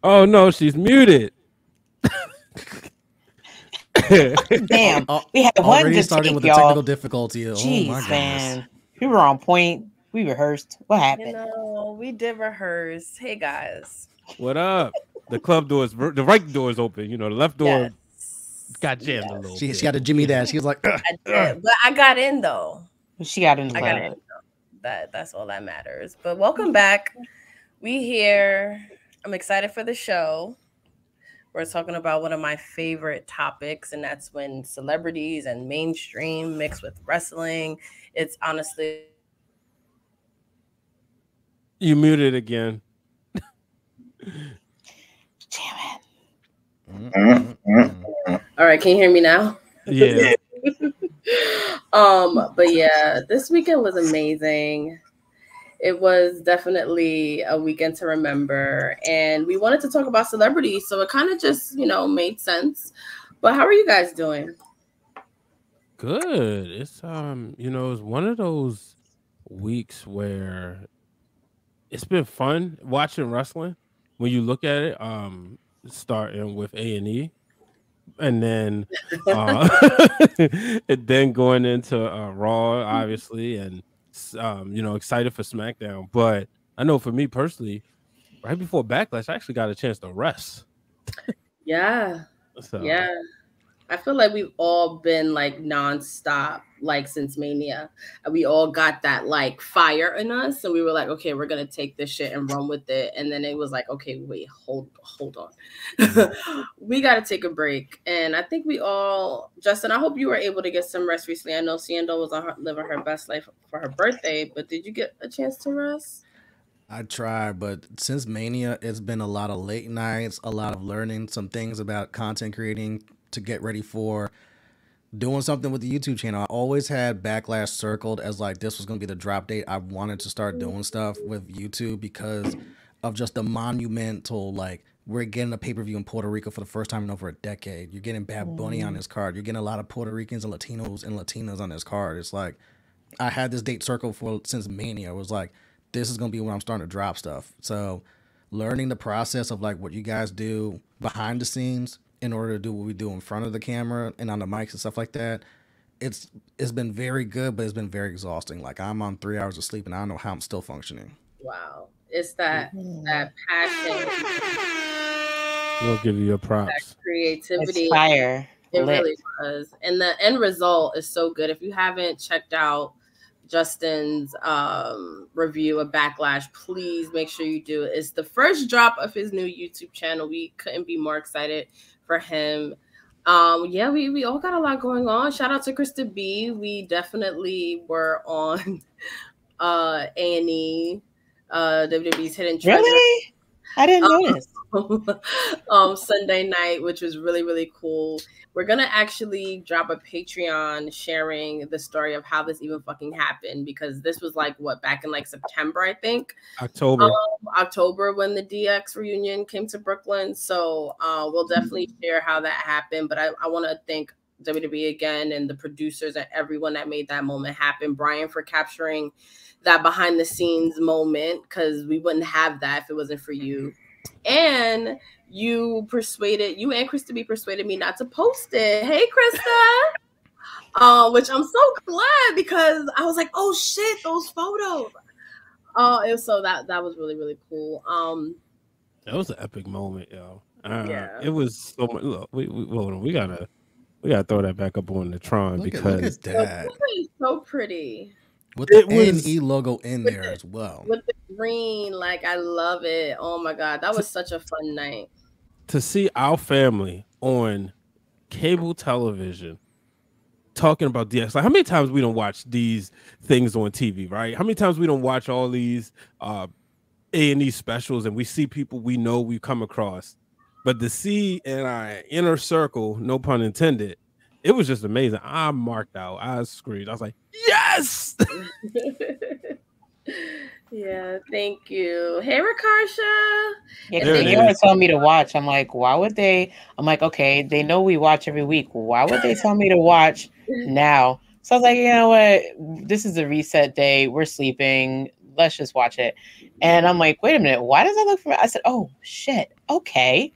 Oh no, she's muted. Damn, we had one already good starting take, with the y'all. technical difficulty. Oh Jeez, my goodness. man. We were on point. We rehearsed. What happened? You know, we did rehearse. Hey guys. What up? The club doors, the right door is open. You know, the left door got jammed a little. She had to Jimmy that. She was like, I did, but I got in though. She got in the I got in. That's all that matters. But welcome back. We here. I'm excited for the show. We're talking about one of my favorite topics, and that's when celebrities and mainstream mix with wrestling. It's honestly. You muted again. Damn it. All right, can you hear me now? Yeah. But yeah, this weekend was amazing. It was definitely a weekend to remember, and we wanted to talk about celebrities, so it kind of just, made sense. But how are you guys doing? Good. It's it's one of those weeks where it's been fun watching wrestling when you look at it, starting with A&E and then and then going into Raw, obviously, and excited for SmackDown. But I know for me personally, right before Backlash, I actually got a chance to rest. Yeah. I feel like we've all been like nonstop, like since Mania. We all got that like fire in us, and we were like, okay, we're gonna take this shit and run with it. And then it was like, okay, wait, hold on, we got to take a break. And I think we all, Justin, I hope you were able to get some rest recently. I know Seindole was living her best life for her birthday, but did you get a chance to rest? I tried, but since Mania, it's been a lot of late nights, a lot of learning some things about content creating to get ready for doing something with the YouTube channel. I always had Backlash circled as like this was going to be the drop date. I wanted to start doing stuff with YouTube because of just the monumental, like, we're getting a pay-per-view in Puerto Rico for the first time in over a decade. You're getting Bad Bunny on this card. You're getting a lot of Puerto Ricans and Latinos and Latinas on this card. It's like, I had this date circled since Mania. It was like, this is going to be when I'm starting to drop stuff. So learning the process of like what you guys do behind the scenes in order to do what we do in front of the camera and on the mics and stuff like that, it's been very good, but it's been very exhausting. Like, I'm on 3 hours of sleep and I don't know how I'm still functioning. Wow. It's that passion. We'll give you your props. That creativity. It's fire. It really was. And the end result is so good. If you haven't checked out Justin's review of Backlash, please make sure you do it. It's the first drop of his new YouTube channel. We couldn't be more excited for him. We all got a lot going on. Shout out to KRISTA B. We definitely were on A&E, WWE's Hidden Treasure. Really? I didn't notice. Sunday night, which was really, really cool. We're gonna actually drop a Patreon sharing the story of how this even fucking happened, because this was like back in like September, I think. October when the DX reunion came to Brooklyn. So we'll definitely share how that happened. But I want to thank WWE again and the producers and everyone that made that moment happen. Brian for capturing that behind the scenes moment, because we wouldn't have that if it wasn't for you. And you and KRISTA B persuaded me not to post it. Hey, KRISTA. Which I'm so glad, because I was like, oh shit, those photos. That was really, really cool. That was an epic moment, yo. Yeah. It was so much. Look, we gotta throw that back up on the Tron. Look because at that. It's so pretty. With the A&E logo in there as well. With the green, like, I love it. Oh my God, that was such a fun night. To see our family on cable television talking about DX. Like, how many times we don't watch these things on TV, right? How many times we don't watch all these A&E specials and we see people we know we've come across. But to see in our inner circle, no pun intended, it was just amazing. I marked out. I screamed. I was like, yes! Yeah, thank you. Hey, Rakarsha. Yeah, they were telling me to watch. I'm like, why would they? I'm like, okay, they know we watch every week. Why would they tell me to watch now? So I was like, you know what? This is a reset day. We're sleeping. let's just watch it. And I'm like, wait a minute, why does that look familiar? I said, oh shit, okay.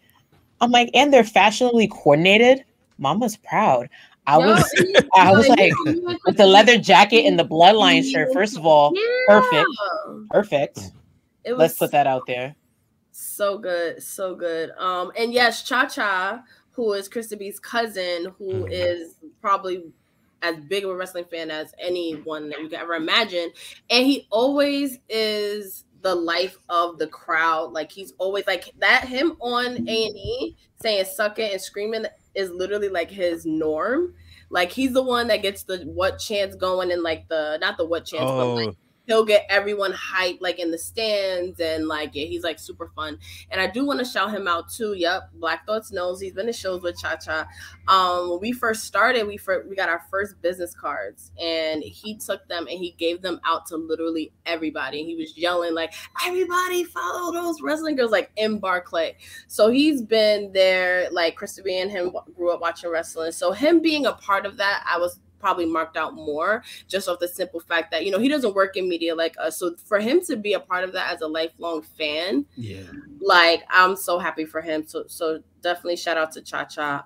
I'm like, and they're fashionably coordinated. Mama's proud. I was like, with the leather jacket and the bloodline shirt. First of all, perfect. Let's put that out there. So good, so good. And yes, Cha-Cha, who is Krista B's cousin, who is probably as big of a wrestling fan as anyone that you can ever imagine, and he always is the life of the crowd. Like, he's always like that. Him on A&E saying "suck it" and screaming is literally like his norm. Like, he's the one that gets the what chants going, and like the not the what chants, but like he'll get everyone hyped, like in the stands, and like, yeah, he's like super fun. And I do want to shout him out too. Yep, Black Thoughts knows he's been to shows with Cha-Cha. When we first started, we got our first business cards, and he took them and he gave them out to literally everybody. And he was yelling like, "Everybody follow those wrestling girls!" like in Barclay. So he's been there. Like, Krista B and him grew up watching wrestling. So him being a part of that, I was probably marked out more just off the simple fact that, you know, he doesn't work in media like us. So for him to be a part of that as a lifelong fan, yeah, like, I'm so happy for him. So definitely shout out to Cha-Cha.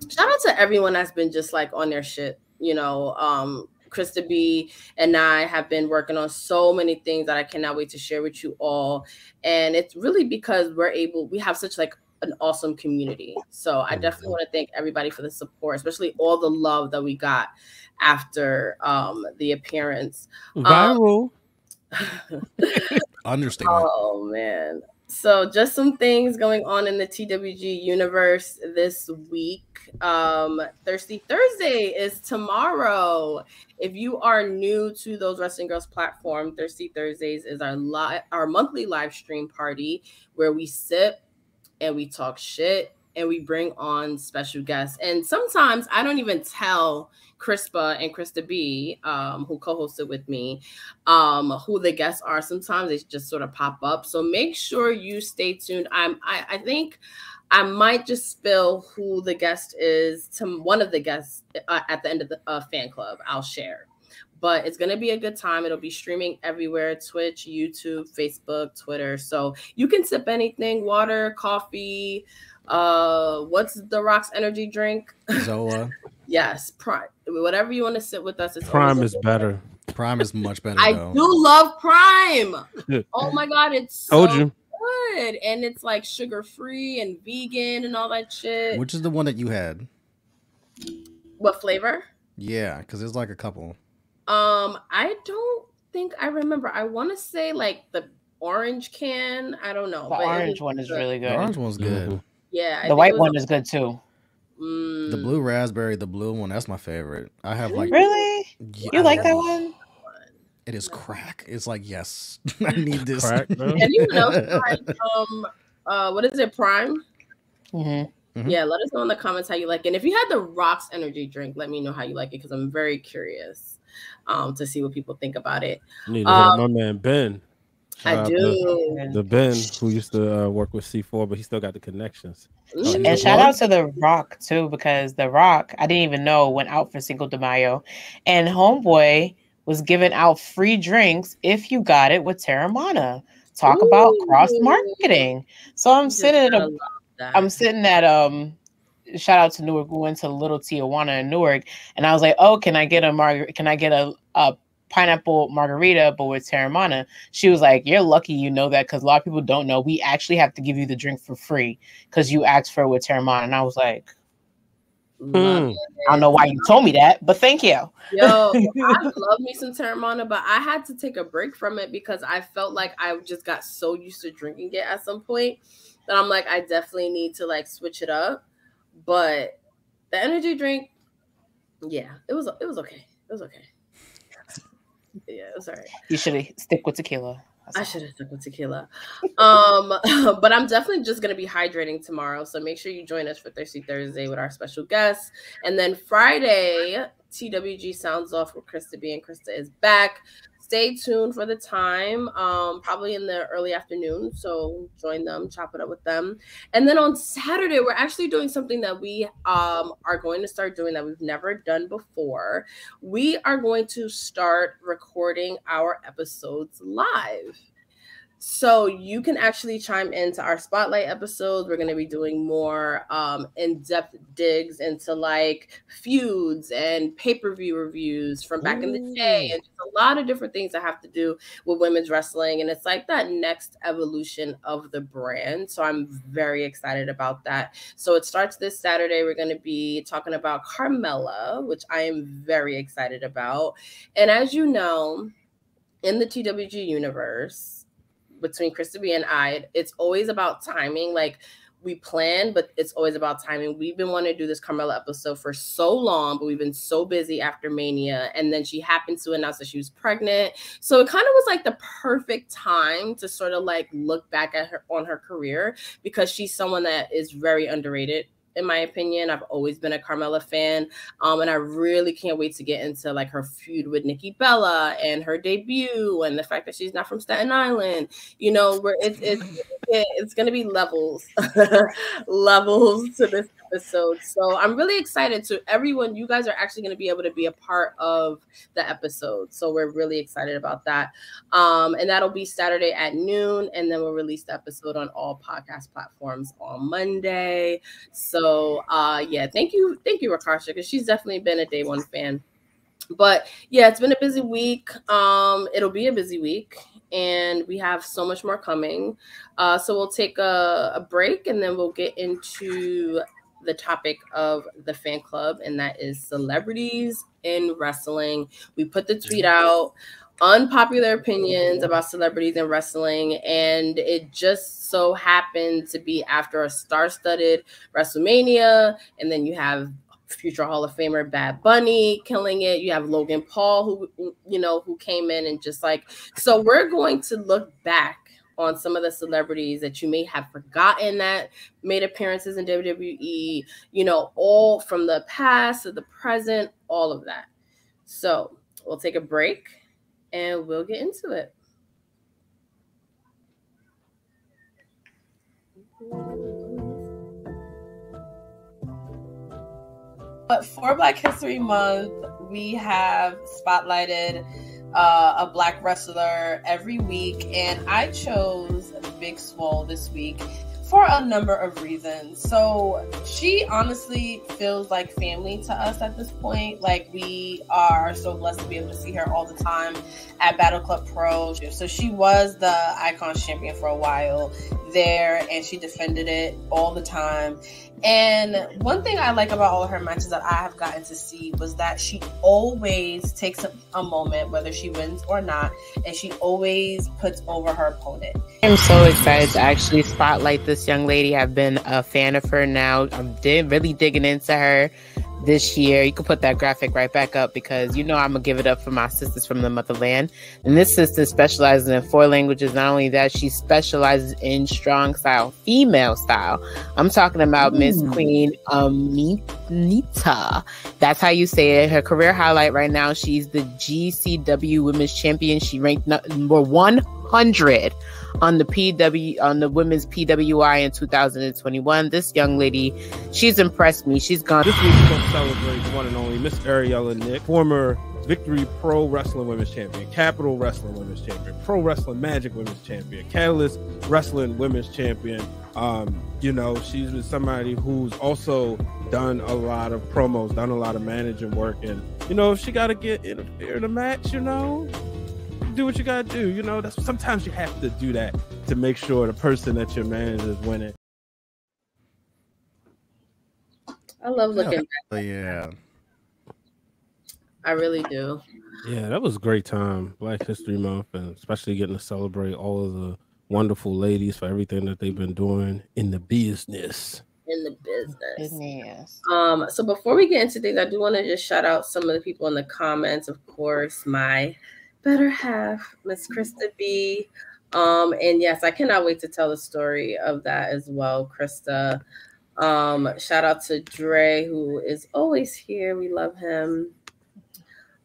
Shout out to everyone that's been just like on their shit, you know. Krista B and I have been working on so many things that I cannot wait to share with you all. And it's really because we have such like an awesome community. So I definitely want to thank everybody for the support, especially all the love that we got after the appearance. Viral. Understatement. Oh man. So just some things going on in the TWG universe this week. Thirsty Thursday is tomorrow. If you are new to Those Wrestling Girls platform, Thirsty Thursdays is our monthly live stream party where we sip and we talk shit and we bring on special guests. And sometimes I don't even tell CRISPA and Krista B, who co-hosted with me, who the guests are. Sometimes they just sort of pop up. So make sure you stay tuned. I think I might just spill who the guest is to one of the guests at the end of the fan club. I'll share. But it's going to be a good time. It'll be streaming everywhere: Twitch, YouTube, Facebook, Twitter. So you can sip anything: water, coffee. What's The Rock's energy drink? Zoa. Yes, Prime. Whatever you want to sit with us. It's Prime is better. Prime is much better. I do love Prime. Oh my God, it's so good. And it's like sugar-free and vegan and all that shit. Which is the one that you had? What flavor? Yeah, because there's like a couple. I don't think I remember. I want to say like the orange can. I don't know. The orange one is really good. The orange one's good. Mm-hmm. Yeah. The white one is good too. The blue raspberry, the blue one, that's my favorite. I have like. Really? Yeah, you like that one? It is crack. It's like, yes, I need this. Crack, anyone else like, what is it, Prime? Mm-hmm. Yeah, let us know in the comments how you like it. And if you had the Rocks energy drink, let me know how you like it, because I'm very curious to see what people think about it. You need to hit up my man Ben. I do. The Ben who used to work with C4, but he still got the connections. And shout out to The Rock too, because The Rock, I didn't even know, went out for Cinco de Mayo, and Homeboy was giving out free drinks if you got it with Terramana. Talk about cross marketing. So I'm sitting at shout out to Newark. We went to Little Tijuana in Newark, and I was like, "Oh, can I get a pineapple margarita, but with Terramana?" She was like, "You're lucky you know that, because a lot of people don't know. We actually have to give you the drink for free because you asked for it with Terramana." And I was like, I don't know why you told me that, but thank you. Yo, I love me some Terramana, but I had to take a break from it because I felt like I just got so used to drinking it at some point that I'm like, I definitely need to like switch it up. But the energy drink, yeah, it was okay. It was okay. Yeah, it was all right. You should stick with tequila. I should have stuck with tequila. But I'm definitely just going to be hydrating tomorrow. So make sure you join us for Thirsty Thursday with our special guests. And then Friday, TWG Sounds Off with Krista B and Krista is back. stay tuned for the time, probably in the early afternoon. So join them, chop it up with them. And then on Saturday, we're actually doing something that we are going to start doing that we've never done before. We are going to start recording our episodes live. So you can actually chime into our spotlight episodes. We're going to be doing more in-depth digs into like feuds and pay-per-view reviews from back in the day, and just a lot of different things that have to do with women's wrestling. And it's like that next evolution of the brand. So I'm very excited about that. So it starts this Saturday. We're going to be talking about Carmella, which I am very excited about. And as you know, in the TWG universe, between Krista B and I, it's always about timing. Like, we plan, but it's always about timing. We've been wanting to do this Carmella episode for so long, but we've been so busy after Mania. And then she happened to announce that she was pregnant. So it kind of was like the perfect time to sort of like look back at her on her career, because she's someone that is very underrated. In my opinion, I've always been a Carmella fan, and I really can't wait to get into like her feud with Nikki Bella and her debut, and the fact that she's not from Staten Island. You know, where it's going to be levels, levels to this episode. So I'm really excited. To everyone, you guys are actually going to be able to be a part of the episode. So we're really excited about that, and that'll be Saturday at noon, and then we'll release the episode on all podcast platforms on Monday. So yeah, thank you, Rakasha, because she's definitely been a day one fan. But yeah, it's been a busy week. It'll be a busy week, and we have so much more coming. So we'll take a break, and then we'll get into the topic of the fan club, and that is celebrities in wrestling. We put the tweet out, unpopular opinions about celebrities in wrestling, and it just so happened to be after a star-studded WrestleMania, and then you have future Hall of Famer Bad Bunny killing it. You have Logan Paul, who came in and just like, so we're going to look back on some of the celebrities that you may have forgotten that made appearances in WWE, all from the past to the present, all of that. So we'll take a break and we'll get into it. But for Black History Month, we have spotlighted a Black wrestler every week, and I chose Big Swole this week for a number of reasons. So she honestly feels like family to us at this point. Like, we are so blessed to be able to see her all the time at Battle Club Pro. So she was the Icons champion for a while there, and she defended it all the time. And one thing I like about all of her matches that I have gotten to see was that she always takes a moment, whether she wins or not, and she always puts over her opponent. I'm so excited to actually spotlight this young lady. I've been a fan of her now. I'm really digging into her this year. You can put that graphic right back up, because I'm gonna give it up for my sisters from the motherland. And this sister specializes in 4 languages. Not only that, she specializes in strong style, female style. I'm talking about Miss Queen Nita. That's how you say it. Her career highlight right now, she's the GCW Women's Champion. She ranked number 100 on the women's PWI in 2021. This young lady, she's impressed me. She's gone. This week we're going to celebrate the one and only Miss Ariella Nick, former Victory Pro Wrestling Women's Champion, Capital Wrestling Women's Champion, Pro Wrestling Magic Women's Champion, Catalyst Wrestling Women's Champion. She's been somebody who's also done a lot of promos, done a lot of managing work, and if she got to get interfere in a match, do what you gotta do. That's sometimes you have to do that to make sure the person that you're managing is winning. I love looking back. Yeah, I really do. Yeah, that was a great time, Black History Month, and especially getting to celebrate all of the wonderful ladies for everything that they've been doing in the business. So before we get into things, I do want to just shout out some of the people in the comments. Of course, my better half, Miss Krista B. And yes, I cannot wait to tell the story of that as well, Krista. Shout out to Dre, who is always here. We love him.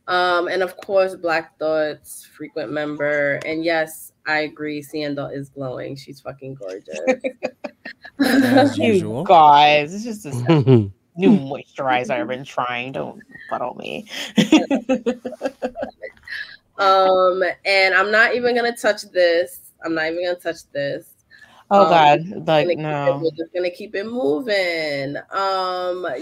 And of course, Black Thoughts, frequent member. And yes, I agree. Seindole is glowing. She's fucking gorgeous. As You usual. guys, it's just this new moisturizer I've been trying. Don't fuddle me. And I'm not even gonna touch this. Oh God, like no. We're just gonna keep it moving.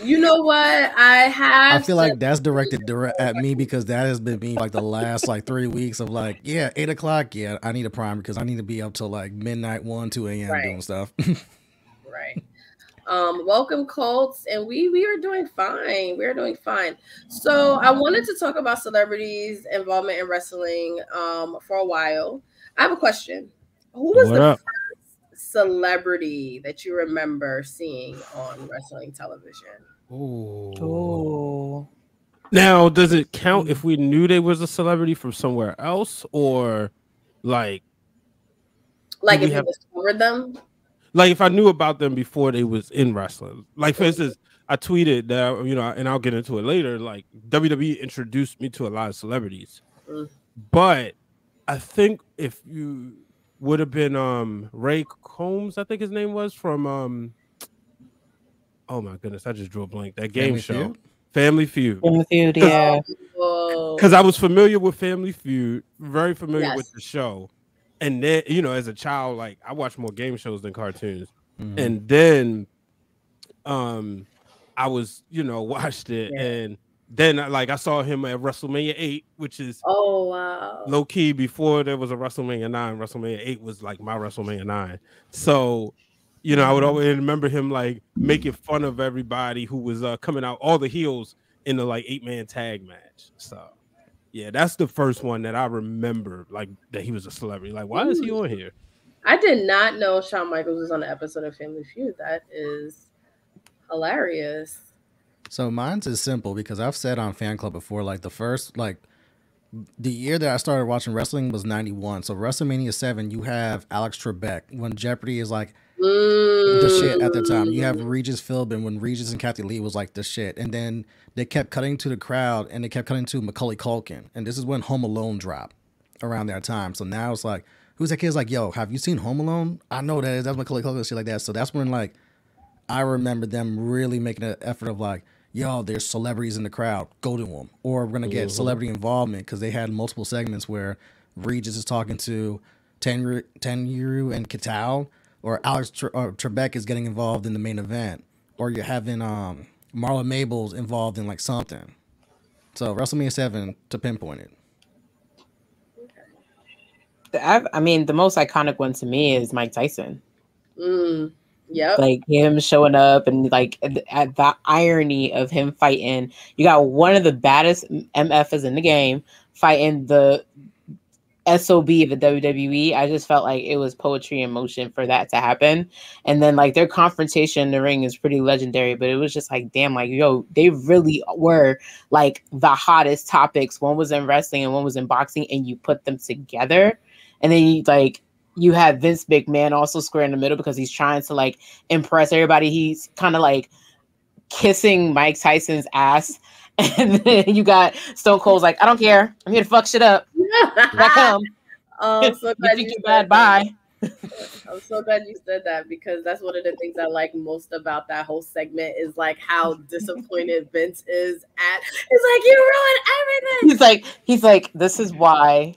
You know what? I feel like that's directed at me because that has been me like the last like 3 weeks of like, yeah, 8 o'clock. Yeah, I need a primer because I need to be up till like midnight, 1, 2 a.m. doing stuff. Right. Welcome, Colts, and we are doing fine. We are doing fine. So I wanted to talk about celebrities' involvement in wrestling for a while. I have a question. Who was the first celebrity that you remember seeing on wrestling television? Ooh. Now, does it count if we knew they was a celebrity from somewhere else, or like if you discovered them? Like if I knew about them before they was in wrestling. Like for instance, I tweeted that, you know, and I'll get into it later. Like WWE introduced me to a lot of celebrities, but I think if you would have been Ray Combs, I think his name was from oh my goodness, I just drew a blank. That game show, Family Feud. Family Feud, yeah. Because I was familiar with Family Feud, very familiar with the show. And then, you know, as a child, like I watched more game shows than cartoons. And then I was, you know, watched it. And then like I saw him at WrestleMania 8, which is low key before there was a WrestleMania 9. WrestleMania 8 was like my WrestleMania 9. So, you know, I would always remember him like making fun of everybody who was coming out, all the heels in the like 8-man tag match. So yeah, that's the first one that I remember, like that he was a celebrity. Like, why is he on here? I did not know Shawn Michaels was on an episode of Family Feud. That is hilarious. So mine's is simple because I've said on Fan Club before, like the first, like the year that I started watching wrestling was 91. So WrestleMania 7, you have Alex Trebek when Jeopardy is like the shit at the time. You have Regis Philbin when Regis and Kathy Lee was like the shit. And then they kept cutting to the crowd and they kept cutting to Macaulay Culkin. And this is when Home Alone dropped around that time. So now it's like, who's that kid? It's like, yo, have you seen Home Alone? I know that is. That's Macaulay Culkin, shit like that. So that's when like I remember them really making an effort of like, yo, there's celebrities in the crowd, go to them. Or we're going to get celebrity involvement because they had multiple segments where Regis is talking to Tenryu and Kitao, or Alex Trebek is getting involved in the main event, or you're having Marlon Mabels involved in like something. So WrestleMania 7 to pinpoint it. I mean, the most iconic one to me is Mike Tyson. Yep. Like him showing up and like at the irony of him fighting. You got one of the baddest MFs in the game fighting the SOB of the WWE. I just felt like it was poetry in motion for that to happen. And then like their confrontation in the ring is pretty legendary, but it was just like, damn, like, yo, they really were like the hottest topics. One was in wrestling and one was in boxing, and you put them together. And then you have Vince McMahon also square in the middle because he's trying to like impress everybody. He's kind of like kissing Mike Tyson's ass. And then you got Stone Cold's like, I don't care. I'm here to fuck shit up. I come. I'm so glad you think you're bad. Bye. I'm so glad you said that because that's one of the things I like most about that whole segment is like how disappointed Vince is at. It's like, you ruined everything. He's like, this is why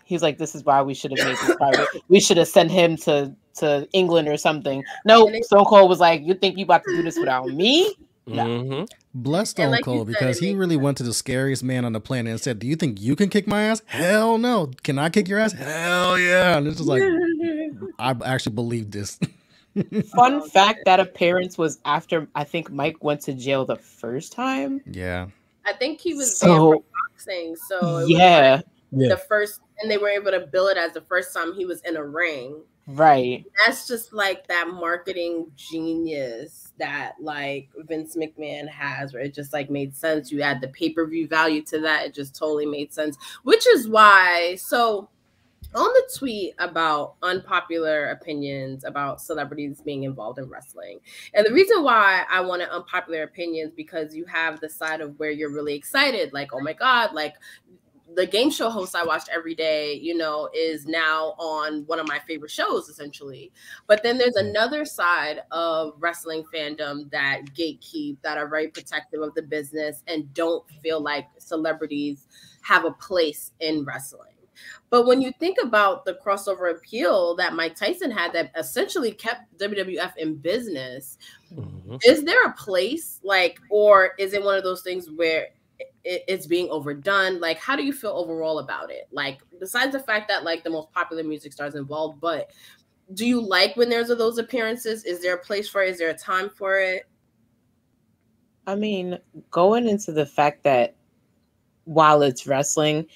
we should have made this private. We should have sent him to England or something. No, Stone Cold was like, you think you about to do this without me? No. Bless Stone Cold because he really went to the scariest man on the planet and said, do you think you can kick my ass? Hell no. Can I kick your ass? Hell yeah. And it's just like, I actually believe this. Fun fact, that appearance was after I think Mike went to jail the first time. Yeah. I think he was banned from boxing. So it was like the first, and they were able to bill it as the first time he was in a ring. Right. That's just like that marketing genius that like Vince McMahon has, where it just like made sense. You add the pay-per-view value to that. It just totally made sense, which is why. So on the tweet about unpopular opinions about celebrities being involved in wrestling. And the reason why I wanted unpopular opinions, because you have the side of where you're really excited, like, oh my God, like the game show host I watched every day, you know, is now on one of my favorite shows, essentially. But then there's another side of wrestling fandom that gatekeep, that are very protective of the business and don't feel like celebrities have a place in wrestling. But when you think about the crossover appeal that Mike Tyson had that essentially kept WWF in business, is there a place, like, or is it one of those things where it's being overdone? Like, how do you feel overall about it? Like, besides the fact that like the most popular music stars involved, but do you like when there's those appearances? Is there a place for it? Is there a time for it? I mean, going into the fact that while it's wrestling,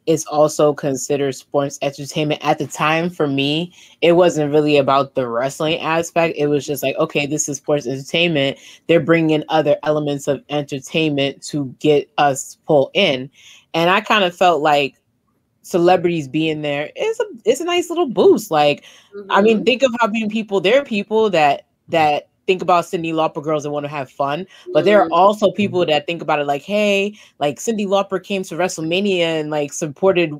it's also considered sports entertainment. At the time, for me, it wasn't really about the wrestling aspect. It was just like, okay, this is sports entertainment. They're bringing other elements of entertainment to get us pulled in. And I kind of felt like celebrities being there is a nice little boost. Like, I mean, think of how many people, there are people that think about Cyndi Lauper girls and want to have fun, but there are also people that think about it like, hey, like Cyndi Lauper came to WrestleMania and like supported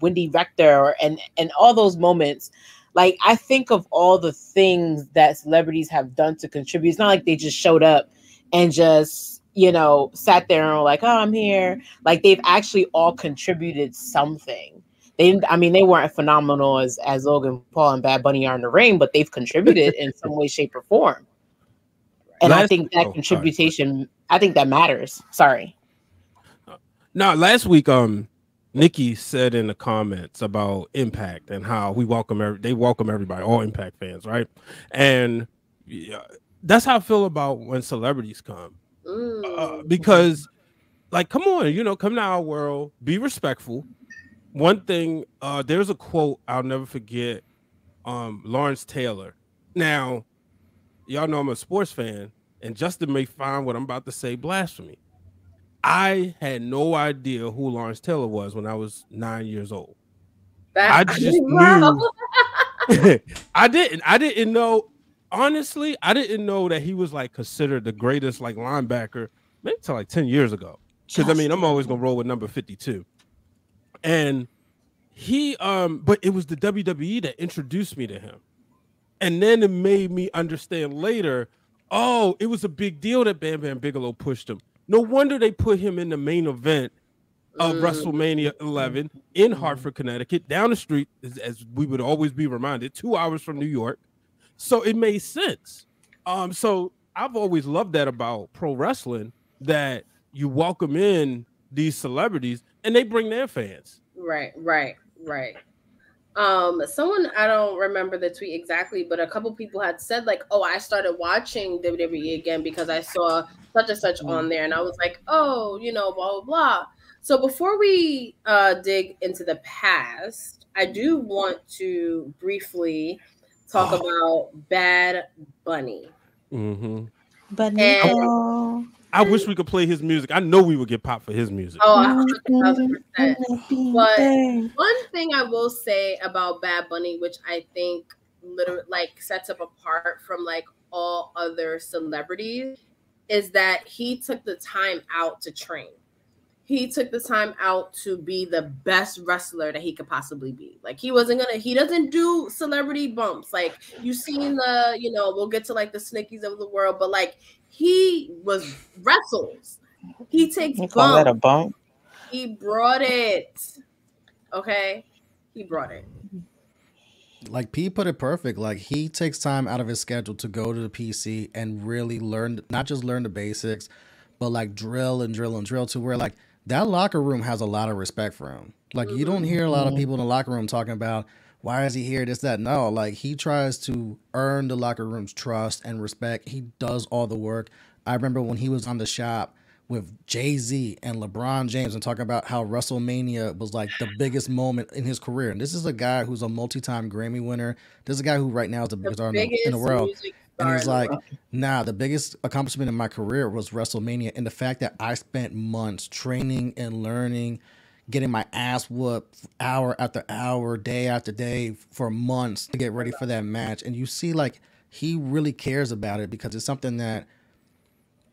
Wendy Rector and all those moments. Like, I think of all the things that celebrities have done to contribute. It's not like they just showed up and just, you know, sat there and were like, oh, I'm here. Like, they've actually all contributed something. I mean, they weren't phenomenal as Logan Paul and Bad Bunny are in the ring, but they've contributed in some way, shape, or form. And I think that contribution, I think that matters. Sorry. Now, last week, Nikki said in the comments about Impact and how they welcome everybody, all Impact fans, right? And that's how I feel about when celebrities come, because, like, come on, you know, come to our world, be respectful. One thing, there's a quote I'll never forget. Lawrence Taylor. Now, y'all know I'm a sports fan, and Justin may find what I'm about to say blasphemy. I had no idea who Lawrence Taylor was when I was 9 years old. I just knew. I didn't know. Honestly, I didn't know that he was like considered the greatest like linebacker maybe until like 10 years ago. Because I mean, I'm always gonna roll with number 52. And he but it was the WWE that introduced me to him. And then it made me understand later, oh, it was a big deal that Bam Bam Bigelow pushed him. No wonder they put him in the main event of WrestleMania 11 in Hartford, Connecticut, down the street, as we would always be reminded, 2 hours from New York. So it made sense. So I've always loved that about pro wrestling, that you welcome in these celebrities and they bring their fans. Right. Someone, I don't remember the tweet exactly, but a couple people had said like, oh, I started watching WWE again because I saw such and such on there. And I was like, oh, you know, blah, blah, blah. So before we dig into the past, I do want to briefly talk about Bad Bunny. Bunny. I wish we could play his music. I know we would get popped for his music. Oh, 100,000%. But one thing I will say about Bad Bunny, which I think literally like sets up apart from like all other celebrities, is that he took the time out to train. He took the time out to be the best wrestler that he could possibly be. Like, he doesn't do celebrity bumps. Like, you've seen the, you know, we'll get to like the Snickies of the world, but like, he wrestles. He takes bumps. Call that a bump? He brought it. Okay? He brought it. Like P put it perfect. Like, he takes time out of his schedule to go to the PC and really learn, not just learn the basics, but like drill to where like that locker room has a lot of respect for him. Like, you don't hear a lot of people in the locker room talking about, why is he here, this, that. No, like, he tries to earn the locker room's trust and respect. He does all the work. I remember when he was on The Shop with Jay-Z and LeBron James and talking about how WrestleMania was like the biggest moment in his career. And this is a guy who's a multi-time Grammy winner. This is a guy who right now is the biggest artist in the world. And he's like, nah, the biggest accomplishment in my career was WrestleMania. And the fact that I spent months training and learning, getting my ass whooped hour after hour, day after day for months to get ready for that match. And you see, like, he really cares about it because it's something that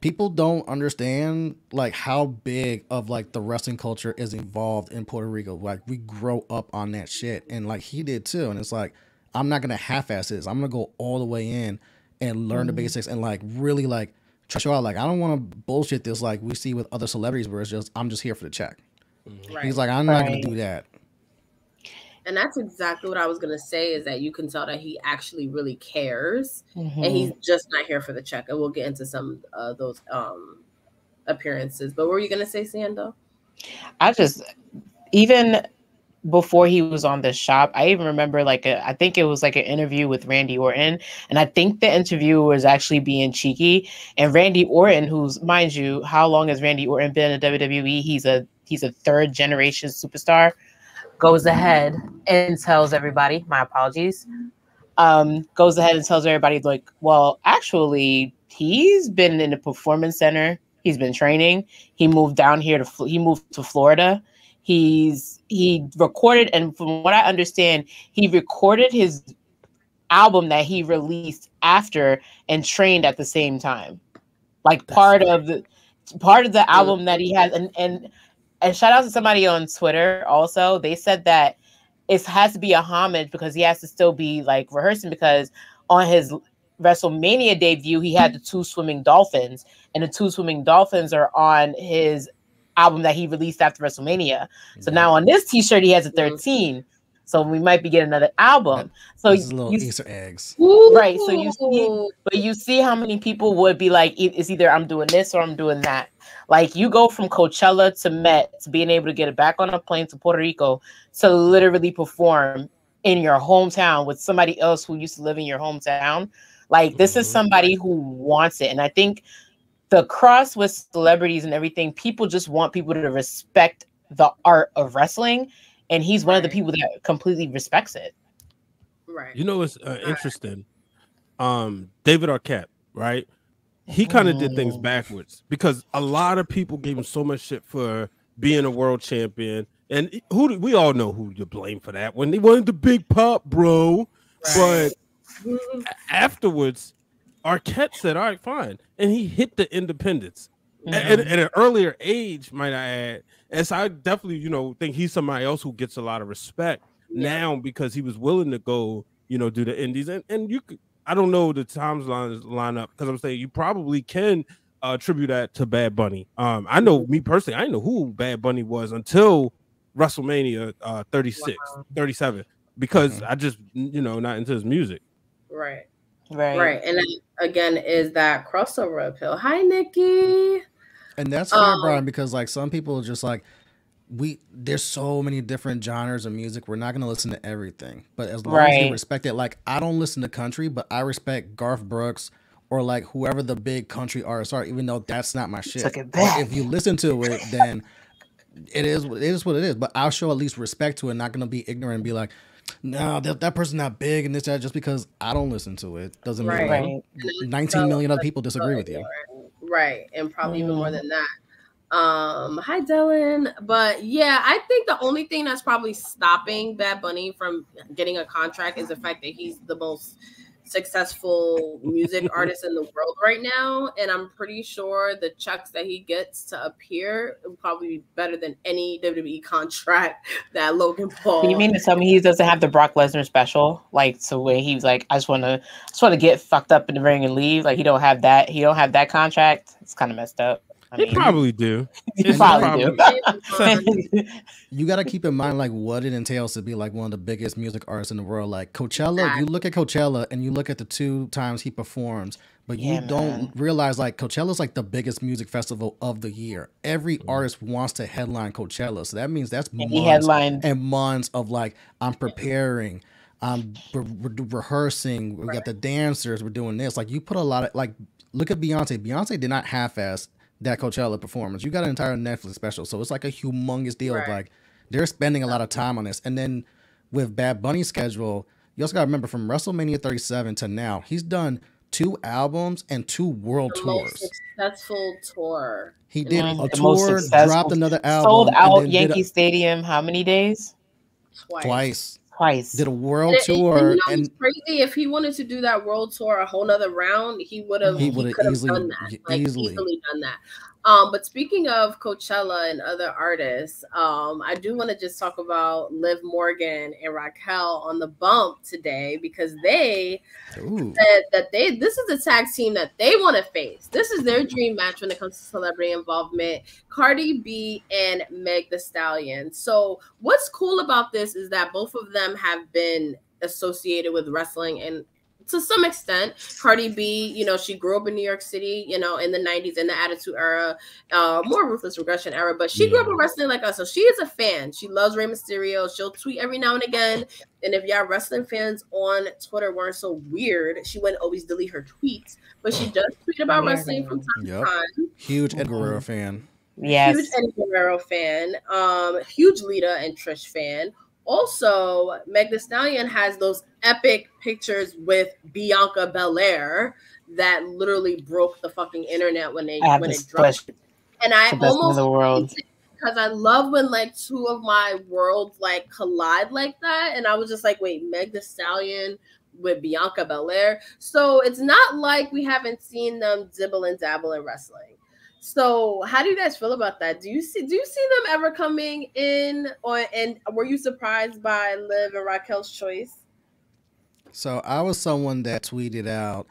people don't understand like how big of like the wrestling culture is involved in Puerto Rico. Like we grow up on that shit, and like he did too. And it's like I'm not gonna half-ass this. I'm gonna go all the way in and learn the basics and like really like show out. Like I don't want to bullshit this like we see with other celebrities where it's just I'm just here for the check. Right. He's like I'm not gonna do that. And that's exactly what I was gonna say. Is that you can tell that he actually really cares, and he's just not here for the check. And we'll get into some of those appearances. But what were you gonna say, Sando? I just even before he was on the shop, I even remember I think it was like an interview with Randy Orton, and I think the interviewer was actually being cheeky. And Randy Orton, who's, mind you, how long has Randy Orton been in the WWE? He's a third generation superstar. Goes ahead and tells everybody, my apologies. Goes ahead and tells everybody like, well, actually, he's been in the performance center. He's been training. He moved down here he moved to Florida. He recorded, and from what I understand, he recorded his album that he released after and trained at the same time. Like part of the album that he has, and shout out to somebody on Twitter also. They said that it has to be a homage because he has to still be like rehearsing, because on his WrestleMania debut, he had the 2 swimming dolphins, and the 2 swimming dolphins are on his album that he released after WrestleMania. So now on this t-shirt, he has a 13. So we might be getting another album. So these little Easter eggs. Right. So you see how many people would be like, it's either I'm doing this or I'm doing that. Like you go from Coachella to Met to being able to get it back on a plane to Puerto Rico to literally perform in your hometown with somebody else who used to live in your hometown. Like this is somebody who wants it. And I think the cross with celebrities and everything, people just want people to respect the art of wrestling. And he's one of the people that completely respects it. Right. You know, it's interesting. David Arquette, right? He kind of did things backwards because a lot of people gave him so much shit for being a world champion. And we all know who you blame for that when they wanted the big pop, bro. Right. But afterwards, Arquette said, all right, fine. And he hit the independents at an earlier age, might I add. And so I definitely, think he's somebody else who gets a lot of respect now because he was willing to go, do the indies. And you could, I don't know the timelines line up because I'm saying you probably can attribute that to Bad Bunny. I know me personally, I didn't know who Bad Bunny was until WrestleMania 37, because I just, not into his music. Right. And then, again, is that crossover appeal. Hi, Nikki. And that's fair, Brian, because like some people just like there's so many different genres of music. We're not going to listen to everything, but as long as you respect it, like I don't listen to country, but I respect Garth Brooks or like whoever the big country artists are, even though that's not my shit. But if you listen to it, then it is what it is. But I'll show at least respect to it. Not going to be ignorant and be like, no, that person's not big and this, that, just because I don't listen to it doesn't mean like 19 million other people disagree with you. Right. And probably even more than that. Hi, Dylan. But yeah, I think the only thing that's probably stopping Bad Bunny from getting a contract is the fact that he's the most successful music artist in the world right now. And I'm pretty sure the checks that he gets to appear will probably be better than any WWE contract that Logan Paul. You mean to tell me he doesn't have the Brock Lesnar special? Like, so where he's like, I just want to get fucked up in the ring and leave. Like, he don't have that contract. It's kind of messed up. They probably do. You probably do. You got to keep in mind like what it entails to be like one of the biggest music artists in the world. Like Coachella, you look at Coachella and you look at the 2 times he performs, but you don't realize like Coachella's like the biggest music festival of the year. Every artist wants to headline Coachella, so that means that's months and months of like I'm preparing, we're rehearsing, we got the dancers, we're doing this. Like you put a lot of like look at Beyonce. Beyonce did not half-ass that Coachella performance. You got an entire Netflix special, so it's like a humongous deal. Of like they're spending a lot of time on this. And then with Bad Bunny's schedule, you also got to remember from WrestleMania 37 to now, he's done 2 albums and 2 world tours. Most successful tour. He did a tour, dropped another album, sold out Yankee Stadium. How many days? Twice. twice. Did a world And tour, it's and crazy. If he wanted to do that world tour a whole nother round, he could have easily done that. Like easily done that. But speaking of Coachella and other artists, I do want to just talk about Liv Morgan and Raquel on the bump today, because they said that this is a tag team that they want to face. This is their dream match when it comes to celebrity involvement. Cardi B and Meg Thee Stallion. So what's cool about this is that both of them have been associated with wrestling, and to some extent, Cardi B, you know, she grew up in New York City, you know, in the 90s, in the Attitude Era, more Ruthless Regression era, but she grew up in wrestling like us, so she is a fan. She loves Rey Mysterio. She'll tweet every now and again, and if y'all wrestling fans on Twitter weren't so weird, she wouldn't always delete her tweets, but she does tweet about wrestling from time to time. Huge Ed Guerrero fan. Yes. Huge Eddie Guerrero fan. Huge Lita and Trish fan. Also, Meg Thee Stallion has those epic pictures with Bianca Belair that literally broke the fucking internet when it dropped. And I almost, because I love when like two of my worlds like collide like that. And I was just like, wait, Meg Thee Stallion with Bianca Belair. So it's not like we haven't seen them dibble and dabble in wrestling. So how do you guys feel about that? Do you see them ever coming in, and were you surprised by Liv and Raquel's choice? So I was someone that tweeted out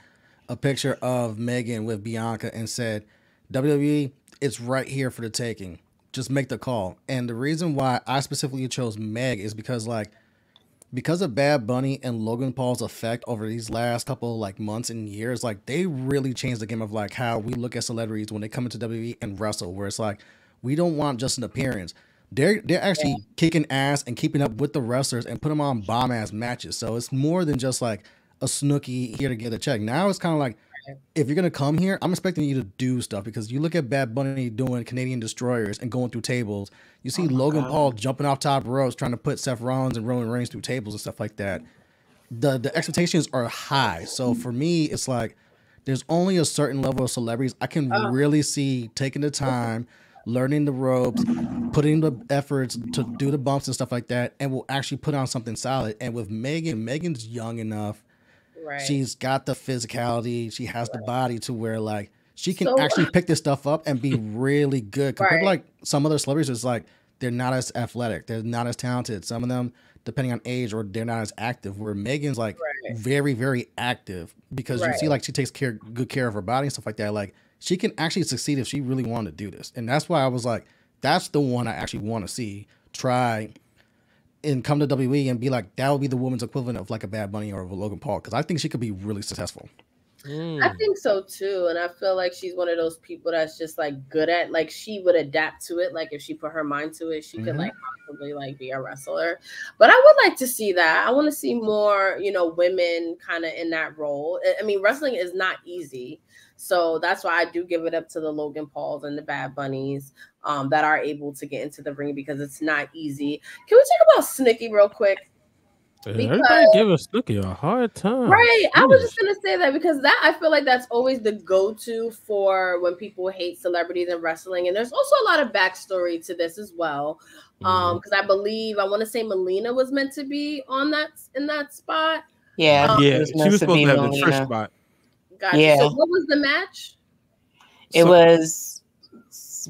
a picture of Megan with Bianca and said, WWE, it's right here for the taking. Just make the call. And the reason why I specifically chose Meg is because of Bad Bunny and Logan Paul's effect over these last couple like months and years, like they really changed the game of like how we look at celebrities when they come into WWE and wrestle, where it's like we don't want just an appearance. They're actually kicking ass and keeping up with the wrestlers and put them on bomb ass matches. So it's more than just like a Snooki here to get a check. Now it's kind of like, if you're gonna come here, I'm expecting you to do stuff, because you look at Bad Bunny doing Canadian destroyers and going through tables. You see Logan Paul jumping off top ropes trying to put Seth Rollins and Roman Reigns through tables and stuff like that. The expectations are high. So for me, it's like there's only a certain level of celebrities I can really see taking the time, learning the ropes, putting the efforts to do the bumps and stuff like that, and will actually put on something solid. And with Megan's young enough. Right. She's got the physicality. She has the body to where like she can actually pick this stuff up and be really good. Compared to like some other celebrities, it's like they're not as athletic, they're not as talented. Some of them, depending on age, or they're not as active. Where Megan's like very, very active, because you see like she takes good care of her body and stuff like that. Like she can actually succeed if she really wanted to do this. And that's why I was like, that's the one I actually want to see try and come to WWE and be like, that would be the woman's equivalent of like a Bad Bunny or a Logan Paul, because I think she could be really successful. I think so too, and I feel like she's one of those people that's just like good at, like she would adapt to it. Like if she put her mind to it, she could like possibly like be a wrestler. But I would like to see that. I want to see more, you know, women kind of in that role. I mean, wrestling is not easy. So that's why I do give it up to the Logan Pauls and the Bad Bunnies that are able to get into the ring, because it's not easy. Can we talk about Snooki real quick? Everybody give Snooki a hard time. Right. I was just going to say that, because that, I feel like that's always the go-to for when people hate celebrities in wrestling. And there's also a lot of backstory to this as well. Because I want to say Melina was meant to be in that spot. Yeah. She was supposed to have the Trish spot. Gotcha. Yeah. So what was the match? It was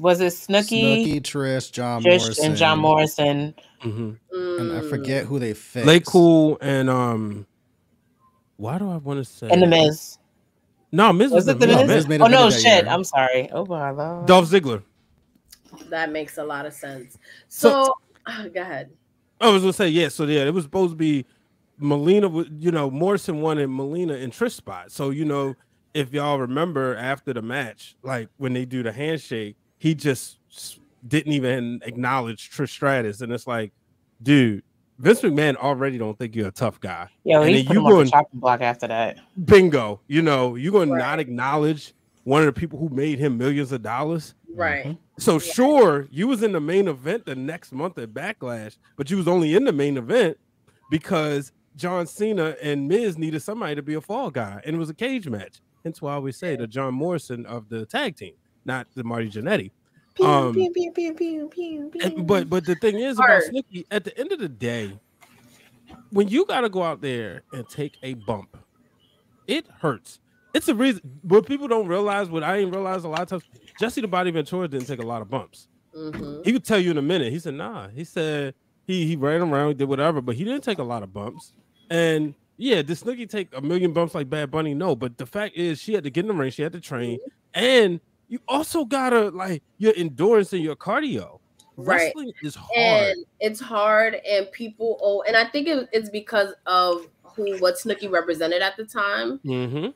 it Snooki, Trish, and John Morrison. And I forget who they faced. Lay Cool and why do I want to say? And the Miz. No, Miz was the Miz. Oh no, shit! I'm sorry. Oh my lord. Dolph Ziggler. That makes a lot of sense. So go ahead. I was gonna say it was supposed to be Melina. You know, Morrison wanted Melina in Trish spot. So you know, if y'all remember after the match, like when they do the handshake, he just didn't even acknowledge Trish Stratus, and it's like, dude, Vince McMahon already don't think you're a tough guy. Yeah, he put him on the chopping block after that. Bingo, you know, you're going to not acknowledge one of the people who made him millions of dollars, right? So sure, you was in the main event the next month at Backlash, but you was only in the main event because John Cena and Miz needed somebody to be a fall guy, and it was a cage match. Hence why I always say the John Morrison of the tag team, not the Marty Jannetty. But the thing is about Snooki, at the end of the day, when you got to go out there and take a bump, it hurts. It's a reason. What people don't realize, what I ain't realized a lot of times, Jesse the Body Ventura didn't take a lot of bumps. He would tell you in a minute. He said, nah. He said he ran around, did whatever, but he didn't take a lot of bumps. And yeah, did Snooki take a million bumps like Bad Bunny? No, but the fact is she had to get in the ring, she had to train, and you also gotta like your endurance and your cardio. Right. Wrestling is hard. And it's hard, and people and I think it's because of what Snooki represented at the time.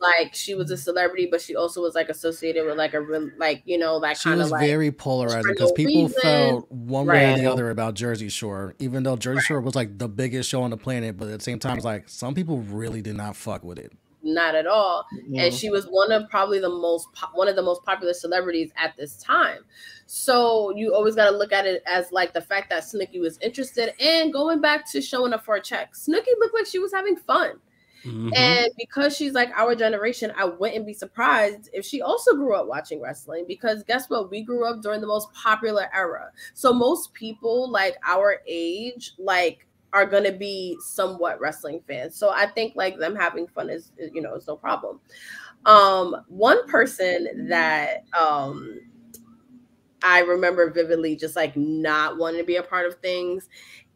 Like she was a celebrity, but she also was like associated with like a real, like, you know, that kind of like very polarizing because people felt one way or the other about Jersey Shore, even though Jersey Shore was like the biggest show on the planet, but at the same time it's like some people really did not fuck with it. Not at all. And she was one of the most popular celebrities at this time. So you always got to look at it as like the fact that Snooki was interested, and going back to showing up for a check. Snooki looked like she was having fun. And because she's like our generation, I wouldn't be surprised if she also grew up watching wrestling, because guess what? We grew up during the most popular era. So most people like our age, like, are going to be somewhat wrestling fans. So I think like them having fun is, you know, is no problem. One person that I remember vividly just like not wanting to be a part of things,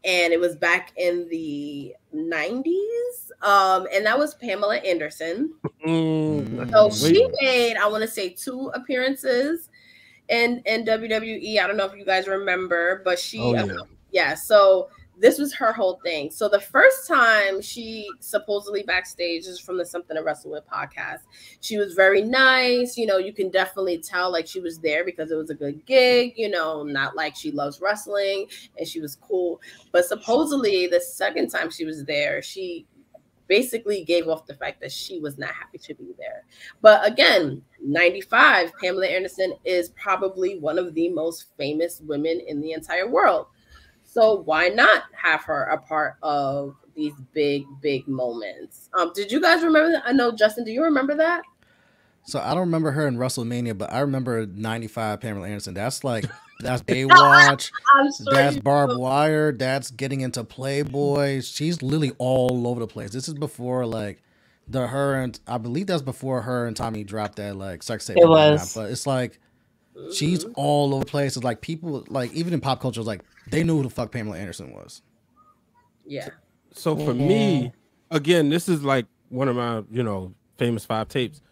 and it was back in the 90s, and that was Pamela Andrson. So she made, I want to say, 2 appearances in WWE. I don't know if you guys remember, but she, so this was her whole thing. So the first time she supposedly backstage is from the Something to Wrestle With podcast. She was very nice. You know, you can definitely tell like she was there because it was a good gig, you know, not like she loves wrestling, and she was cool. But supposedly the second time she was there, she basically gave off the fact that she was not happy to be there. But again, 95, Pamela Andrson is probably one of the most famous women in the entire world. So why not have her a part of these big, big moments? Did you guys remember that? I know, Justin, do you remember that? So I don't remember her in WrestleMania, but I remember 95 Pamela Andrson. That's like, that's Baywatch, that's Barbed Wire, that's getting into Playboy. She's literally all over the place. This is before like I believe that's before her and Tommy dropped that like sex tape. It was. But it's like, she's all over the place. It's like people, like even in pop culture, like they knew who the fuck Pamela Andrson was. Yeah. So for me, again, this is like one of my, you know, famous 5 tapes.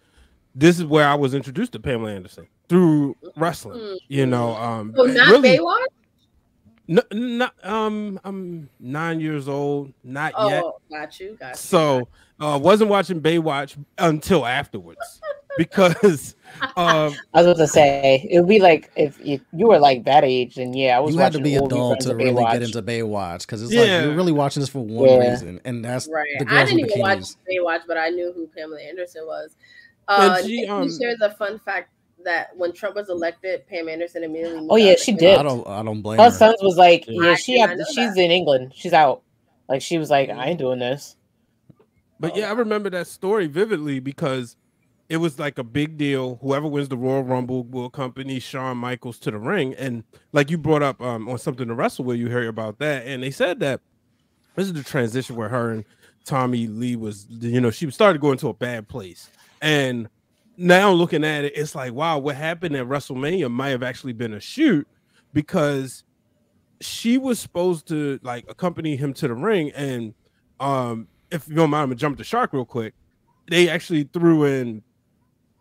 This is where I was introduced to Pamela Andrson through wrestling. You know, so not really, Baywatch? No, I'm 9 years old, not yet. Got you. So wasn't watching Baywatch until afterwards. Because I was about to say, it would be like if you were like that age, then I was. You had to be adult to really get into Baywatch, because it's like you're really watching this for one reason, and that's right. The girls I didn't with even watch bikinis. Baywatch, but I knew who Pamela Andrson was. She shares a fun fact that when Trump was elected, Pam Anderson immediately moved out. She did. I don't blame her. Her Sons was like, she's in England. She's out. Like she was like, I ain't doing this. But I remember that story vividly because it was like a big deal. Whoever wins the Royal Rumble will accompany Shawn Michaels to the ring. And like you brought up on Something to Wrestle With, you heard about that. And they said that this is the transition where her and Tommy Lee was, you know, she started going to a bad place. And now looking at it, it's like, wow, what happened at WrestleMania might have actually been a shoot, because she was supposed to like accompany him to the ring. And if you don't mind, I'm gonna jump the shark real quick. They actually threw in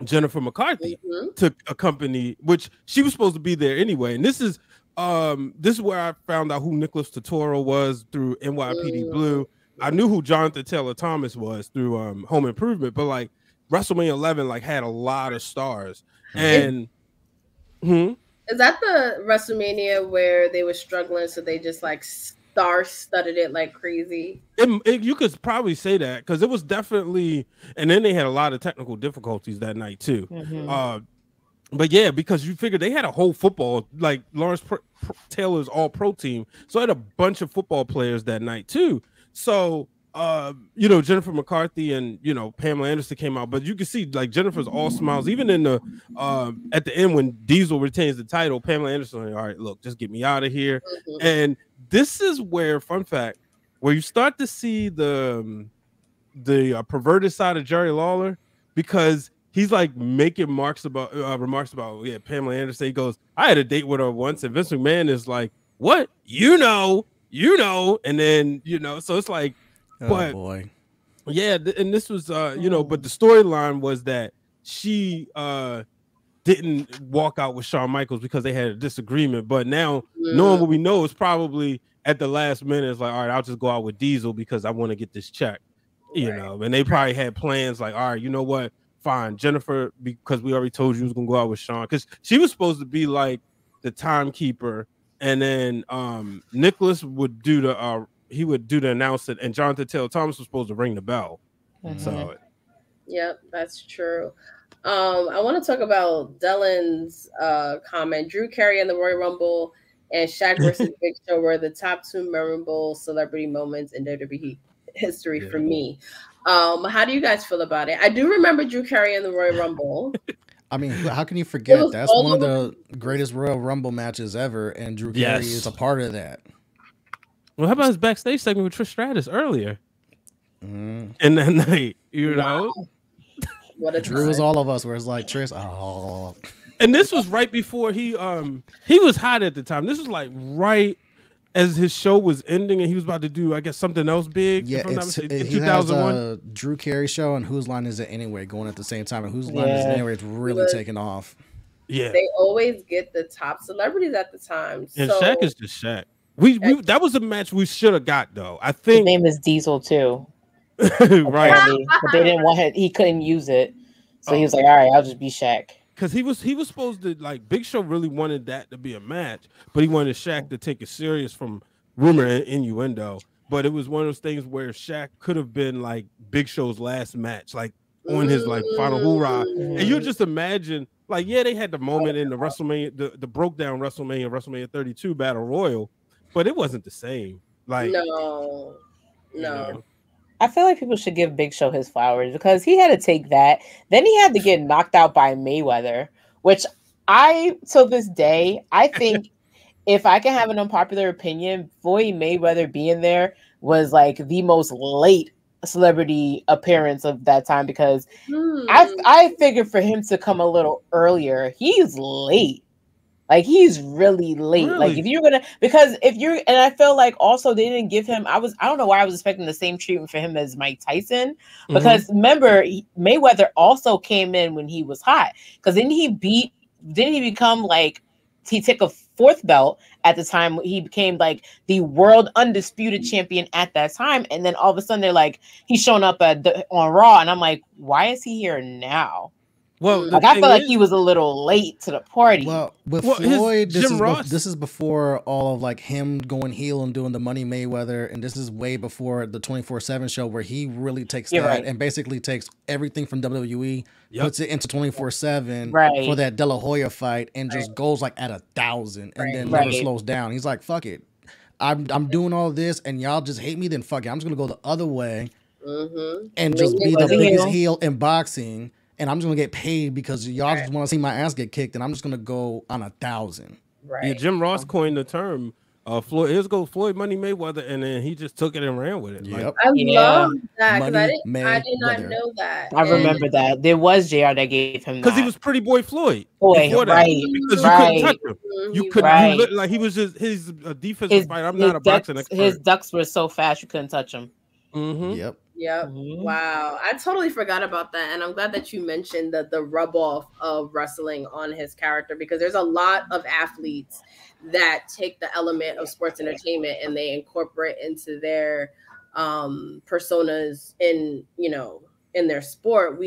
Jennifer McCarthy to accompany, which she was supposed to be there anyway. And this is where I found out who Nicholas Totoro was through NYPD Blue. I knew who Jonathan Taylor Thomas was through Home Improvement, but like WrestleMania 11 like had a lot of stars. And is that the WrestleMania where they were struggling, so they just like star-studded it like crazy? You could probably say that, because it was definitely, and then they had a lot of technical difficulties that night too. But because you figure they had a whole football, like Lawrence Taylor's all-pro team, so I had a bunch of football players that night too. So you know, Jennifer McCarthy and, you know, Pamela Andrson came out, but you can see like Jennifer's all smiles. Even in the at the end when Diesel retains the title, Pamela Andrson, all right, look, just get me out of here. And this is where, fun fact, where you start to see the perverted side of Jerry Lawler, because he's like making remarks about Pamela Anderson. He goes, I had a date with her once, and Vince McMahon is like, what? You know, and then so it's like, oh boy, yeah, and this was but the storyline was that she didn't walk out with Shawn Michaels because they had a disagreement. But now, knowing what we know, is probably at the last minute, it's like, all right, I'll just go out with Diesel because I want to get this check, and they probably had plans like, all right, you know what, fine, Jennifer, because we already told you was gonna go out with Shawn, because she was supposed to be like the timekeeper, and then Nicholas would do the announcement, and Jonathan Taylor Thomas was supposed to ring the bell. So yep, that's true. I want to talk about Dylan's comment. Drew Carey and the Royal Rumble and Shaq versus Big Show were the top 2 memorable celebrity moments in WWE history for me. How do you guys feel about it? I do remember Drew Carey and the Royal Rumble. I mean, how can you forget? That's one of the greatest Royal Rumble matches ever, and Drew Carey is a part of that. Well, how about his backstage segment with Trish Stratus earlier? And that night, know? What a Drew was all of us, where it's like Trish, oh. And this was right before he was hot at the time. This was like right as his show was ending, and he was about to do, I guess, something else big. Yeah, in he 2001. Has a Drew Carey show and Whose Line Is It Anyway going at the same time, and Whose Line Is It Anyway is really taking off. Yeah, they always get the top celebrities at the time. And Shaq is just Shaq. We that was a match we should have got though. I think his name is Diesel too. Right, but they didn't want it. He couldn't use it, so he was like, "All right, I'll just be Shaq." Because he was supposed to, like, Big Show really wanted that to be a match, but he wanted Shaq to take it serious from rumor and innuendo. But it was one of those things where Shaq could have been like Big Show's last match, like on his like final hoorah. And you just imagine, like, yeah, they had the moment in the WrestleMania, the broke down WrestleMania 32 Battle Royal, but it wasn't the same. Like, no. I feel like people should give Big Show his flowers because he had to take that. Then he had to get knocked out by Mayweather, which till this day, I think if I can have an unpopular opinion, Floyd Mayweather being there was like the most late celebrity appearance of that time, because I figured for him to come a little earlier, he's late. Like, he's really late. Really? Like, and I feel like also they didn't give him, I don't know why I was expecting the same treatment for him as Mike Tyson, because remember, Mayweather also came in when he was hot, because didn't he become like, he took a 4th belt at the time. He became like the world undisputed champion at that time. And then all of a sudden they're like, he's showing up on Raw. And I'm like, why is he here now? Well, like, I felt like he was a little late to the party. Well, with Floyd, this is before all of like him going heel and doing the Money Mayweather, and this is way before the 24/7 show where he really takes and basically takes everything from WWE, puts it into 24/7 for that De La Hoya fight, and just goes like at 1,000, and then never slows down. He's like, fuck it, I'm doing all this, and y'all just hate me. Then fuck it, I'm just gonna go the other way and just be the biggest heel in boxing. And I'm just gonna get paid because y'all just want to see my ass get kicked, and I'm just gonna go on 1,000. Right. Yeah, Jim Ross coined the term. Floyd Money Mayweather, and then he just took it and ran with it. Yep. Like, I love that because I did not know that. I remember that. There was JR that gave him that. Because he was Pretty Boy Floyd. Because you couldn't touch him. You couldn't, like, he was just his defensive fighter. I'm not a boxing expert. His ducks were so fast you couldn't touch him. Yep. Wow. I totally forgot about that. And I'm glad that you mentioned the rub off of wrestling on his character, because there's a lot of athletes that take the element of sports entertainment and they incorporate into their personas in their sport.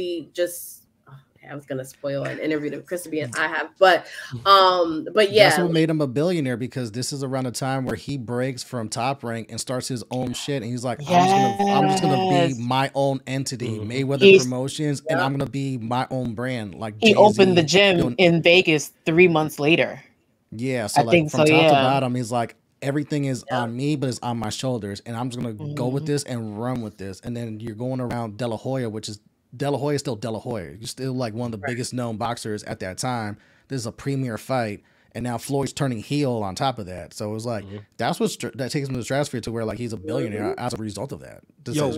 I was gonna spoil an interview that CRISTA and I have, but yeah, that's what made him a billionaire, because this is around a time where he breaks from Top Rank and starts his own shit, and he's like, I'm just gonna be my own entity, Mayweather Promotions, and I'm gonna be my own brand. Like, he opened the gym in Vegas 3 months later. Yeah, so like from top to bottom, he's like, everything is on me, but it's on my shoulders, and I'm just gonna go with this and run with this. And then you're going around De La Hoya, which is De La Hoya is still De La Hoya. You're still like one of the biggest known boxers at that time. This is a premier fight, and now Floyd's turning heel on top of that. So it was like that's what that takes him to the stratosphere to where like he's a billionaire as a result of that. Yo,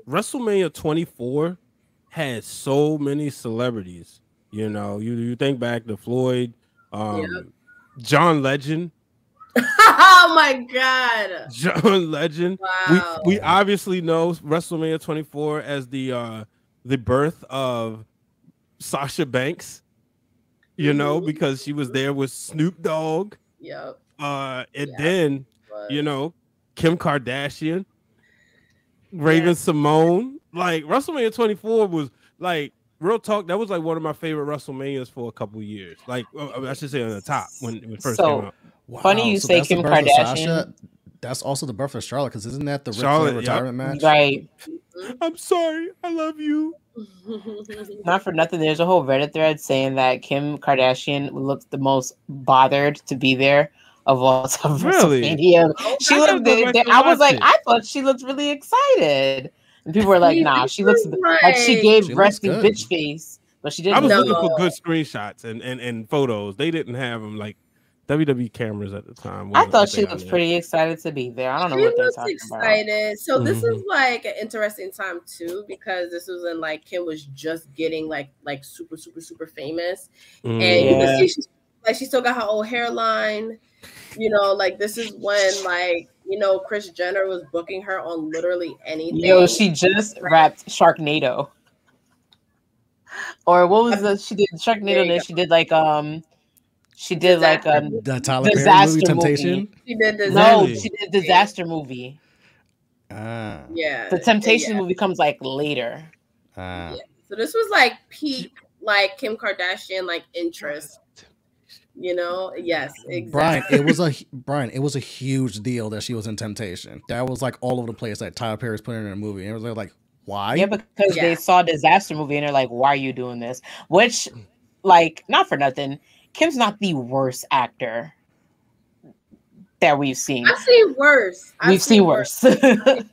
WrestleMania 24 had so many celebrities. You know, you think back to Floyd, John Legend. Oh my God, John Legend. Wow. We obviously know WrestleMania 24 as the birth of Sasha Banks. You know, because she was there with Snoop Dogg. Yep. And then you know, Kim Kardashian, Raven Simone. Like WrestleMania 24 was like real talk. That was like one of my favorite WrestleManias for a couple years. Like I should say on the top when it first came out. Wow. Funny you say Kim Kardashian. That's also the birth of Charlotte, because isn't that the Charlotte retirement match? Right. I'm sorry. I love you. Not for nothing. There's a whole Reddit thread saying that Kim Kardashian looked the most bothered to be there of all time. Really? She looked. I was like, I thought she looked really excited, and people were like, "Nah, she looks like she gave resting bitch face." But she didn't. I was looking for good screenshots and photos. They didn't have them like WWE cameras at the time. I thought she looked pretty excited to be there. I don't know what they're talking about. So this is like an interesting time too, because this was when like Kim was just getting like super famous, and you can see she still got her old hairline. You know, like this is when like Kris Jenner was booking her on literally anything. Yo, she just rapped Sharknado, or what was the she did Sharknado, and then she did like She did the Tyler Perry movie Temptation. She did she did disaster movie. Yeah, the Temptation movie comes like later. So this was like peak like Kim Kardashian like interest. Yes, exactly. Brian, it was a huge deal that she was in Temptation. That was like all over the place that Tyler Perry's putting in a movie. And it was like, why? Yeah, because they saw disaster movie and they're like, why are you doing this? Which, like, not for nothing, Kim's not the worst actor that we've seen. I've seen worse. We've seen worse. I'm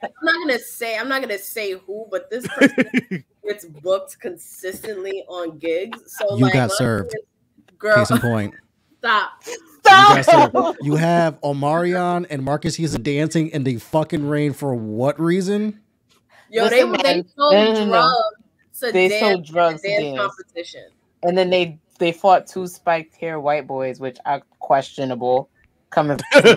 not gonna say who, but this person gets booked consistently on gigs. So you got served. Girl, case in point. Stop. You have Omarion and Marcus Houston dancing in the fucking rain for what reason? Yo, they sold drugs. They sold drugs to dance competition, and then they fought two spiked hair white boys, which are questionable. Coming from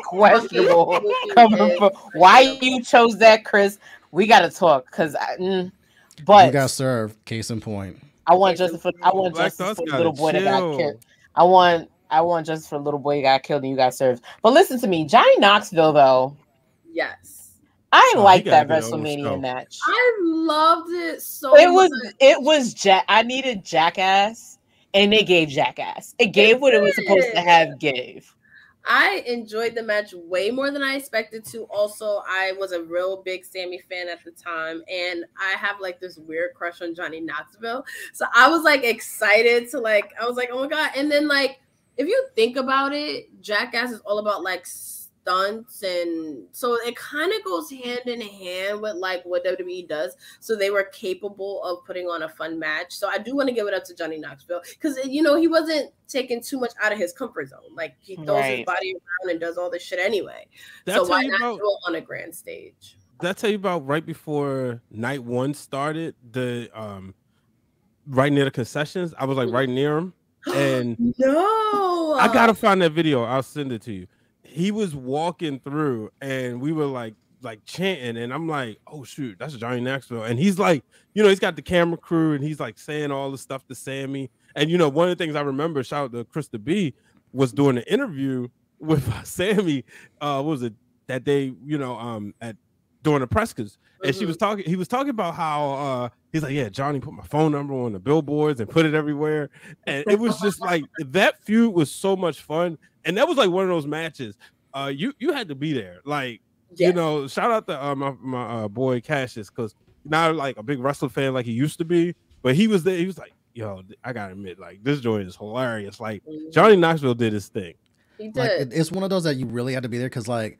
questionable. Coming from why you chose that, Chris? We gotta talk because but you got served. Case in point. I want justice for the little boy that got killed. I want justice for the little boy that got killed and you got served. But listen to me, Johnny Knoxville though. Yes. I liked that WrestleMania match. I loved it so much. It was I needed Jackass, and they gave Jackass. It gave what it was supposed to have gave. I enjoyed the match way more than I expected to. Also, I was a real big Sammy fan at the time, and I have like this weird crush on Johnny Knoxville. So I was like excited to I was like, oh my God. And then like, if you think about it, Jackass is all about like stunts, and so it kind of goes hand in hand with like what WWE does. So they were capable of putting on a fun match. So I do want to give it up to Johnny Knoxville because he wasn't taking too much out of his comfort zone. Like he throws his body around and does all this shit anyway. So why not do it on a grand stage? Did I tell you about right before night one started? The right near the concessions, I was like right near him, and no, I gotta find that video. I'll send it to you. He was walking through and we were like chanting, and I'm like, oh shoot, that's Johnny Knoxville. And he's like, he's got the camera crew and he's like saying all the stuff to Sammy. And one of the things I remember, shout out to KRISTA B, was doing an interview with Sammy. What was it that day, at during the Prescas, and he was talking about how he's like, yeah, Johnny put my phone number on the billboards and put it everywhere. And it was just like that feud was so much fun. And that was like one of those matches. You had to be there. Like, shout out to my boy Cassius, because not like a big wrestling fan like he used to be, but he was there. He was like, yo, I gotta admit, like this joint is hilarious. Like Johnny Knoxville did his thing. He did. Like, it's one of those that you really had to be there because like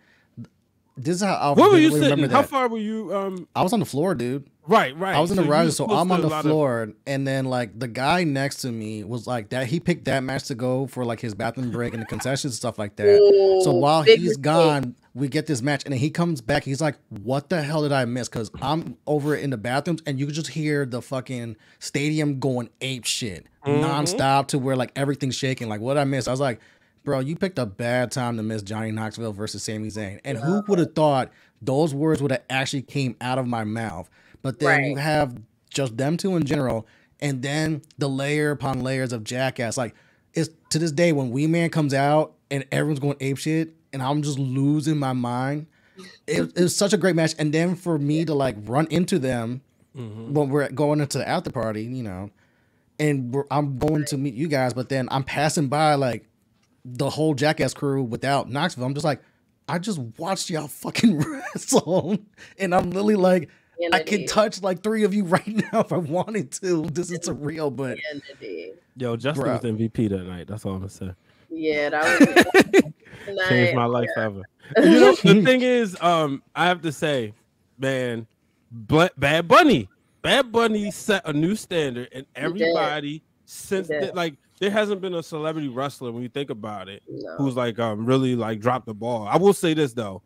This is how I Where were you remember sitting? that. How far were you? I was on the floor, dude. Right. I was in the rising, so I'm on the floor, and then like the guy next to me was like that. He picked that match to go for like his bathroom break and the concessions stuff like that. Ooh, so while he's gone, we get this match, and then he comes back. He's like, "What the hell did I miss?" Because I'm over in the bathrooms, and you could just hear the fucking stadium going ape shit nonstop to where like everything's shaking. Like, what did I miss? I was like, "Bro, you picked a bad time to miss Johnny Knoxville versus Sami Zayn." And who would have thought those words would have actually came out of my mouth? But then you have just them two in general, and then the layer upon layers of Jackass. Like, it's to this day when Wee Man comes out and everyone's going ape shit, and I'm just losing my mind. It was such a great match. And then for me to like run into them when we're going into the after party, you know, and I'm going to meet you guys, but then I'm passing by like the whole Jackass crew without Knoxville. I'm just like, I just watched y'all fucking wrestle, and I'm literally like, I could touch like 3 of you right now if I wanted to. This is surreal, but yo, Justin was MVP that night. That's all I'm gonna say. Yeah, that was changed my life ever. You know, the thing is, I have to say, man, Bad Bunny set a new standard, and everybody since like there hasn't been a celebrity wrestler when you think about it who's like really like dropped the ball. I will say this though.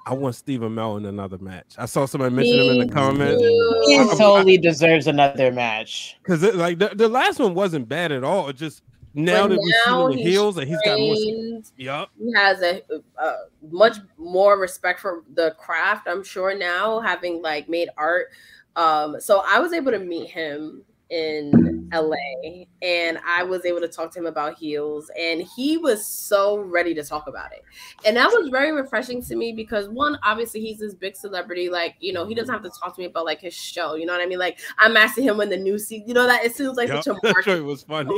I want Stephen Amell in another match. I saw somebody mention him in the comments. He totally deserves another match. Because like the last one wasn't bad at all. It just now that we're seeing the heels and he's got more. Yep. He has a much more respect for the craft. I'm sure now, having like made art. So I was able to meet him in LA, and I was able to talk to him about heels, and he was so ready to talk about it. And that was very refreshing to me because one, obviously he's this big celebrity, like, you know, he doesn't have to talk to me about like his show, you know what I mean? Like, I'm asking him when the new season, you know, that it seems like such a market. It was funny.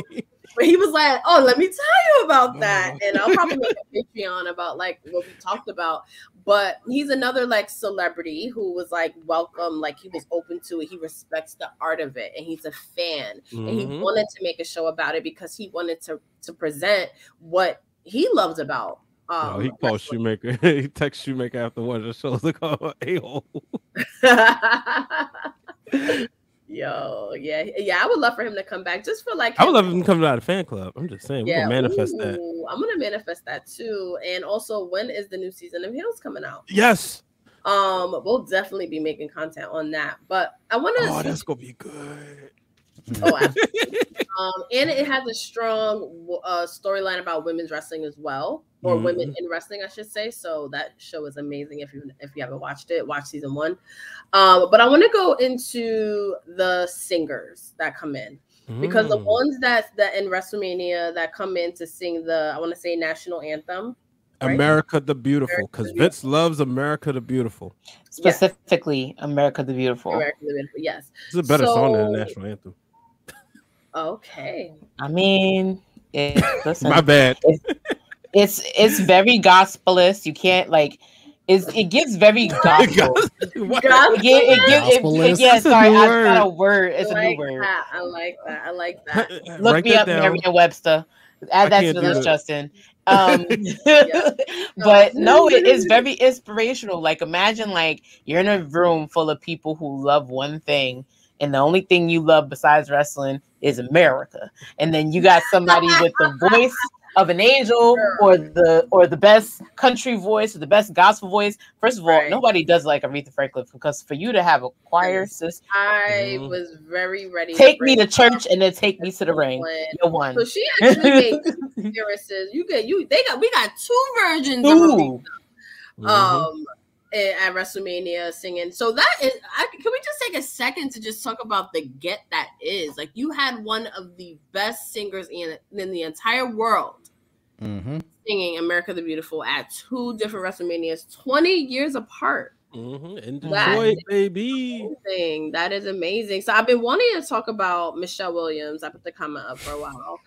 But he was like, oh, let me tell you about that. And I'll probably make a Patreon about like what we talked about. But he's another like celebrity who was like welcome, like he was open to it. He respects the art of it, and he's a fan. And he wanted to make a show about it because he wanted to present what he loves about. He called Shoemaker. He texted Shoemaker after one of the shows to call him a-hole. Yo, yeah, I would love for him to come back just for like. I would love him to come out of fan club. I'm just saying, we're gonna manifest that. I'm gonna manifest that too. And also, when is the new season of Heels coming out? Yes. We'll definitely be making content on that. But I want to. Oh, that's gonna be good. Oh, absolutely. And it has a strong storyline about women's wrestling as well, or women in wrestling, I should say. So that show is amazing. If you haven't watched it, watch season 1. But I want to go into the singers that come in, because the ones that in WrestleMania that come in to sing I want to say national anthem. Right? America the Beautiful, because Vince loves America the Beautiful. Specifically, America the Beautiful. America the Beautiful, yes. It's a better song than the national anthem. Okay. I mean, listen, my bad. It's very gospelist. You can't like. It gives very gospel. Yeah, sorry, that's not a word. It's a new word. I like that. Look me up, Merriam-Webster. Add that to the list, Justin. But no, it is very inspirational. Like, imagine like you're in a room full of people who love one thing, and the only thing you love besides wrestling is America. And then you got somebody with the voice of an angel, or the best country voice, or the best gospel voice. First of all, nobody does like Aretha Franklin, because for you to have a choir, sis, I was very ready. Take me to church and then take me to the ring. You're one. So she actually made appearances. We got 2 versions of Aretha. At WrestleMania singing. So that is, can we just take a second to just talk about the get that is? Like, you had one of the best singers in the entire world singing America the Beautiful at 2 different WrestleManias, 20 years apart. In Detroit, baby. That is amazing. So I've been wanting to talk about Michelle Williams. I put the comment up for a while.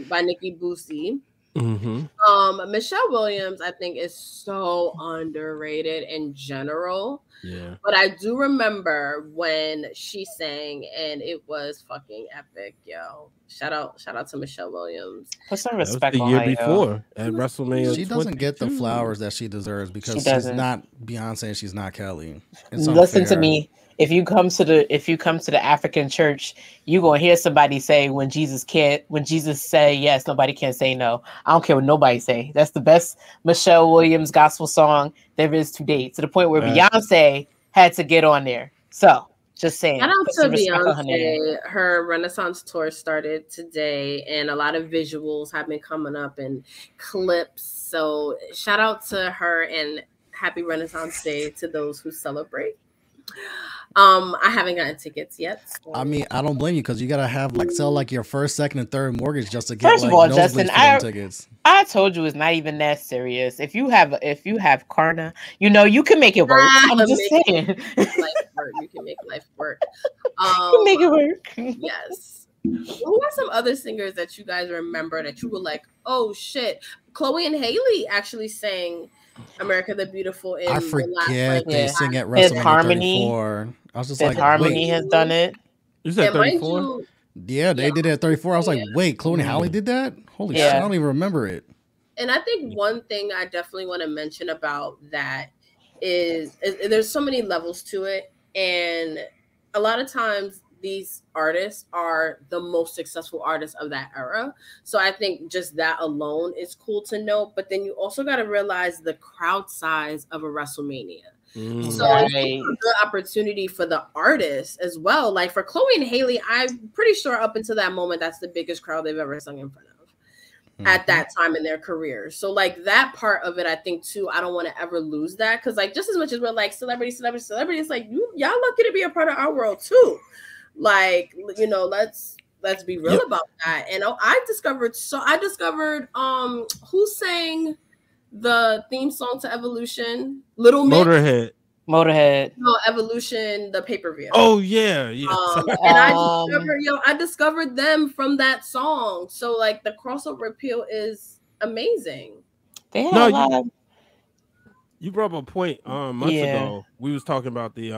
By Nikki Boosie. Michelle Williams, I think, is so underrated in general. Yeah. But I do remember when she sang, and it was fucking epic, yo. Shout out to Michelle Williams. Put some That was respect the on year her, yo. before at WrestleMania. She doesn't get the 22. flowers that she deserves because She she's doesn't. not Beyonce. She's not Kelly. It's Listen to unfair. me. If you come to the African church, you gonna hear somebody say when Jesus say yes, nobody can say no. I don't care what nobody say. That's the best Michelle Williams gospel song there is to date. To the point where Beyonce had to get on there. So just saying. Shout out put to some respect on her name. Beyonce. Her Renaissance tour started today, and a lot of visuals have been coming up and clips. So shout out to her and happy Renaissance Day to those who celebrate. I haven't gotten tickets yet. So. I mean, I don't blame you because you gotta have sell your first, second, and third mortgage just to get First of all, Justin, tickets. I told you it's not even that serious. If you have Klarna, you can make it work. I'm just saying. You can make life work. You can make it work. Yes. Who are some other singers that you guys remember that you were like, oh shit? Chloe and Haley actually sang America the Beautiful in I forget they sing at WrestleMania 34. I was just Fifth Harmony has done it. You said 34? Yeah, they did it at 34. I was like, wait, Chloe and Halle did that? Holy shit, I don't even remember it. And I think one thing I definitely want to mention about that is there's so many levels to it. And a lot of times these artists are the most successful artists of that era. So I think just that alone is cool to note. But then you also got to realize the crowd size of a WrestleMania. So it's a good opportunity for the artists as well. Like for Chloe and Haley, I'm pretty sure up until that moment, that's the biggest crowd they've ever sung in front of at that time in their career. So like that part of it, I think too, I don't want to ever lose that. Cause like just as much as we're like celebrity, it's like y'all lucky to be a part of our world too. Like, let's be real about that. And I discovered who sang the theme song to Evolution? Little Mix? Motorhead. No, Evolution, the pay-per-view. Oh yeah. And I discovered them from that song. So like the crossover appeal is amazing. They had a lot of... You brought up a point months ago. We was talking about we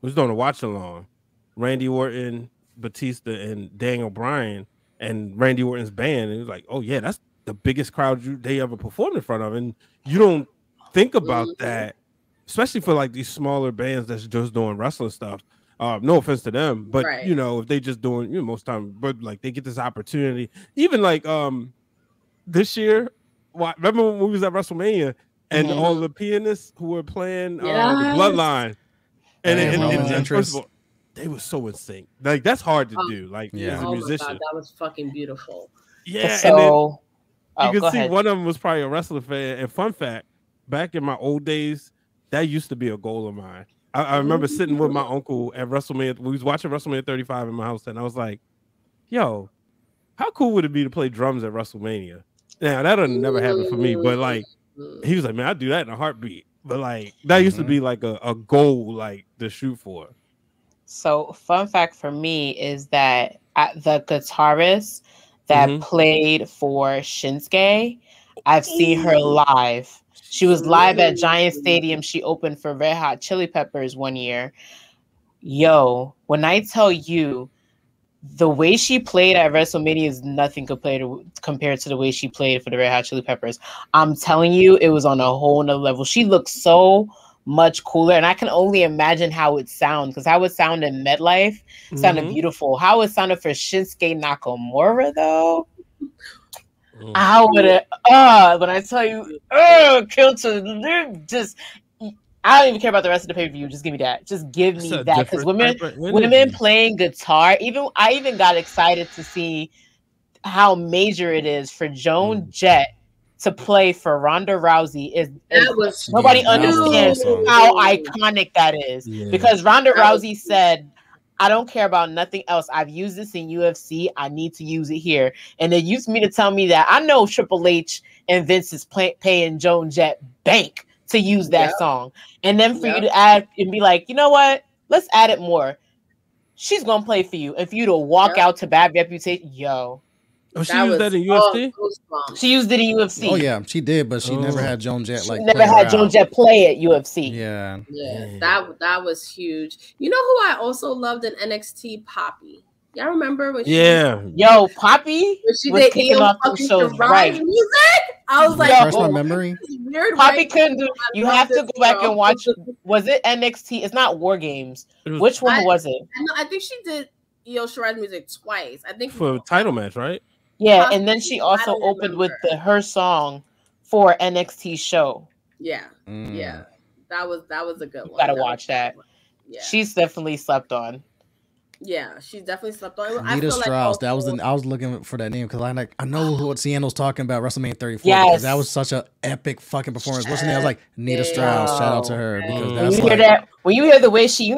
was doing a watch along. Randy Orton, Batista, and Daniel Bryan, and Randy Orton's band. And it was like, oh yeah, that's the biggest crowd they ever performed in front of. And you don't think about that, especially for like these smaller bands that's just doing wrestling stuff. No offense to them, but if they just doing most time, but like they get this opportunity. Even like this year, remember when we was at WrestleMania and all the pianists who were playing the Bloodline, and first of all, they were so in sync. Like that's hard to do. Like as a musician, God, that was fucking beautiful. Yeah, so you can see one of them was probably a wrestling fan. And fun fact, back in my old days, that used to be a goal of mine. I remember sitting with my uncle at WrestleMania. We was watching WrestleMania 35 in my house, and I was like, "Yo, how cool would it be to play drums at WrestleMania?" Now that'll never happen for me, but like he was like, "Man, I'd do that in a heartbeat." But like that used to be like a goal, like to shoot for. So, fun fact for me is that the guitarist that played for Shinsuke, I've seen her live. She was live at Giant Stadium. She opened for Red Hot Chili Peppers one year. Yo, when I tell you, the way she played at WrestleMania is nothing compared to the way she played for the Red Hot Chili Peppers. I'm telling you, it was on a whole nother level. She looked so much cooler, and I can only imagine how it sounds, because how it sounded in MetLife sounded beautiful. How it sounded for Shinsuke Nakamura, though, I would have. When I tell you, kill to just. I don't even care about the rest of the pay-per-view. Just give me that. Just give me that, because women playing guitar. I even got excited to see how major it is for Joan Jett to play for Ronda Rousey. Nobody understands how iconic that is, because Ronda Rousey said, I don't care about nothing else. I've used this in UFC. I need to use it here. And they used me to tell me that I know Triple H and Vince is paying Joan Jett bank to use that song. And then for you to add and be like, you know what? Let's add it more. She's going to play for you. And for you to walk out to Bad Reputation, yo. Oh, she used that in UFC? She used it in UFC. Oh yeah, she did, but she never had Joan Jett She never had Joan Jett play at UFC. Yeah. That was huge. You know who I also loved in NXT? Poppy. Y'all remember when she Yo, Poppy she was kicking off the shows, right? Music? I was like, refresh my memory. Weird, Poppy couldn't do. You have to go back and watch. Was it NXT? It's not War Games. Which one was it? I think she did Io Shirai's music twice. I think for a title match, right? Yeah, and then she also opened with her song for NXT show. Yeah, yeah, that was a good one. Gotta watch that. Yeah, she's definitely slept on. Yeah, she's definitely slept on. Nita Strauss. That was I was looking for that name because I know what Seindele's talking about WrestleMania 34. Yes. Because that was such an epic fucking performance. What's her name? I was like Nita Strauss. Shout out to her because that's when you hear that, when you hear the way she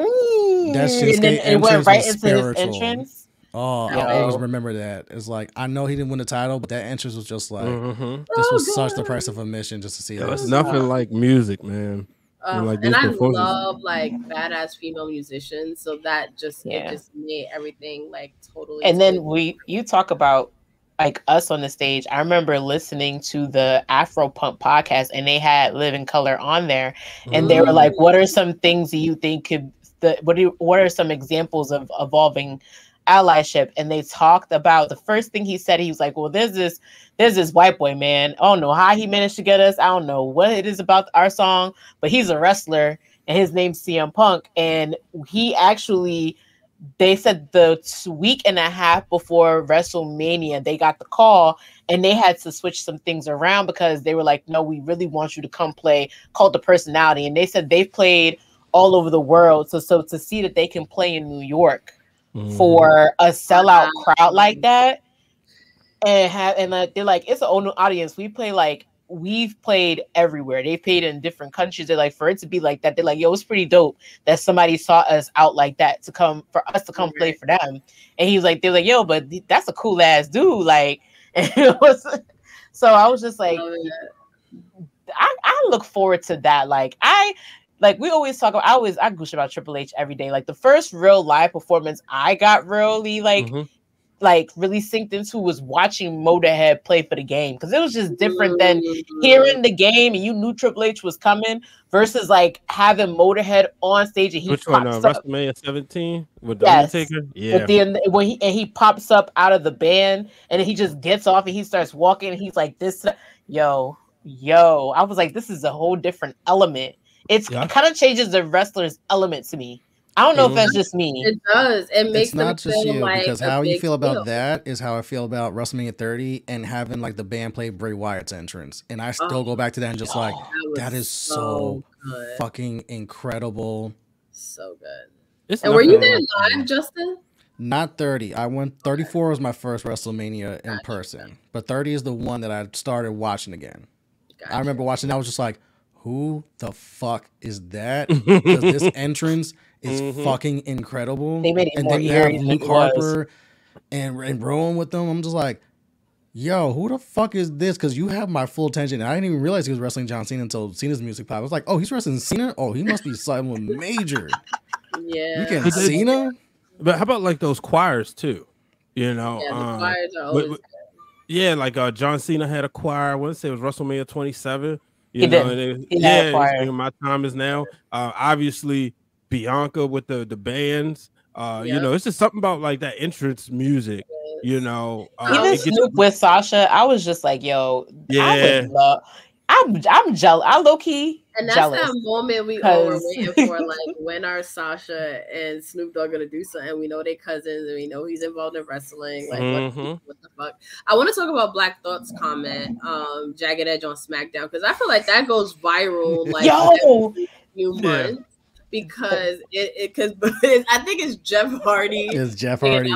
that's just it went right into his entrance. Oh, I always remember that. It's like I know he didn't win the title, but that entrance was just like this was such the price of admission just to see that. It's nothing like music, man. And I love like badass female musicians, so that just it just made everything like totally. And then you talk about like us on the stage. I remember listening to the Afro Punk podcast, and they had Living Color on there, and they were like, "What are some things that you think could what are some examples of evolving allyship?" And they talked about the first thing he said. He was like, "Well, there's this white boy, man. I don't know how he managed to get us. I don't know what it is about our song, but he's a wrestler and his name's CM Punk." And he actually, they said the week and a half before WrestleMania, they got the call and they had to switch some things around because they were like, "No, we really want you to come play Cult of Personality." And they said they've played all over the world. So to see that they can play in New York for a sellout crowd like that, and like they're like, it's an old audience. We've played everywhere. They've played in different countries. They're like, for it to be like that, they're like, yo, it's pretty dope that somebody saw us out like that for us to come play for them. And he's like, they're like, yo, but that's a cool ass dude. Like, and it was, so I was just like, I look forward to that. Like we always talk about, I gush about Triple H every day. Like the first real live performance I got really really synced into was watching Motorhead play for the game, because it was just different than hearing the game and you knew Triple H was coming versus like having Motorhead on stage and he Which pops one? up. WrestleMania 17 with the Undertaker. Yeah. When he pops up out of the band and then he just gets off and he starts walking and he's like this, yo. I was like, this is a whole different element. It kind of changes the wrestler's element to me. I don't know if that's just me. It does. It makes them not just feel you, like because how you feel about that is how I feel about WrestleMania 30 and having like the band play Bray Wyatt's entrance. And I still go back to that and just like, that is so fucking incredible. So good. And were you there live, Justin? Not 30. I went 34 was my first WrestleMania in person, but 30 is the one that I started watching again. I remember watching that. I was just like, who the fuck is that? Because this entrance is fucking incredible. They made it and more then you have eerie Luke Harper and Rowan with them. I'm just like, yo, who the fuck is this? Because you have my full attention. And I didn't even realize he was wrestling John Cena until Cena's music pop. I was like, oh, he's wrestling Cena? Oh, he must be someone major. Yeah. You can Cena? But how about like those choirs too? You know, the choirs are always good. Yeah, like John Cena had a choir. I want to say it was WrestleMania 27. He had a choir. My time is now. Obviously, Bianca with the bands. You know, it's just something about like that entrance music. You know, even Snoop with Sasha, I was just like, yo, yeah. I'm jealous. I low key. And that's jealous that moment we all were waiting for, like when are Sasha and Snoop Dogg gonna do something? We know they cousins and we know he's involved in wrestling. Like what the fuck? I want to talk about Black Thought's comment, Jagged Edge on SmackDown, because I feel like that goes viral like every few months because because I think it's Jeff Hardy. It's Jeff Hardy.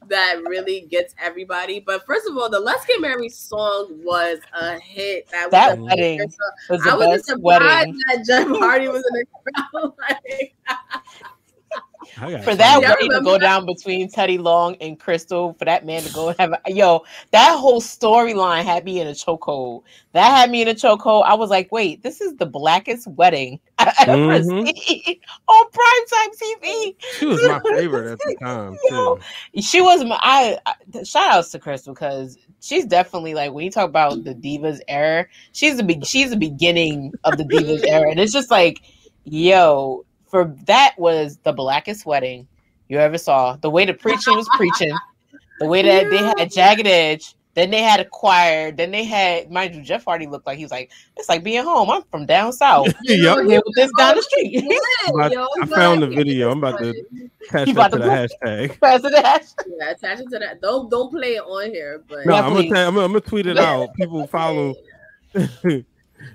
That really gets everybody. But first of all, the Let's Get Married song was a hit. That wedding was the best wedding. That Jeff Hardy was in the crowd. For that wedding to go down between Teddy Long and Crystal, for that man to go have that whole storyline had me in a chokehold. That had me in a chokehold. I was like, wait, this is the blackest wedding I ever seen on primetime TV. She was my favorite at the time too. She was my shout outs to Crystal, because she's definitely like, when you talk about the Divas era, she's the beginning of the Divas era, and it's just like, yo. For that was the blackest wedding you ever saw. The way the preaching was preaching, the way that they had Jagged Edge, then they had a choir, then they had, mind you, Jeff Hardy looked like he was like, it's like being home. I'm from down south. Yep. With this down the street. I found the video. I'm about to attach it to the hashtag. Yeah, attach it to that. Don't play it on here, but no, I'm gonna tweet it out. People follow.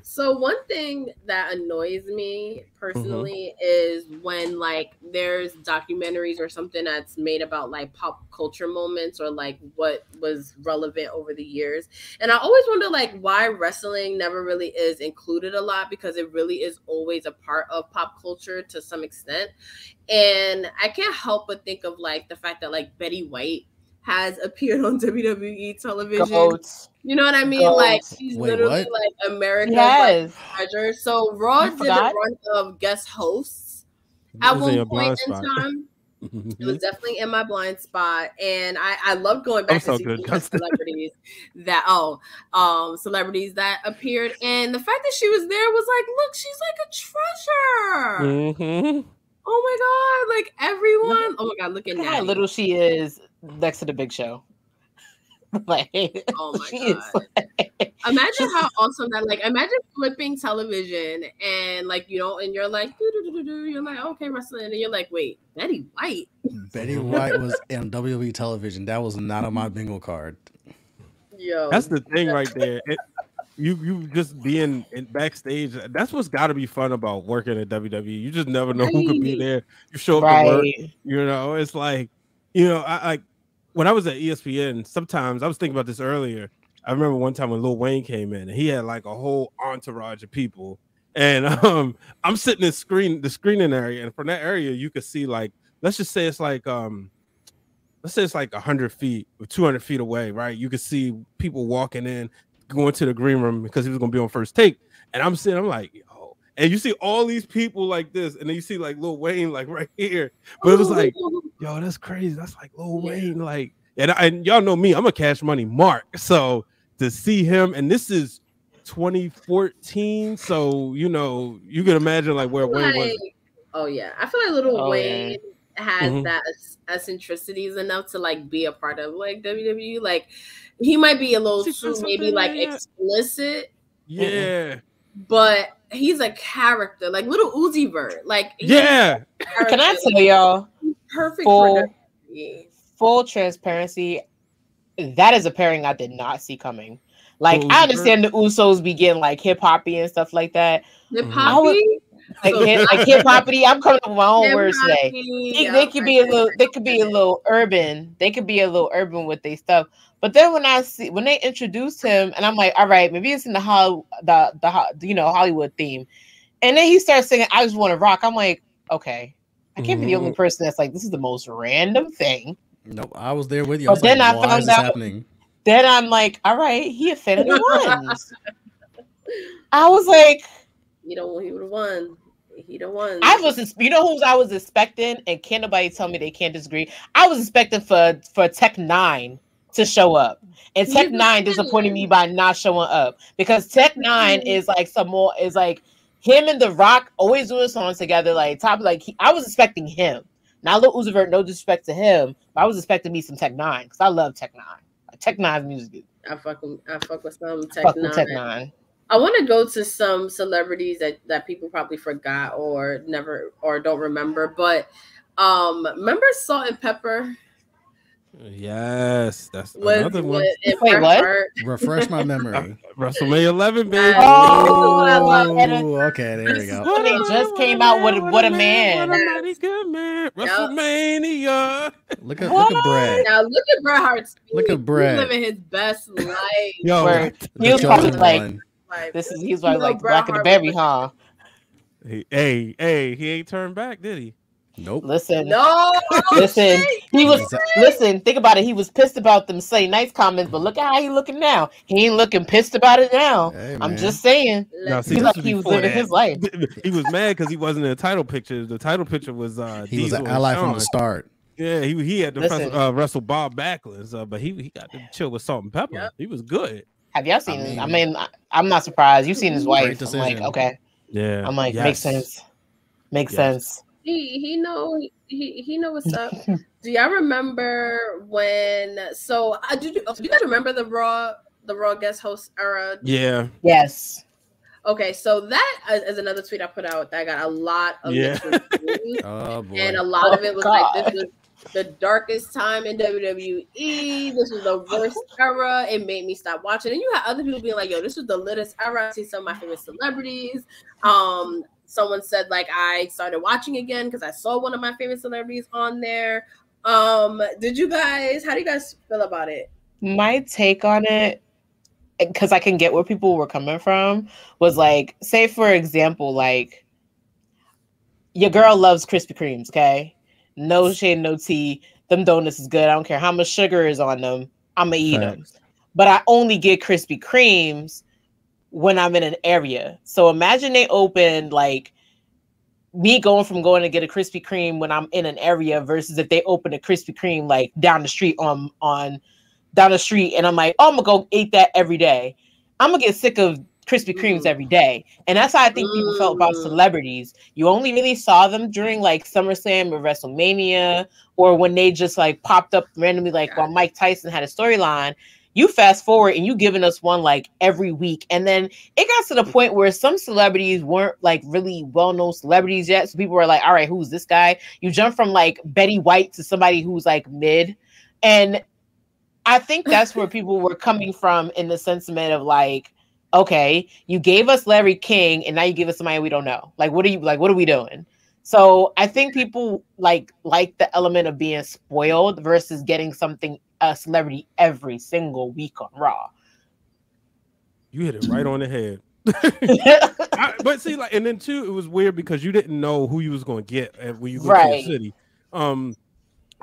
So one thing that annoys me personally is when like there's documentaries or something that's made about like pop culture moments or like what was relevant over the years. And I always wonder like why wrestling never really is included a lot, because it really is always a part of pop culture to some extent. And I can't help but think of like the fact that like Betty White has appeared on WWE television. Goats. You know what I mean? Goats. Like she's literally like America's like, treasure. So Raw did a run of guest hosts at one point in time. It was definitely in my blind spot, and I love going back to see celebrities that celebrities that appeared, and the fact that she was there was like, look, she's like a treasure. Oh my god, like everyone. Oh my god, look at how little she is next to the Big Show. Like, oh my god. Imagine how awesome that, like, imagine flipping television and like, you know, and you're like, you're like, okay, wrestling, and you're like, wait, Betty White. Betty White was on WWE television. That was not on my bingo card. Yo, that's the thing right there. You just being in backstage. That's what's got to be fun about working at WWE. You just never know who could be there. You show up to work. You know, it's like, you know, I when I was at ESPN. Sometimes I was thinking about this earlier. I remember one time when Lil Wayne came in, and he had like a whole entourage of people. And I'm sitting in the screening area, and from that area you could see like, let's just say it's like 100 feet or 200 feet away, right? You could see people walking in, going to the green room because he was gonna be on First Take. And I'm like, yo, and you see all these people like this, and then you see like Lil Wayne like right here. But it was like, yo, that's crazy. That's like Lil Wayne, like, and y'all know me, I'm a Cash Money mark. So to see him, and this is 2014, so you know, you can imagine like where Wayne was. Oh yeah, I feel like Lil Wayne has that eccentricities enough to like be a part of like WWE. Like he might be a little too maybe like explicit, but he's a character, like little Uzi Vert. Like can I tell y'all, perfect full transparency, that is a pairing I did not see coming. Like I understand the Usos be getting like hip hoppy and stuff like that. Hip hoppy. Like hip hoppy. I'm coming up with my own words today. They could be a little urban. They could be a little urban with their stuff. But then when they introduced him, and I'm like, all right, maybe it's in the Hollywood theme. And then he starts singing "I Just Want to Rock." I'm like, okay, I can't be the only person that's like, this is the most random thing. Nope, I was there with you. But then like, I found out. Then I'm like, all right, he offended the ones. I was like, he would have won. He the one. I was expecting, and can't nobody tell me they can't disagree. I was expecting for Tech 9 to show up, and Tech 9 disappointed me by not showing up, because Tech 9 is like him and The Rock always doing songs together. Like I was expecting him. Not Lil Uzi Vert, no disrespect to him, but I was expecting me some Tech 9 because I love Tech 9. Tech 9's music. I fuck with some Tech 9. I want to go to some celebrities that people probably forgot or never or don't remember, but remember Salt-N-Pepa? Yes, that's another one. Wait, what? Refresh my memory. WrestleMania 11, baby. Oh, okay, there we go. They just came out with What a Man. What a mighty good man. WrestleMania. Look at Brad. Now look at Bret Hart. Look at Brad. He's living his best life. Yo, he was probably like, he's like Black and the Berry, huh? Hey, he ain't turned back, did he? Nope. Listen, No, listen. shit. He was listen. Think about it. He was pissed about them saying nice comments, but look at how he looking now. He ain't looking pissed about it now. Hey, I'm man. just saying. Now, see, He's this like was he was before living that. his life. He was mad because he wasn't in the title picture. The title picture was He was Diesel an and ally from Sean. the start. Yeah, he had to Listen. wrestle Bob Backlund, but he got to chill with Salt-N-Pepa. Yep. He was good. Have y'all seen him? I mean, I'm not surprised. You've seen his Great wife. I'm decision. like, okay. Yeah, I'm like, makes sense. Makes Yes. sense. He know what's up. Do y'all remember when? So do you guys remember the Raw guest host era? Yeah. Yes. Okay, so that is another tweet I put out that got a lot of mixed reviews, Oh boy. and a lot of it was like, God. this was the darkest time in WWE. This was the worst era. It made me stop watching. And you had other people being like, yo, this was the littest era. I see some of my favorite celebrities. Someone said like I started watching again because I saw one of my favorite celebrities on there. How do you guys feel about it? My take on it, because I can get where people were coming from, was like, say for example, like your girl loves Krispy Kremes, okay? No shade, no tea. Them donuts is good. I don't care how much sugar is on them. I'm gonna eat them. But I only get Krispy Kremes when I'm in an area. So imagine they open like me going to get a Krispy Kreme when I'm in an area versus if they open a Krispy Kreme like down the street on down the street, and I'm like, oh, I'm gonna go eat that every day. I'm gonna get sick of Krispy Kremes every day. And that's how I think people felt about celebrities. You only really saw them during like SummerSlam or WrestleMania, or when they just like popped up randomly, like while Mike Tyson had a storyline. You fast forward and you giving us one like every week. And then it got to the point where some celebrities weren't like really well-known celebrities yet. So people were like, all right, who's this guy? You jump from like Betty White to somebody who's like mid. And I think that's where people were coming from in the sentiment of like, okay, you gave us Larry King and now you give us somebody we don't know. Like, what are we doing? So I think people like the element of being spoiled versus getting a celebrity every single week on Raw. You hit it right on the head. But see, like, and then too, it was weird because you didn't know who you was going to get when you go to the city.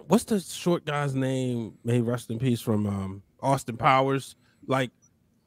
What's the short guy's name? May he rest in peace, from Austin Powers. Like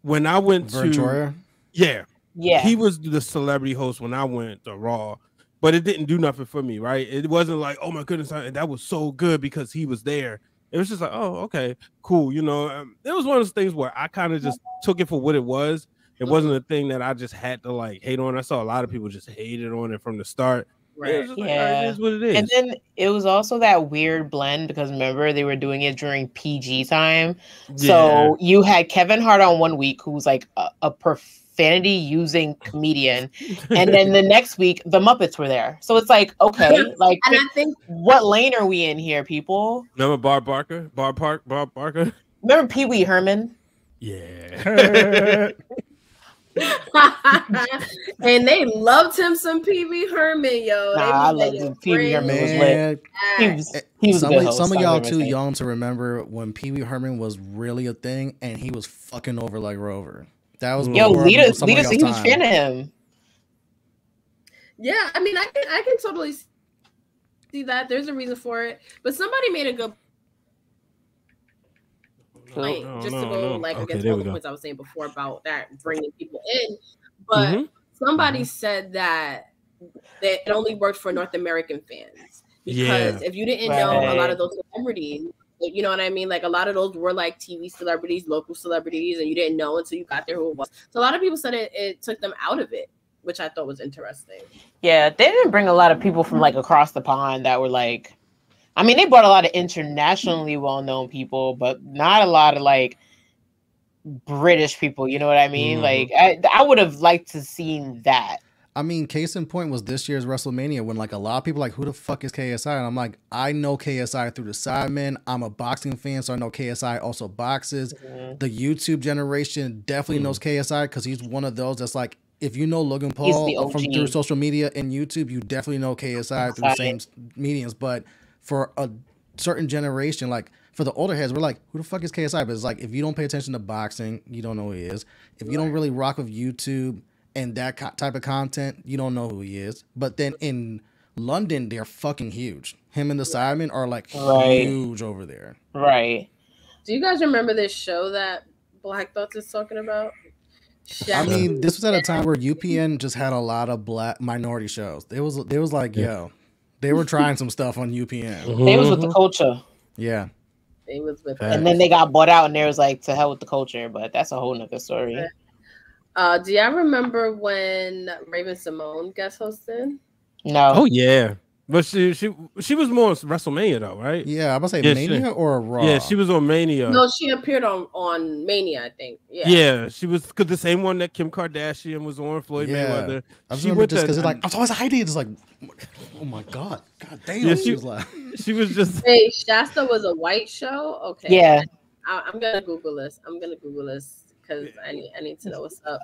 when I went Ventura? yeah, yeah, he was the celebrity host when I went to Raw, but it didn't do nothing for me, right? It wasn't like, oh my goodness, that was so good because he was there. It was just like, oh, okay, cool. You know, it was one of those things where I kind of just took it for what it was. It wasn't a thing that I just had to like hate on. I saw a lot of people just hated on it from the start. Right. It was just like, all right, it is what it is. And then it was also that weird blend because remember they were doing it during PG time. So you had Kevin Hart on one week, who's like a profanity using comedian, and then the next week the Muppets were there. So it's like, okay, like, and I think, what lane are we in here, people? Remember Bob Barker? Remember Pee Wee Herman? Yeah. And they loved him some Pee Wee Herman, yo. I loved him. Pee Wee Herman was lit. He was a good host. Some of y'all too young to remember when Pee Wee Herman was really a thing, and he was fucking over like Rover. That was Lita said he was a fan of him. Yeah, I mean, I can totally see that. There's a reason for it, but somebody made a good point against all the points I was saying before about that bringing people in. But somebody said that it only worked for North American fans because if you didn't know a lot of those celebrities, you know what I mean? Like a lot of those were like TV celebrities, local celebrities, and you didn't know until you got there who it was. So a lot of people said it took them out of it, which I thought was interesting. Yeah, they didn't bring a lot of people from like across the pond that were like, I mean, they brought a lot of internationally well-known people, but not a lot of like British people. You know what I mean? Like I would have liked to seen that. I mean, case in point was this year's WrestleMania when like a lot of people like, who the fuck is KSI? And I'm like, I know KSI through the Sidemen. I'm a boxing fan, so I know KSI also boxes. The YouTube generation definitely knows KSI because he's one of those that's like, if you know Logan Paul from through social media and YouTube, you definitely know KSI through the same mediums. But for a certain generation, like for the older heads, we're like, who the fuck is KSI? But it's like, if you don't pay attention to boxing, you don't know who he is. If you don't really rock with YouTube and that type of content, you don't know who he is. But then in London, they're fucking huge. Him and the Sidemen are like Right. huge over there. Right. Do you guys remember this show that Black Thoughts is talking about? I mean, this was at a time where UPN just had a lot of black minority shows. They was like, yo, they were trying some stuff on UPN. They was with the culture. Yeah. They was with And then they got bought out and there was like, to hell with the culture, but that's a whole nother story. Do y'all remember when Raven Simone guest hosted? No. Oh yeah. But she was more on WrestleMania though, right? Yeah, I'm gonna say Mania or Raw. Yeah, she was on Mania. No, she appeared on Mania, I think. Yeah. Yeah, she was the same one that Kim Kardashian was on, Floyd Mayweather. I just remember just because it's like I was always hiding. It's like, oh my god damn. Yeah, she was like, she was just. Hey, Shasta was a white show. Okay. Yeah. I'm gonna Google this. Because I need to know what's up.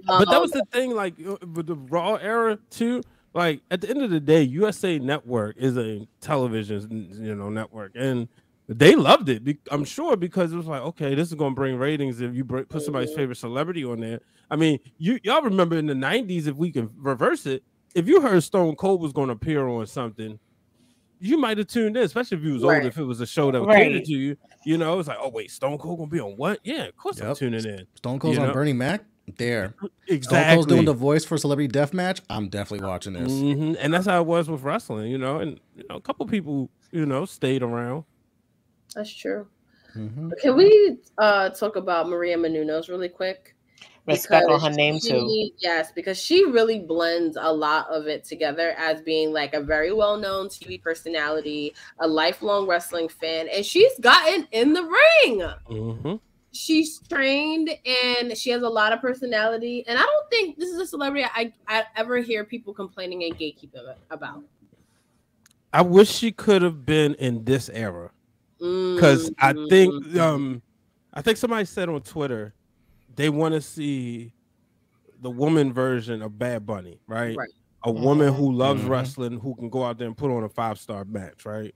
But that was the thing, like with the Raw era too. Like at the end of the day, USA Network is a television, network, and they loved it. I'm sure because it was like, okay, this is gonna bring ratings if you put somebody's favorite celebrity on there. I mean, y'all remember in the '90s, if we can reverse it, if you heard Stone Cold was gonna appear on something, you might have tuned in, especially if you was old. If it was a show that was catered to you, it's like, oh wait, Stone Cold gonna be on what? Yeah, of course I'm tuning in. Stone Cold's on Bernie Mac. There, exactly. Stone Cold's doing the voice for Celebrity Deathmatch. I'm definitely watching this, and that's how it was with wrestling, and a couple people, stayed around. That's true. Can we talk about Maria Menounos really quick? Respect on her name too. Yes, because she really blends a lot of it together as being like a very well-known TV personality, a lifelong wrestling fan, and she's gotten in the ring. She's trained and she has a lot of personality. And I don't think this is a celebrity I ever hear people complaining and gatekeeping about. I wish she could have been in this era. Because I think somebody said on Twitter they want to see the woman version of Bad Bunny, right? A woman who loves wrestling, who can go out there and put on a 5-star match, right?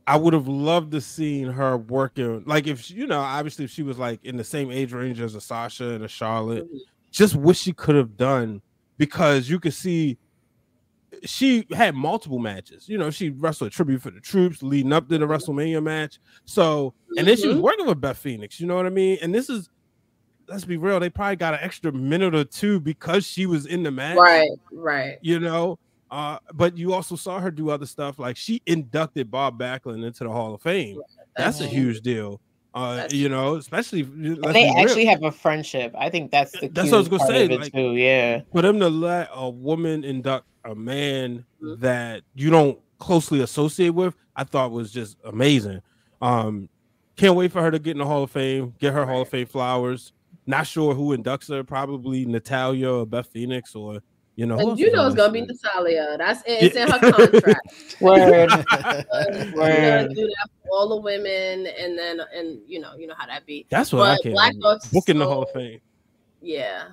I would have loved to seen her working, like if she, obviously if she was like in the same age range as a Sasha and a Charlotte, just what she could have done, because you could see she had multiple matches. She wrestled a tribute for the troops leading up to the WrestleMania match. So, and then she was working with Beth Phoenix, you know what I mean? And this is, let's be real, they probably got an extra minute or two because she was in the match. Right. But you also saw her do other stuff, like she inducted Bob Backlund into the Hall of Fame. That's a huge deal. Especially they actually have a friendship. I think that's the that's what I was gonna say. Like, too. Yeah, for them to let a woman induct a man that you don't closely associate with, I thought was just amazing. Can't wait for her to get in the Hall of Fame, get her Hall of Fame flowers. Not sure who inducts her, probably Natalya or Beth Phoenix or. And it's gonna be Natalia. That's it's in her contract. Word. Do that for all the women, and you know how that be. That's what I can book in the Hall of Fame. Yeah.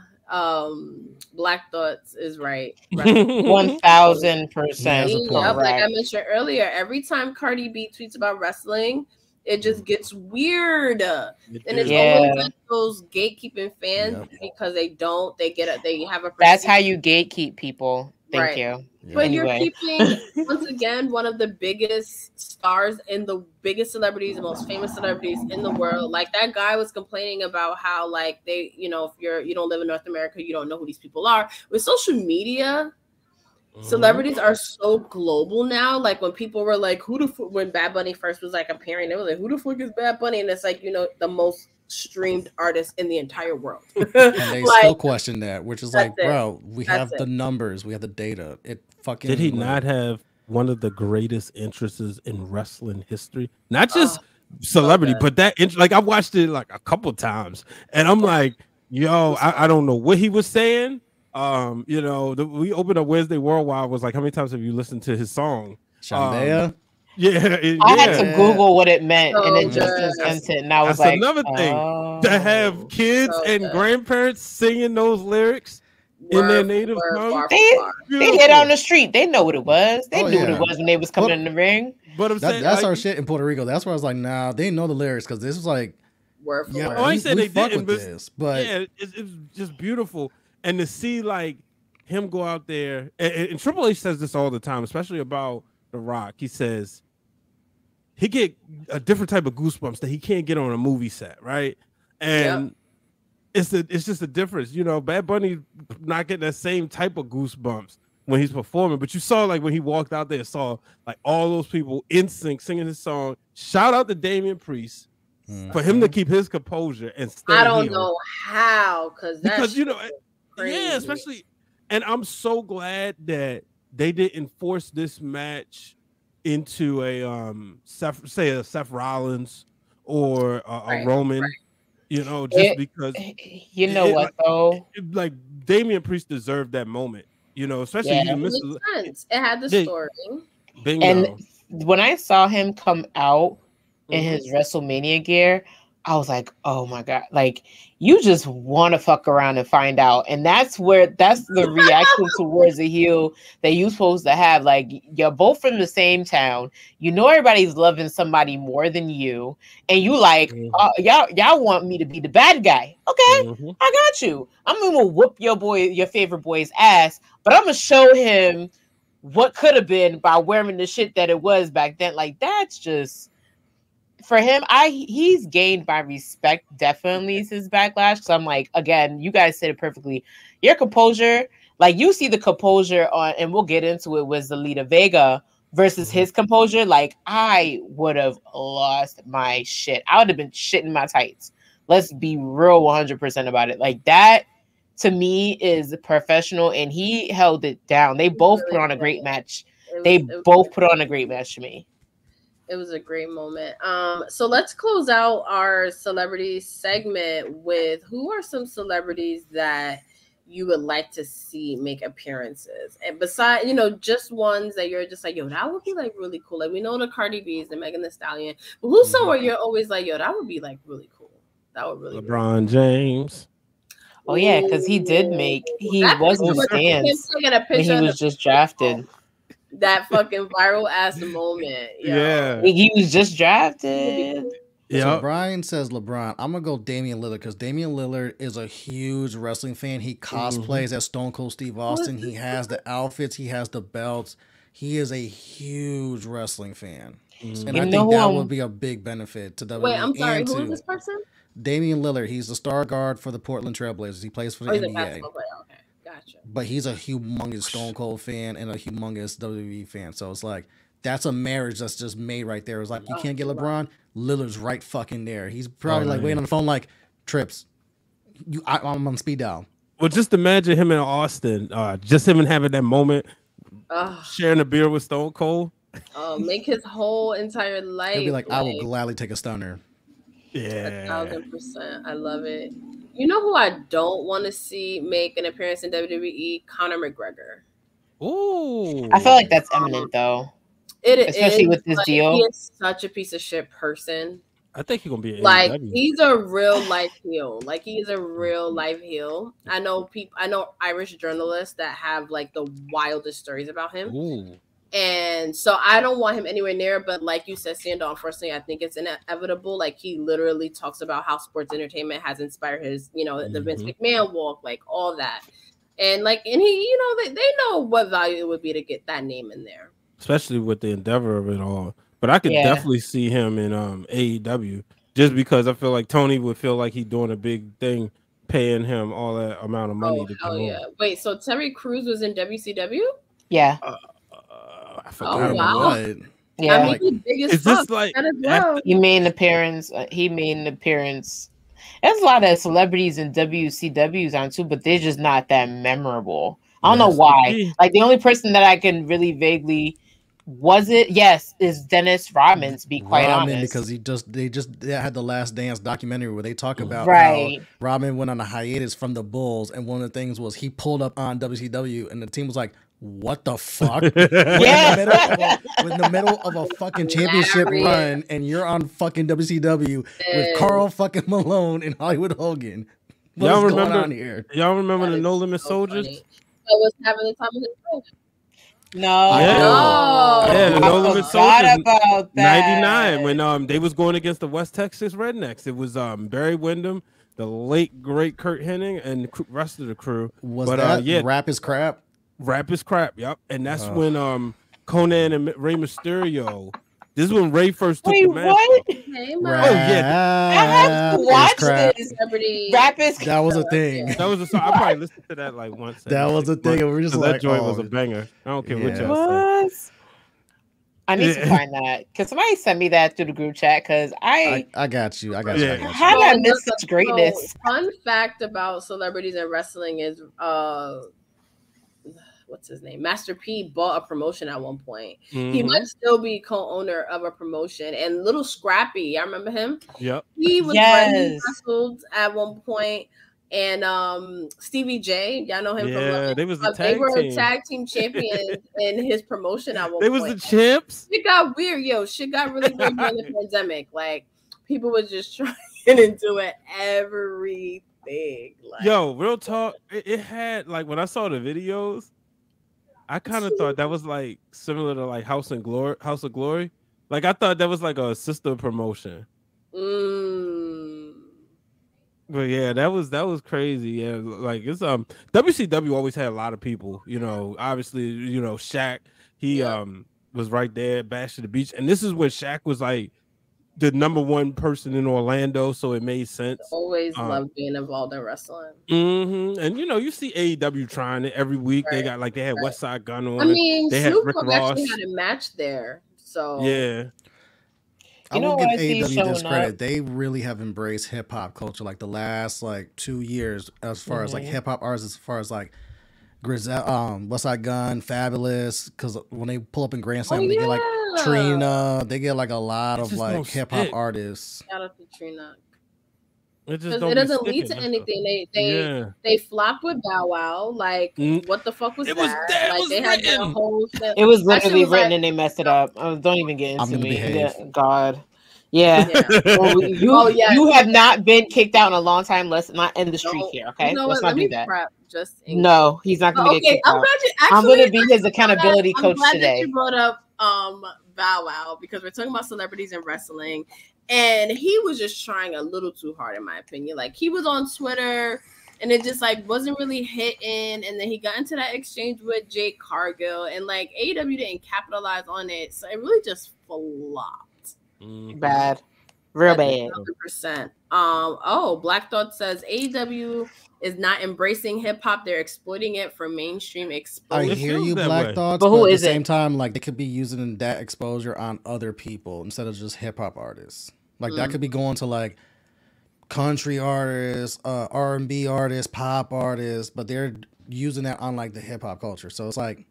Black Thoughts is right. 1000%. Like I mentioned earlier, every time Cardi B tweets about wrestling, it just gets weird, and it's always like those gatekeeping fans because they have a. That's how you gatekeep people. Thank you. But you're keeping once again one of the biggest stars and the biggest celebrities, the most famous celebrities in the world. Like that guy was complaining about how like they, if you don't live in North America, you don't know who these people are. With social media, celebrities are so global now. Like when people were like, when Bad Bunny first was like appearing, they were like, who the fuck is Bad Bunny? And it's like, the most streamed artist in the entire world. And they still question that, which is like, bro, we have the numbers, we have the data. It fucking did he not have one of the greatest interests in wrestling history? Not just celebrity, but that like I watched it like a couple times, and I'm like, yo, I don't know what he was saying. We opened up Wednesday Worldwide was like, how many times have you listened to his song? Shandaya? I had to Google what it meant, and it just sent it, and I was like, another thing to have kids and grandparents singing those lyrics in their native tongue. They hit on the street. They know what it was. They knew what it was when they was coming in the ring. But I'm saying that's our shit in Puerto Rico. That's where I was like, nah, they know the lyrics because this was like, I said they didn't, but yeah, it's just beautiful. And to see like him go out there, and Triple H says this all the time, especially about The Rock. He says he get a different type of goosebumps that he can't get on a movie set, right? And it's just a difference, you know. Bad Bunny not getting that same type of goosebumps when he's performing, but you saw like when he walked out there, saw like all those people in sync singing his song. Shout out to Damian Priest for him to keep his composure and stay. I don't know how, because you know, yeah, especially. And I'm so glad that they didn't force this match into a Seth Rollins or a Roman, you know, just because you know what though, like Damian Priest deserved that moment, you know, especially it had the story. Bingo. And when I saw him come out in his WrestleMania gear, I was like, oh my God, like you just want to fuck around and find out. And that's the reaction towards a heel that you're supposed to have. Like, you're both from the same town. You know, everybody's loving somebody more than you. And you like, y'all want me to be the bad guy. Okay, I got you. I'm going to whoop your favorite boy's ass, but I'm going to show him what could have been by wearing the shit that it was back then. Like, that's just... For him, he's gained my respect definitely since Backlash. So I'm like, again, you guys said it perfectly. Your composure, like you see the composure on, and we'll get into it, was the Lita Vega versus his composure. Like I would have lost my shit. I would have been shitting my tights. Let's be real 100% about it. Like that to me is professional, and he held it down. They both put on a great match. They both put on a great match to me. It was a great moment. So let's close out our celebrity segment with who are some celebrities that you would like to see make appearances, and besides, you know, just ones that you're just like, yo, that would be like really cool. Like we know the Cardi B's and Megan Thee Stallion, but who's somewhere you're always like, yo, that would be like really cool. That would really LeBron James. Oh yeah, because he was in the stands when he was just drafted. That fucking viral ass moment. Yeah. He was just drafted. Yeah. So Brian says LeBron. I'm gonna go Damian Lillard because Damian Lillard is a huge wrestling fan. He cosplays as Stone Cold Steve Austin. He has the outfits. He has the belts. He is a huge wrestling fan, and I think that would be a big benefit to WWE. Wait, I'm sorry. Who is this person? Damian Lillard. He's the star guard for the Portland Trailblazers. He plays for the NBA. Okay. Gotcha. But he's a humongous Stone Cold fan and a humongous WWE fan. So it's like, that's a marriage that's just made right there. It's like, you can't get LeBron. Lillard's right fucking there. He's probably like waiting on the phone like, Trips, I'm on speed dial. Well, just imagine him in Austin. Just him and having that moment, sharing a beer with Stone Cold. Make his whole entire life. He'll be like, I will gladly take a stunner. Yeah. 1,000%. I love it. You know who I don't want to see make an appearance in WWE? Conor McGregor. Ooh. I feel like that's imminent though. Especially with this deal. He is such a piece of shit person. I think he's gonna be like AEW. He's a real life heel. Like he is a real life heel. I know Irish journalists that have like the wildest stories about him. Ooh. And so I don't want him anywhere near, but like you said, Seindole, unfortunately, I think it's inevitable. Like he literally talks about how sports entertainment has inspired his, you know, the Vince McMahon walk, like all that. And he, you know, they know what value it would be to get that name in there. Especially with the endeavor of it all. But I could definitely see him in AEW just because I feel like Tony would feel like he's doing a big thing, paying him all that amount of money to come on. Wait, so Terry Crews was in WCW? Yeah. I forgot what. Yeah. I mean, is this like he made an appearance? There's a lot of celebrities in WCWs on too, but they're just not that memorable. I don't know why. Like the only person that I can really vaguely is Dennis Rodman, to be quite honest. Because they had the Last Dance documentary where they talk about how Rodman went on a hiatus from the Bulls, and one of the things was he pulled up on WCW, and the team was like, what the fuck? We're in the middle of a fucking championship run, and you're on fucking WCW with Carl fucking Malone and Hollywood Hogan. What's going on here? Y'all remember the No Limit Soldiers? That was having the time of his life. The No Limit Soldiers about that. 99 when they was going against the West Texas Rednecks. It was Barry Windham, the late great Kurt Hennig and the rest of the crew. Was that Rap is Crap? Rap is Crap, yep. And that's when Conan and Rey Mysterio. This is when Ray first took the mask off. Hey, Oh yeah, I have to watch this. Rap is That was a thing. that was a song. I probably listened to that like once. That was a thing. And we're just like, that joint was a banger. I don't care what y'all what? I need to find that. Can somebody send me that through the group chat? Because I got you. I got Yeah. you. how did I miss such greatness? So, fun fact about celebrities in wrestling is what's his name? Master P bought a promotion at one point. He might still be co-owner of a promotion. And Little Scrappy, I remember him. Yep. He was Yes. wrestled at one point. And Stevie J, y'all know him Yeah, from they was the they tag were team. tag team champions in his promotion at one They point. was the champs. It got weird, shit got really weird during the pandemic. Like people were just trying to do it everything. Like, Yo, real talk. It had like when I saw the videos, I kind of thought that was like similar to like House of Glory. Like I thought that was like a sister promotion. But yeah, that was crazy. Yeah, like it's WCW always had a lot of people. Obviously, Shaq. He was right there, Bash to the Beach, and this is when Shaq was like the number one person in Orlando, so it made sense. Always loved being involved in wrestling. And you see AEW trying it every week. Right. They had West Side Gun on. I mean, they had Snoop Rick Dogg Ross. actually had a match there. So Yeah. I will what give I see AEW this showing credit. up? They really have embraced hip hop culture like the last 2 years as far as like hip hop artists, as far as like Grizel, West Side Gun, Fabulous. Because when they pull up in Grand Slam, they get like Trina. They get like a lot of like hip hop artists. Shout out to Trina. It Because it doesn't lead to anything. They flopped with Bow Wow. Like, what the fuck was that? Like, they had the whole. It was literally written and they messed it up. Don't even get into me. Yeah, God. Yeah. You have not been kicked out in a long time. Let's not end the streak here. Okay. Let's not do that. No, he's not going to get kicked out. I'm going to be his accountability coach today. That you brought up Bow Wow because we're talking about celebrities in wrestling. And he was just trying a little too hard, in my opinion. Like he was on Twitter, and it just like wasn't really hitting. And then he got into that exchange with Jade Cargill, and like AEW didn't capitalize on it, so it really just flopped. Bad, real bad. 100%. Black Thought says AEW is not embracing hip hop; they're exploiting it for mainstream exposure. I hear you, Black Thoughts, but who at is the same time, like they could be using that exposure on other people instead of just hip hop artists. Like that could be going to like country artists, R&B artists, pop artists, but they're using that on like the hip hop culture. So it's like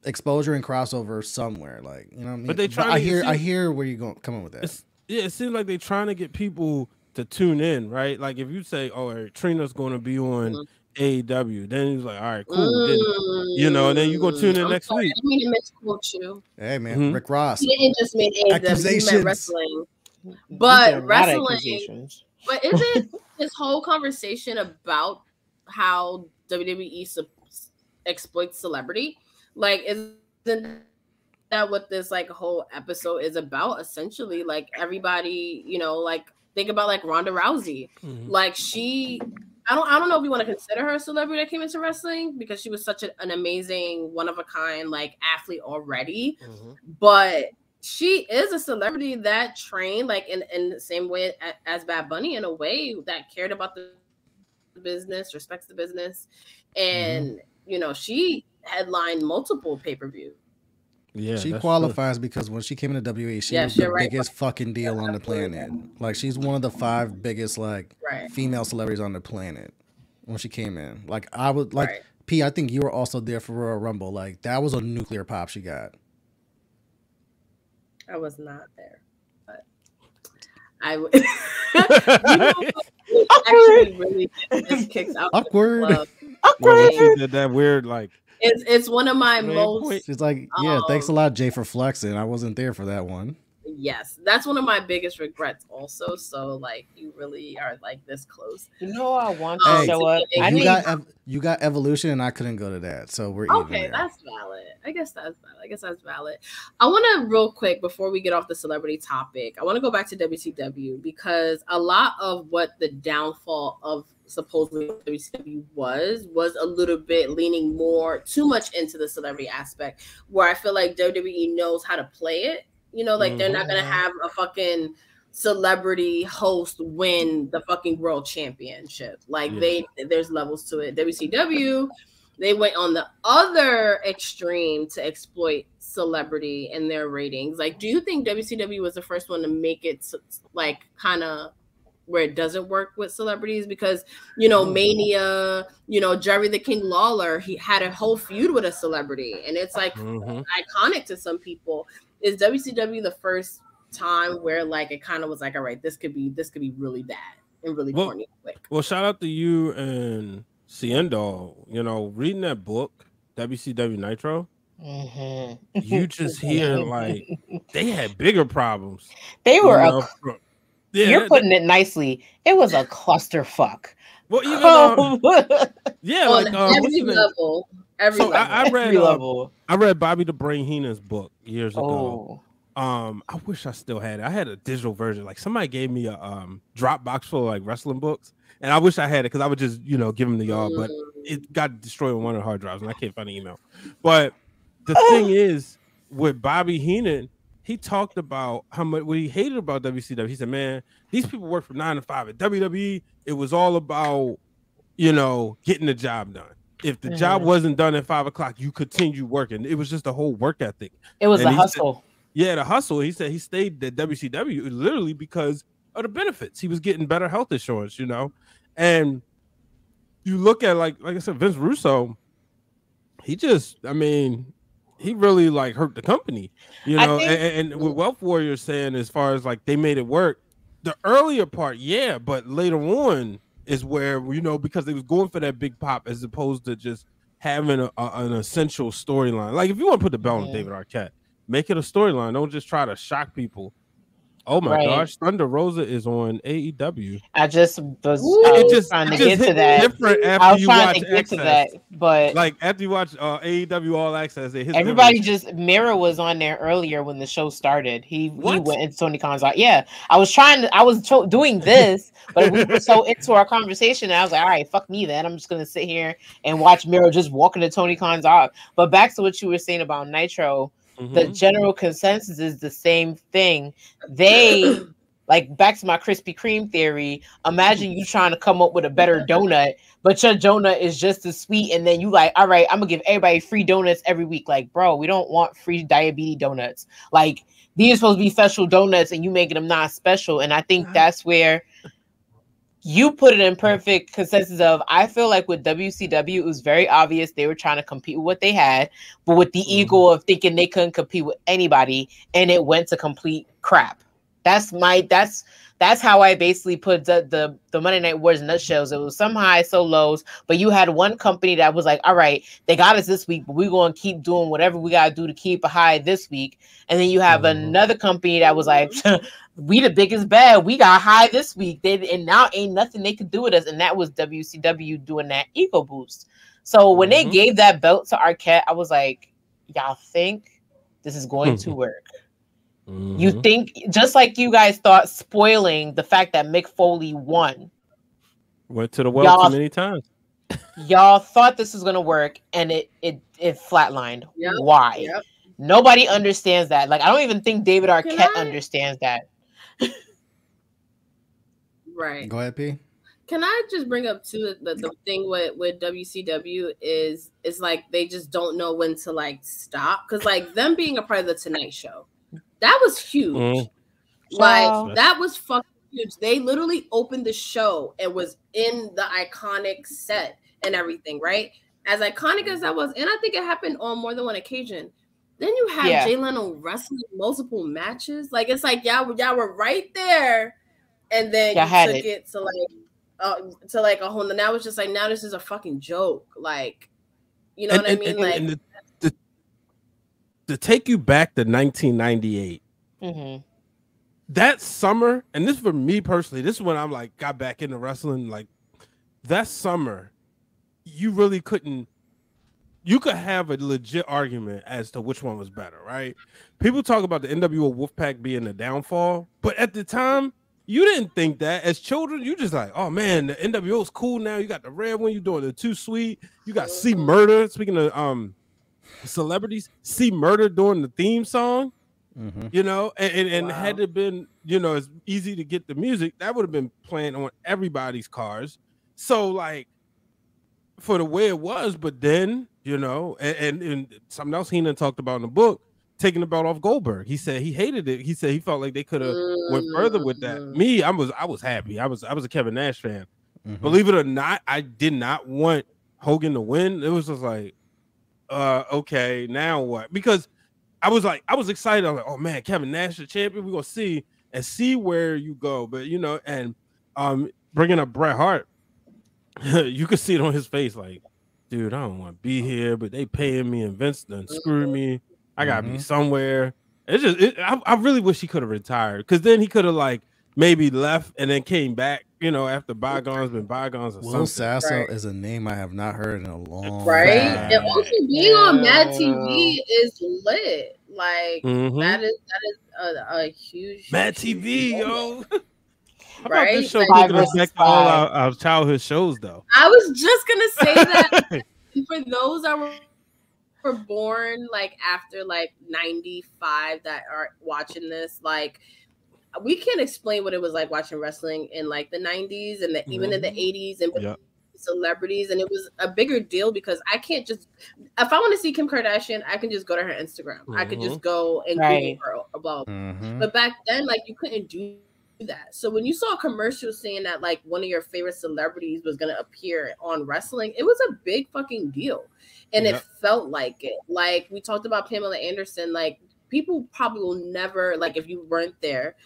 exposure and crossover somewhere. Like you know what I mean? But they try. I hear where you're coming with that. It seems like they're trying to get people to tune in, right? Like if you say, "Oh, Trina's going to be on AEW," then he's like, "All right, cool." Then, and then you go tune in next week. I mean, it quote you. Hey man, Rick Ross. He didn't just mean AEW. He meant wrestling. But wrestling. But isn't this whole conversation about how WWE exploits celebrity? Like, isn't that what this like whole episode is about? Essentially, like everybody, like think about like Ronda Rousey. Like I don't know if you want to consider her a celebrity that came into wrestling because she was such an amazing, one of a kind like athlete already, but she is a celebrity that trained like in the same way as Bad Bunny in a way that cared about the business, respects the business, and she headlined multiple pay-per-view. Yeah, she qualifies because when she came into WWE, she was the biggest fucking deal on the planet. Like she's one of the 5 biggest like female celebrities on the planet when she came in. Like I would like P. I think you were also there for Royal Rumble. Like that was a nuclear pop she got. I was not there, but I would. Actually, really just kicks out. Awkward. Awkward. She did that weird like. It's one of my most. She's like, yeah, thanks a lot, Jay, for flexing. I wasn't there for that one. Yes, that's one of my biggest regrets also. So like you really are like this close. You know, I want to show up. You got Evolution, and I couldn't go to that, so we're even there. That's valid. I guess that's valid. I want to real quick before we get off the celebrity topic. I want to go back to WCW because a lot of what the downfall of supposedly WCW was a little bit leaning more too much into the celebrity aspect, where I feel like WWE knows how to play it. You know, like they're not gonna have a fucking celebrity host win the fucking world championship. Like there's levels to it. WCW, they went on the other extreme to exploit celebrity and their ratings. Like, do you think WCW was the first one to make it like kind of where it doesn't work with celebrities? Because, you know, Mania, you know, Jerry the King Lawler, he had a whole feud with a celebrity, and it's like iconic to some people. Is WCW the first time where like it kind of was like, all right, this could be really bad and really corny quick? Well, shout out to you and Seindole. You know, reading that book, WCW Nitro. You just hear like they had bigger problems. They were you're putting it nicely. It was a clusterfuck. Well, even like every level. Every level. I read Bobby the Brain Heenan's book years ago. I wish I still had it. I had a digital version. Like somebody gave me a Dropbox full of like wrestling books, and I wish I had it because I would just give them to y'all. But it got destroyed on one of the hard drives, and I can't find the email. But the thing is, with Bobby Heenan, he talked about how much what he hated about WCW. He said, "Man, these people work from 9 to 5 at WWE. It was all about getting the job done. If the job wasn't done at 5 o'clock, you continue working. It was just a whole work ethic. It was a hustle." The hustle. He said he stayed at WCW literally because of the benefits. He was getting better health insurance, and you look at like I said, Vince Russo. He really like hurt the company, and with Wealth Warriors saying as far as like they made it work, the earlier part, but later on is where because they was going for that big pop as opposed to just having an essential storyline. Like if you want to put the belt on David Arquette, make it a storyline. Don't just try to shock people. Oh my gosh, Thunder Rosa is on AEW. I was trying to get to that. I was trying to get to that, but like after you watch AEW All Access, everybody Mira was on there earlier when the show started. He went into Tony Khan's eye. Yeah, I was doing this, but we were so into our conversation, and I was like, all right, fuck me then. I'm just gonna sit here and watch Mira just walking to Tony Khan's eye. But back to what you were saying about Nitro. The general consensus is the same thing. They like back to my Krispy Kreme theory. Imagine you trying to come up with a better donut, but your donut is just as sweet, and then you like, all right, I'm gonna give everybody free donuts every week. Like, bro, we don't want free diabetes donuts. Like these are supposed to be special donuts, and you making them not special. And I think that's where you put it in perfect consensus of, I feel like with WCW, it was very obvious they were trying to compete with what they had, but with the ego of thinking they couldn't compete with anybody, and it went to complete crap. That's how I basically put the Monday Night Wars nutshells. It was some highs, so lows, but you had one company that was like, all right, they got us this week, but we're going to keep doing whatever we got to do to keep a high this week. And then you have another company that was like, we the biggest bad, we got high this week. And now ain't nothing they could do with us. And that was WCW doing that ego boost. So when they gave that belt to Arquette, I was like, y'all think this is going to work? You think, just like you guys thought spoiling the fact that Mick Foley won. Went to the well too many times. Y'all thought this was going to work, and it flatlined. Yep. Why? Yep. Nobody understands that. Like, I don't even think David Arquette understands that. Right. Go ahead, P. Can I just bring up too the thing with WCW is like they just don't know when to like stop, because like them being a part of the Tonight Show, that was huge. Like that was fucking huge. They literally opened the show and was in the iconic set and everything, right? As iconic as that was, and I think it happened on more than one occasion. Then you have Jay Leno wrestling multiple matches. Like it's like y'all were right there, and then you took it to like a whole. Now it's just like, now this is a fucking joke. Like, you know what I mean? To take you back to 1998, that summer, and this for me personally, this is when I'm like got back into wrestling. Like that summer, you really couldn't. You could have a legit argument as to which one was better, right? People talk about the NWO Wolfpack being the downfall, but at the time, you didn't think that. As children, you just like, oh man, the NWO is cool now. You got the red one, you doing the Too Sweet. You got C Murder. Speaking of celebrities, C Murder doing the theme song. You know, and had it been, you know, it's easy to get the music, that would have been playing on everybody's cars. So like for the way it was, but then, you know, and something else Heenan talked about in the book, taking the belt off Goldberg. He said he hated it. He said he felt like they could have went further with that. Me, I was happy. I was a Kevin Nash fan. Believe it or not, I did not want Hogan to win. It was just like, okay, now what? Because I was excited. I was like, oh man, Kevin Nash the champion. We're gonna see where you go. But you know, and bringing up Bret Hart, you could see it on his face, like, dude, I don't want to be here, but they paying me and Vince done screwed me. I gotta be somewhere. It's just, I really wish he could have retired, because then he could have like maybe left and then came back. You know, after bygones been bygones. Or Will something. Sasso is a name I have not heard in a long time. And also being on Mad TV is lit. Like that is a huge Mad TV, yo. How about right? this show taking us back to all our childhood shows, though? I was just gonna say that for those that were born like after like 95 that are watching this, like, we can't explain what it was like watching wrestling in like the 90s and even in the 80s and celebrities. And it was a bigger deal because I can't just, if I want to see Kim Kardashian, I can just go to her Instagram. I could just go and Google her or blah, blah. But back then, like, you couldn't do that. So when you saw a commercial saying that like one of your favorite celebrities was going to appear on wrestling, it was a big fucking deal. And it felt like it. Like we talked about Pamela Anderson, like people probably will never, like if you weren't there,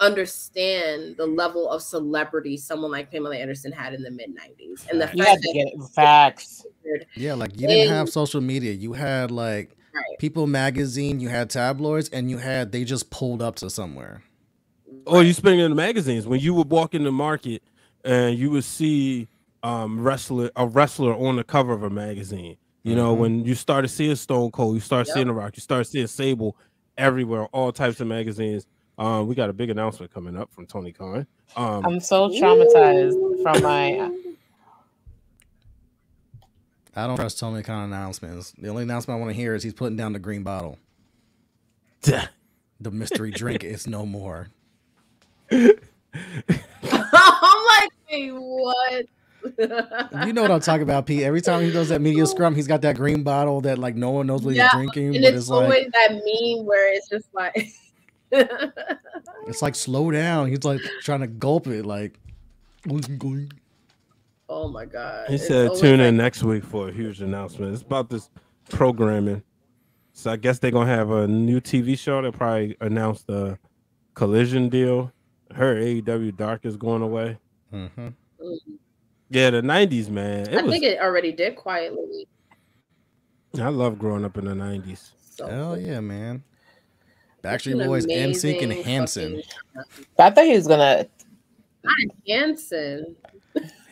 understand the level of celebrity someone like Pamela Anderson had in the mid-90s. And the fact had to get facts. Yeah, like you didn't have social media. You had like People magazine, you had tabloids, and they just pulled up to somewhere. Or you spending in the magazines when you would walk in the market and you would see a wrestler on the cover of a magazine. You know, when you started seeing Stone Cold, you start seeing The Rock, you start seeing Sable everywhere, all types of magazines. We got a big announcement coming up from Tony Khan. I'm so traumatized from my. I don't trust Tony Khan announcements. The only announcement I want to hear is he's putting down the green bottle. The mystery drink is no more. I'm like, hey, what? You know what I'm talking about, Pete. Every time he does that media scrum, he's got that green bottle that like no one knows what he's drinking. And but it's always like that meme where it's just like it's like slow down. He's like trying to gulp it, like. Oh my god! He said tune in next week for a huge announcement. It's about this programming. So I guess they're gonna have a new TV show. They'll probably announce the Collision deal. Her AEW Dark is going away. Yeah, the 90s, man. I think it already did quietly. I love growing up in the 90s. So hell yeah, man. Backstreet Boys, NSYNC, and Hanson. I thought he was gonna. Not Hanson.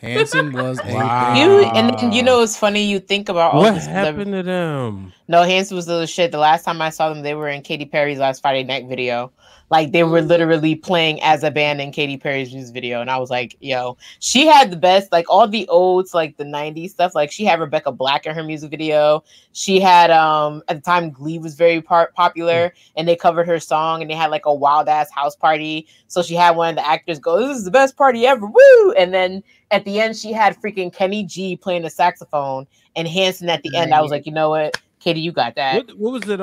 Hanson was a and then, you know, it's funny. You think about all what happened to them. No, Hanson was the shit. The last time I saw them, they were in Katy Perry's last Friday night video. Like they were literally playing as a band in Katy Perry's music video, and I was like, "Yo, she had the best." Like all the olds, like the '90s stuff. Like she had Rebecca Black in her music video. She had at the time Glee was very popular, and they covered her song, and they had like a wild ass house party. So she had one of the actors go, "This is the best party ever, woo!" And then at the end, she had freaking Kenny G playing the saxophone, and Hanson at the end. I was like, you know what? Katie, you got that. What was it?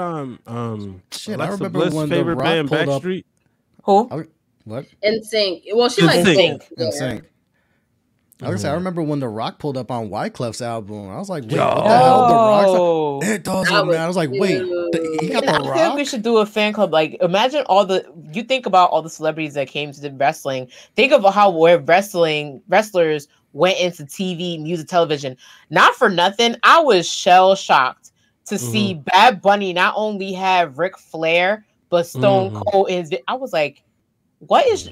Shit, Alexa I remember Bliss' when favorite the Rock band, pulled up. Backstreet. Who? What? NSYNC. Well, she likes NSYNC. NSYNC. I remember when The Rock pulled up on Wyclef's album. I was like, wait, what the hell? The Rock's like, it doesn't matter. I was like, wait, he got The Rock? I think we should do a fan club. Like, imagine you think about all the celebrities that came to the wrestling. Think of where wrestlers went into TV, music, television. Not for nothing, I was shell shocked to see Bad Bunny not only have Ric Flair, but Stone Cold in his. I was like, what is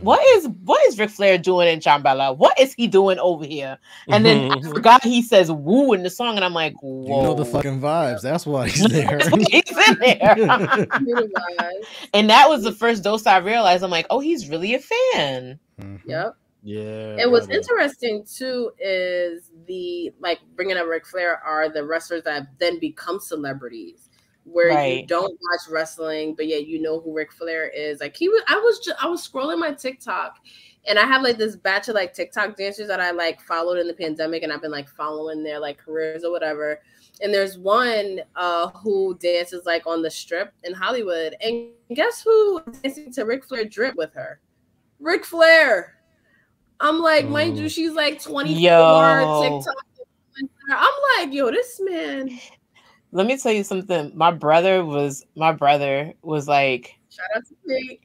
Ric Flair doing in Chambala? What is he doing over here? And then I forgot he says woo in the song, and I'm like, whoa. You know the fucking vibes. That's why he's there. He's in there. And that was the first dose I realized. I'm like, oh, he's really a fan. Yep. Yeah. And what's interesting too is the like bringing up Ric Flair are the wrestlers that then become celebrities, where you don't watch wrestling, but yet you know who Ric Flair is. Like I was scrolling my TikTok, and I have like this batch of like TikTok dancers that I like followed in the pandemic, and I've been like following their like careers or whatever. And there's one who dances like on the Strip in Hollywood, and guess who is dancing to Ric Flair drip with her? Ric Flair. I'm like, mind you, she's like 24 TikTok. I'm like, yo, this man. Let me tell you something. My brother was like, shout out to me.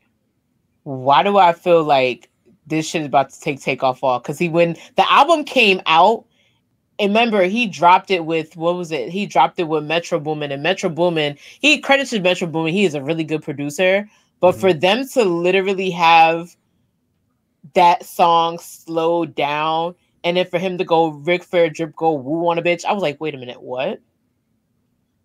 Why do I feel like this shit is about to take off all? Because when the album came out, and remember, he dropped it with, what was it? He dropped it with Metro Boomin, and Metro Boomin, he credited Metro Boomin. He is a really good producer. But for them to literally have that song slowed down, and then for him to go Ric Flair drip go woo on a bitch, I was like, wait a minute, what?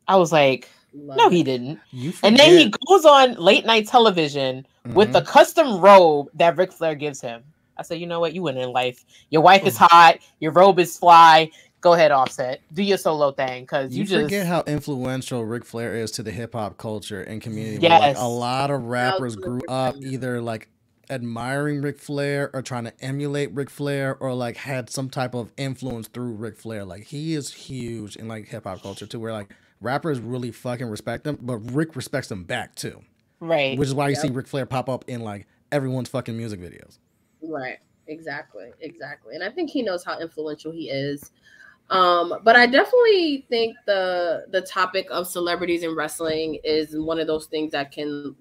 I was like, no, he didn't. And then he goes on late night television with the custom robe that Ric Flair gives him. I said, you know what? You win in life. Your wife is hot. Your robe is fly. Go ahead, Offset. Do your solo thing, because you just forget how influential Ric Flair is to the hip hop culture and community. Yes, like, a lot of rappers grew up either like admiring Ric Flair or trying to emulate Ric Flair, or like had some type of influence through Ric Flair. Like, he is huge in like hip hop culture too, where like rappers really fucking respect him, but Rick respects them back too. Right. Which is why you see Ric Flair pop up in like everyone's fucking music videos. Right. Exactly. And I think he knows how influential he is. But I definitely think the topic of celebrities in wrestling is one of those things that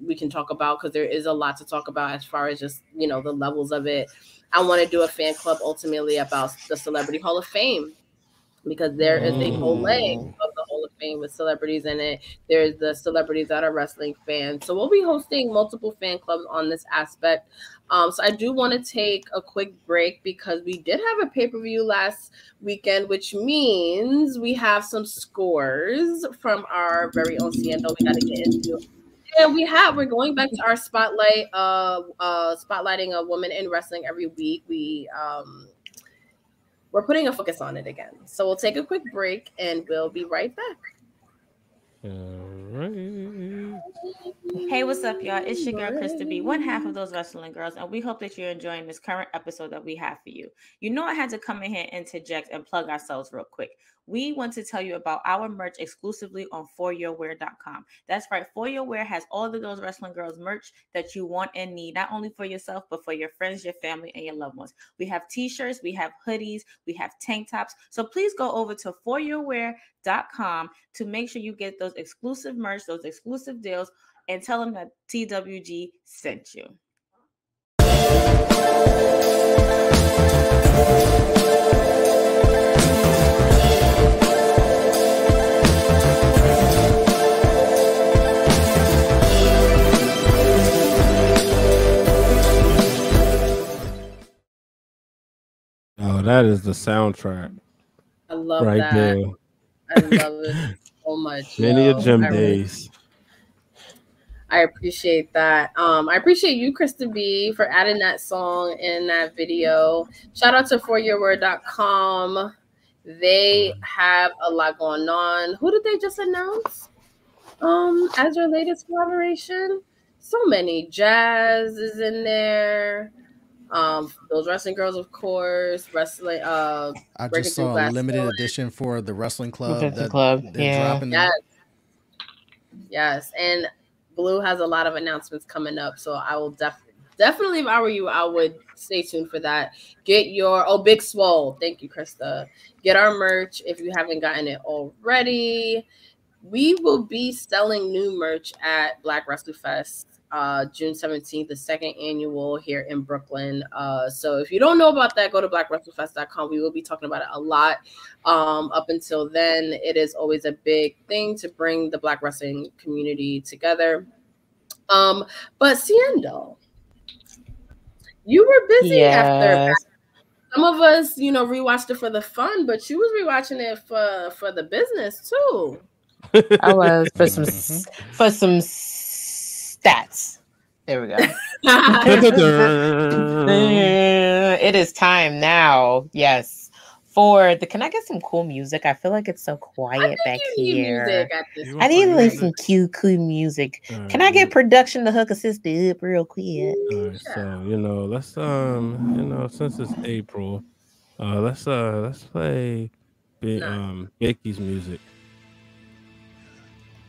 we can talk about, because there is a lot to talk about as far as just, you know, the levels of it. I want to do a fan club ultimately about the Celebrity Hall of Fame, because there is a whole leg of the Hall of Fame with celebrities in it. There's the celebrities that are wrestling fans. So we'll be hosting multiple fan clubs on this aspect. So I do want to take a quick break, because we did have a pay-per-view last weekend, which means we have some scores from our very own Seindole we got to get into. And we're going back to our spotlight, spotlighting a woman in wrestling every week. We're putting a focus on it again. So we'll take a quick break and we'll be right back. All right. Hey, what's up, y'all? It's your girl, KRISTA B, one half of those wrestling girls, and we hope that you're enjoying this current episode that we have for you. You know, I had to come in here, interject, and plug ourselves real quick. We want to tell you about our merch exclusively on foryourwear.com. That's right. For Your Wear has all of those wrestling girls merch that you want and need, not only for yourself, but for your friends, your family, and your loved ones. We have t-shirts, we have hoodies, we have tank tops. So please go over to foryourwear.com to make sure you get those exclusive merch, those exclusive deals, and tell them that TWG sent you. Oh, that is the soundtrack. I love right that. There. I love it so much. Many a gym days. I appreciate that. I appreciate you, KRISTA B, for adding that song in that video. Shout out to foryourwear.com. They have a lot going on. Who did they just announce as their latest collaboration? So many. Jazz is in there. Those wrestling girls, of course. Wrestling. I just saw a limited edition for the wrestling club. They're dropping. Yes, and Blue has a lot of announcements coming up, so I will definitely, if I were you, I would stay tuned for that. Get your Big Swole. Thank you, KRISTA. Get our merch if you haven't gotten it already. We will be selling new merch at Black Wrestling Fest. June 17th, the second annual here in Brooklyn. So if you don't know about that, go to blackwrestlingfest.com. We will be talking about it a lot. Up until then, it is always a big thing to bring the Black wrestling community together. But Seindole, You were busy after. Yes. Some of us, rewatched it for the fun, but you was rewatching it for the business too. I was for some stats. There we go. It is time now. Yes. For the, can I get some cool music? I feel like it's so quiet back here. I need like some cute, cool music. Can I get production to hook a sister up real quick? All right, so let's since it's April, let's play Bakey's music.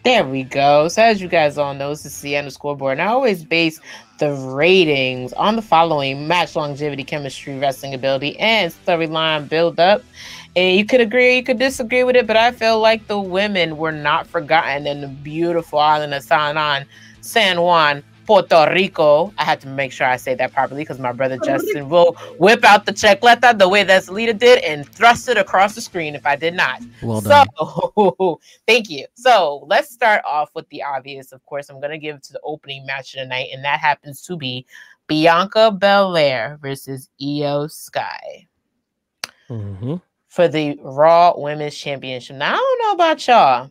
There we go. So as you guys all know, this is Sienna Scoreboard, and I always base the ratings on the following: match longevity, chemistry, wrestling ability, and storyline build up. And you could agree, you could disagree with it, but I feel like the women were not forgotten in the beautiful island of San Juan, Puerto Rico. I had to make sure I say that properly because my brother Justin will whip out the checkleta the way that Salita did and thrust it across the screen if I did not. Well done. So, thank you. So let's start off with the obvious. Of course, I'm going to give it to the opening match of the night, and that happens to be Bianca Belair versus Io Sky for the Raw Women's Championship. Now, I don't know about y'all,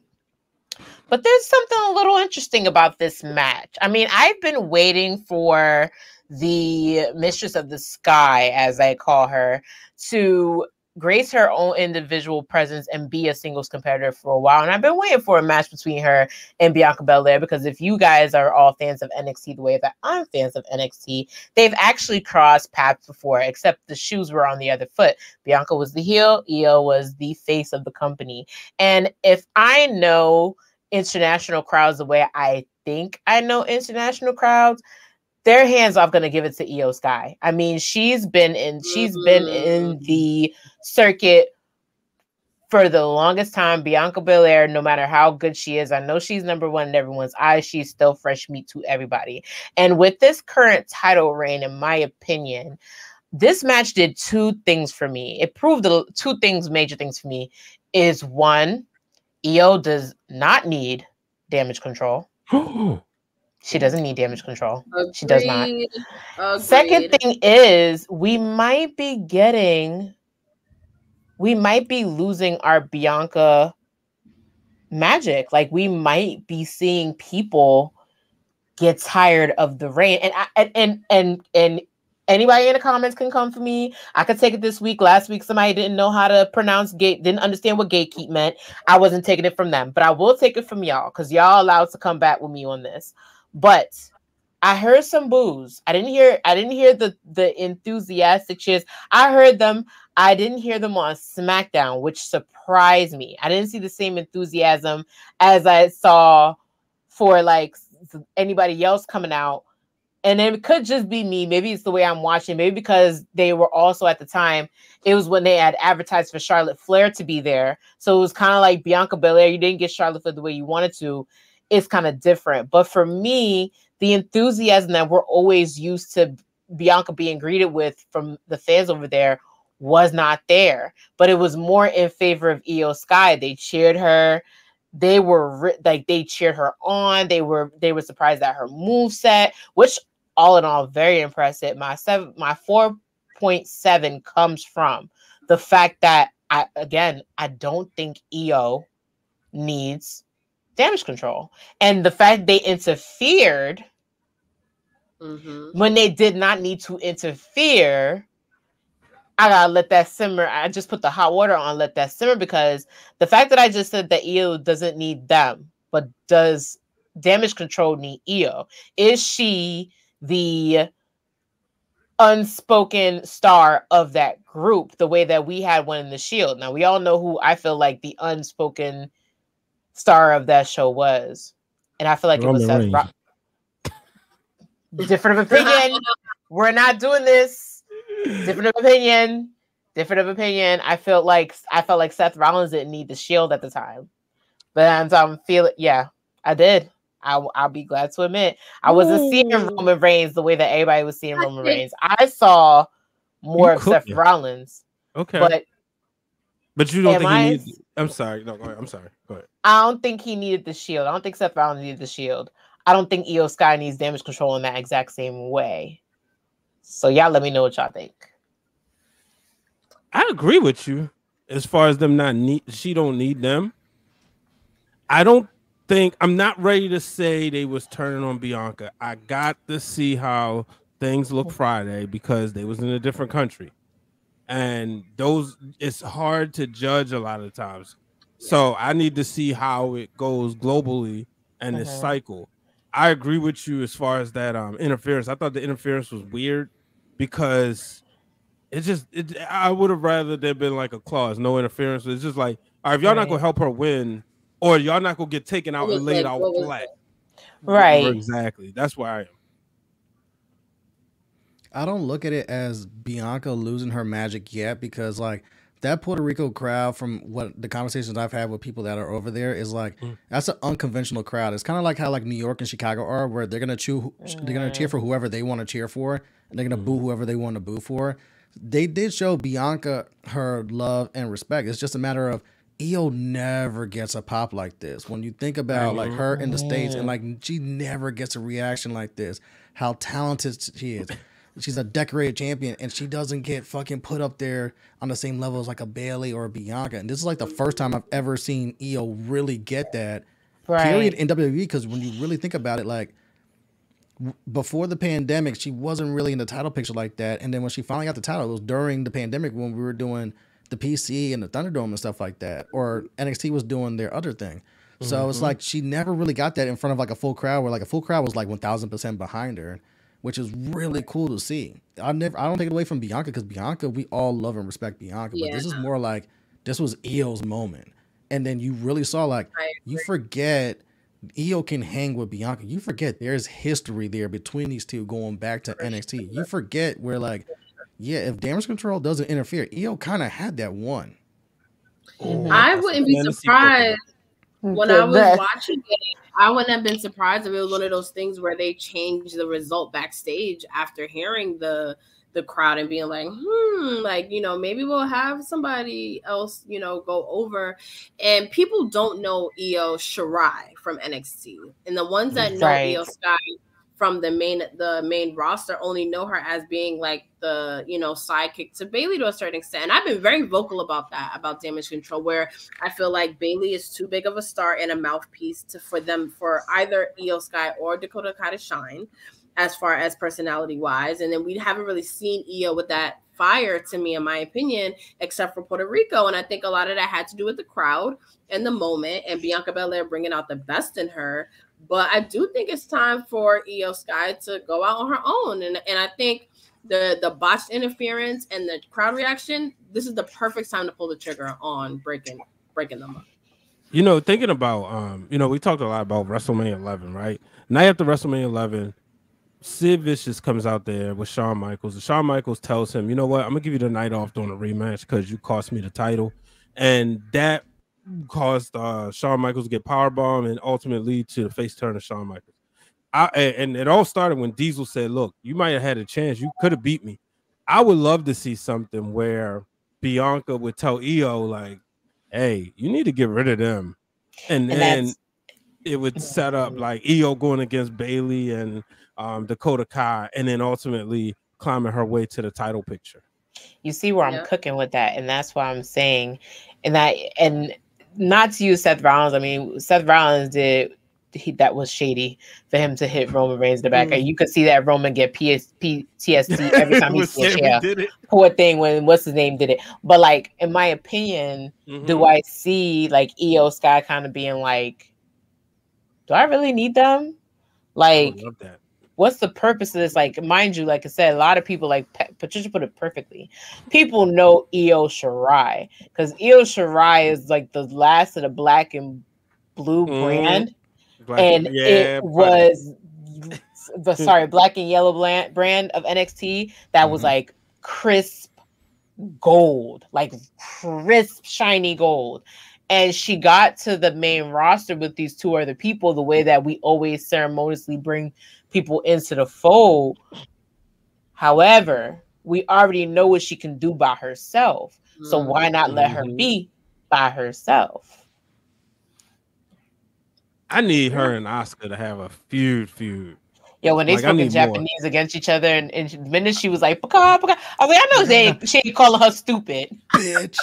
but there's something a little interesting about this match. I mean, I've been waiting for the Mistress of the Sky, as I call her, to grace her own individual presence and be a singles competitor for a while. And I've been waiting for a match between her and Bianca Belair, because if you guys are all fans of NXT the way that I'm fans of NXT, they've actually crossed paths before, except the shoes were on the other foot. Bianca was the heel, Io was the face of the company. And if I know international crowds the way I think I know international crowds, their hands off going to give it to Io Sky. I mean, she's been in the circuit for the longest time. Bianca Belair, no matter how good she is, I know she's number one in everyone's eyes. She's still fresh meat to everybody. And with this current title reign, in my opinion, this match did two things for me. It proved two things, major things for me, is one, Io does not need damage control. She doesn't need damage control. Agreed. She does not. Agreed. Second thing is we might be losing our Bianca magic. Like, we might be seeing people get tired of the reign. And anybody in the comments can come for me. I could take it this week. Last week, somebody didn't know how to pronounce didn't understand what gatekeep meant. I wasn't taking it from them, but I will take it from y'all, because y'all allowed to come back with me on this. But I heard some boos. I didn't hear the enthusiastic cheers. I heard them. I didn't hear them on SmackDown, which surprised me. I didn't see the same enthusiasm as I saw for like anybody else coming out. And it could just be me. Maybe it's the way I'm watching. Maybe because they were also, at the time, it was when they had advertised for Charlotte Flair to be there. So it was kind of like Bianca Belair. You didn't get Charlotte Flair the way you wanted to. It's kind of different. But for me, the enthusiasm that we're always used to Bianca being greeted with from the fans over there was not there. But it was more in favor of Io Sky. They cheered her. They were they cheered her on. They were surprised at her moveset, which all in all, very impressive. My 4.7 comes from the fact that I don't think Io needs damage control. And the fact they interfered when they did not need to interfere, I gotta let that simmer. I just put the hot water on, let that simmer, because the fact that I just said that Io doesn't need them, but does damage control need Io? Is she the unspoken star of that group, the way that we had one in the Shield? Now, we all know who I feel like the unspoken star of that show was, and I feel like Roman it was Seth Rollins. Different of opinion. We're not doing this. Different of opinion. I felt like Seth Rollins didn't need the Shield at the time, but I'm feeling. Yeah, I did. I'll be glad to admit I wasn't seeing Roman Reigns the way that everybody was seeing Roman Reigns. I saw more of Seth Rollins. Okay, but you don't think he needs? I'm sorry. No, go ahead. I'm sorry. Go ahead. I don't think he needed the Shield. I don't think Seth Rollins needed the Shield. I don't think Io Sky needs damage control in that exact same way. So y'all let me know what y'all think. I agree with you as far as them not need. She don't need them. I don't think I'm not ready to say they was turning on Bianca. I got to see how things look Friday because they was in a different country, and those it's hard to judge a lot of times. So I need to see how it goes globally and this cycle. I agree with you as far as that interference. I thought the interference was weird because I would have rather there been like a clause, no interference. It's just like, all right, if y'all not gonna help her win, or y'all not gonna get taken out and laid out flat. Right. Exactly. That's why I am. I don't look at it as Bianca losing her magic yet because like that Puerto Rico crowd, from what the conversations I've had with people that are over there, is like that's an unconventional crowd. It's kind of like how like New York and Chicago are, where they're gonna cheer for whoever they want to cheer for, and they're gonna boo whoever they want to boo for. They did show Bianca her love and respect. It's just a matter of EO never gets a pop like this. When you think about like her in the States, and like she never gets a reaction like this, how talented she is. She's a decorated champion, and she doesn't get fucking put up there on the same level as like a Bailey or a Bianca. And this is like the first time I've ever seen EO really get that period in WWE. Because when you really think about it, like before the pandemic, she wasn't really in the title picture like that. And then when she finally got the title, it was during the pandemic when we were doing the PC and the Thunderdome and stuff like that, or NXT was doing their other thing. So it's like she never really got that in front of like a full crowd, where like a full crowd was like 1000% behind her, which is really cool to see. I don't take it away from Bianca, because Bianca, we all love and respect Bianca, but this is more like this was EO's moment. And then you really saw like you forget EO can hang with Bianca. You forget there's history there between these two going back to NXT. You forget where like, yeah, if Damage Control doesn't interfere, EO kind of had that one. I wouldn't be surprised when I was watching it. I wouldn't have been surprised if it was one of those things where they changed the result backstage after hearing the crowd and being like, like, you know, maybe we'll have somebody else, you know, go over. And people don't know Io Shirai from NXT. And the ones that know Io Sky from the main roster only know her as being like the, you know, sidekick to Bailey to a certain extent. And I've been very vocal about that, about Damage Control, where I feel like Bailey is too big of a star and a mouthpiece for either Io Sky or Dakota Kai to shine, as far as personality wise. And then we haven't really seen Io with that fire, to me, in my opinion, except for Puerto Rico. And I think a lot of that had to do with the crowd and the moment, and Bianca Belair bringing out the best in her. But I do think it's time for Io Sky to go out on her own. And I think the botched interference and the crowd reaction, this is the perfect time to pull the trigger on breaking them up. You know, thinking about, you know, we talked a lot about WrestleMania 11, right? Night after WrestleMania 11, Sid Vicious comes out there with Shawn Michaels. And Shawn Michaels tells him, you know what, I'm going to give you the night off during a rematch because you cost me the title. And that caused Shawn Michaels to get powerbombed and ultimately to the face turn of Shawn Michaels. And it all started when Diesel said, look, you might have had a chance. You could have beat me. I would love to see something where Bianca would tell Io, like, hey, you need to get rid of them. And then it would set up like Io going against Bailey and Dakota Kai, and then ultimately climbing her way to the title picture. You see where I'm cooking with that, and that's why I'm saying, and not to use Seth Rollins. I mean, Seth Rollins that was shady for him to hit Roman Reigns in the back. And you could see that Roman get PTSD every time he see a chair. Poor thing when what's his name did it. But like, in my opinion, do I see like Io Sky kind of being like, do I really need them? Like, I love that. What's the purpose of this? Like, mind you, like I said, a lot of people, like Patricia put it perfectly. People know Io Shirai because Io Shirai is like the last of the black and blue brand. It was the black and yellow brand of NXT that was like crisp gold, like crisp, shiny gold. And she got to the main roster with these two other people, the way that we always ceremoniously bring people into the fold. However, we already know what she can do by herself. So why not let her be by herself? I need her and Asuka to have a feud. Yeah, when they Like, I spoke in need more. Japanese against each other, and the minute she was like, "Paka, paka," I was like, I know she ain't calling her stupid. Bitch.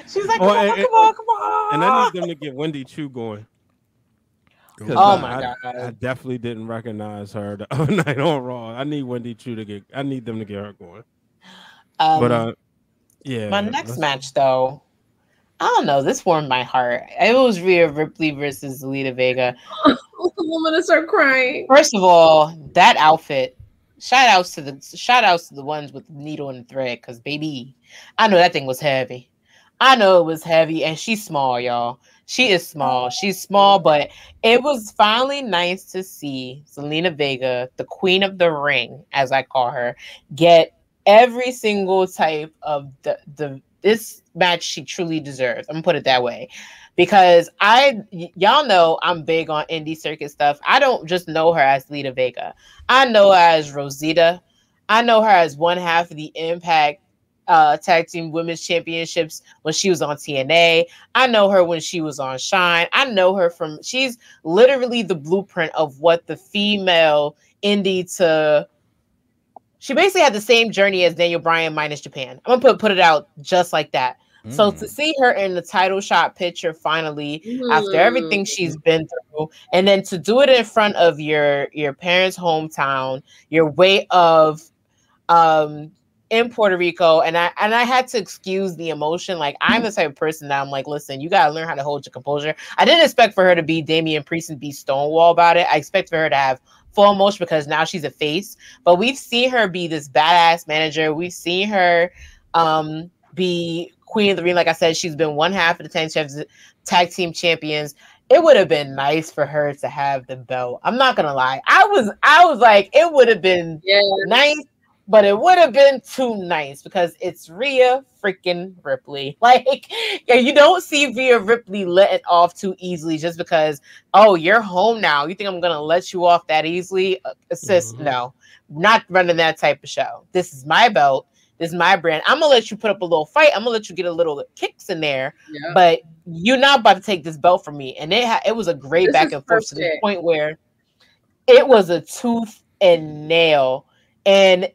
She's like, come on. And I need them to get Wendy Chu going. Oh my God. I definitely didn't recognize her the other night on Raw. I need Wendy Chu to get. I need them to get her going. But yeah. My next match though, I don't know. This warmed my heart. It was Rhea Ripley versus Zelina Vega. I'm gonna start crying. First of all, that outfit. Shout outs to the ones with needle and thread, because baby, I know that thing was heavy. I know it was heavy, and she's small, y'all. She is small. She's small, but it was finally nice to see Zelina Vega, the queen of the ring, as I call her, get every single type of this match she truly deserves. I'm gonna put it that way, because y'all know I'm big on indie circuit stuff. I don't just know her as Lita Vega. I know her as Rosita. I know her as one half of the Impact Tag Team Women's Championships when she was on TNA. I know her when she was on Shine. I know her she's literally the blueprint of what the female indie to. She basically had the same journey as Daniel Bryan minus Japan. I'm gonna put it out just like that. So to see her in the title shot picture finally, after everything she's been through, and then to do it in front of your parents' hometown, your way of in Puerto Rico, and I had to excuse the emotion. Like, I'm the type of person that I'm like, listen, you gotta learn how to hold your composure. I didn't expect for her to be Damian Priest and be Stonewall about it. I expect for her to have full emotion because now she's a face. But we've seen her be this badass manager. We've seen her be Queen of the Ring. Like I said, she's been one half of the tag team champions. It would have been nice for her to have the belt. I'm not gonna lie. I was like, it would have been nice, but it would have been too nice because it's Rhea freaking Ripley. Like, yeah, you don't see Rhea Ripley letting off too easily just because, oh, you're home now. You think I'm gonna let you off that easily? Sis, no, not running that type of show. This is my belt. This is my brand. I'm gonna let you put up a little fight. I'm gonna let you get a little kicks in there, but you're not about to take this belt from me. And it was a great back and forth to the point where it was a tooth and nail. And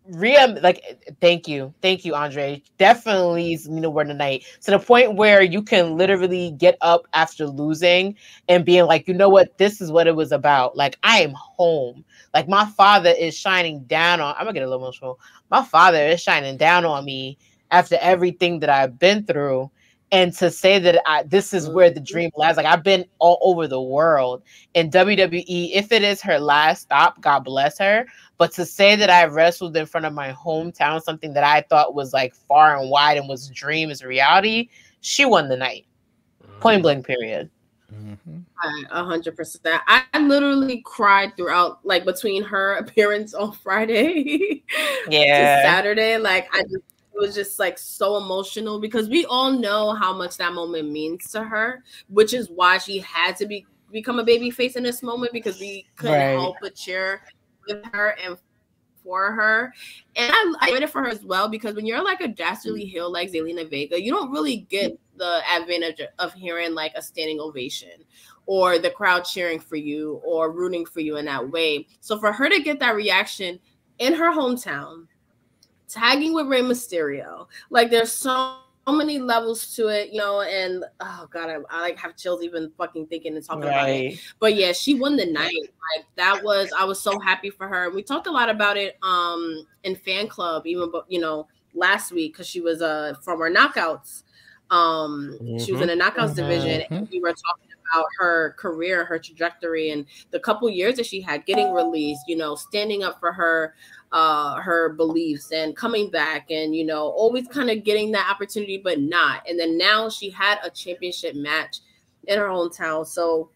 Rhea, like, thank you, Andre. Definitely is the word tonight. To the point where you can literally get up after losing and being like, you know what, this is what it was about. Like, I am home. Like, my father is shining down on. I'm gonna get a little emotional. My father is shining down on me after everything that I've been through. And to say that this is where the dream lies. Like, I've been all over the world in WWE. If it is her last stop, God bless her. But to say that I wrestled in front of my hometown, something that I thought was like far and wide and was a dream is reality, she won the night. Point blank, period. 100%. I literally cried throughout, like, between her appearance on Friday to Saturday. Like, it was just like so emotional because we all know how much that moment means to her, which is why she had to become a baby face in this moment, because we couldn't help but cheer with her and for her. And I read it for her as well, because when you're like a dastardly heel like Zelina Vega, you don't really get the advantage of hearing like a standing ovation or the crowd cheering for you or rooting for you in that way. So for her to get that reaction in her hometown, tagging with Rey Mysterio, like, there's so many levels to it, and oh god, I like have chills even fucking thinking and talking about it. But yeah, she won the night. Like, I was so happy for her. We talked a lot about it in fan club, even last week, because she was from our knockouts. She was in the knockouts division, and we were talking about her career, her trajectory, and the couple years that she had getting released, standing up for her beliefs and coming back and, always kind of getting that opportunity, but not. And then now she had a championship match in her hometown. So,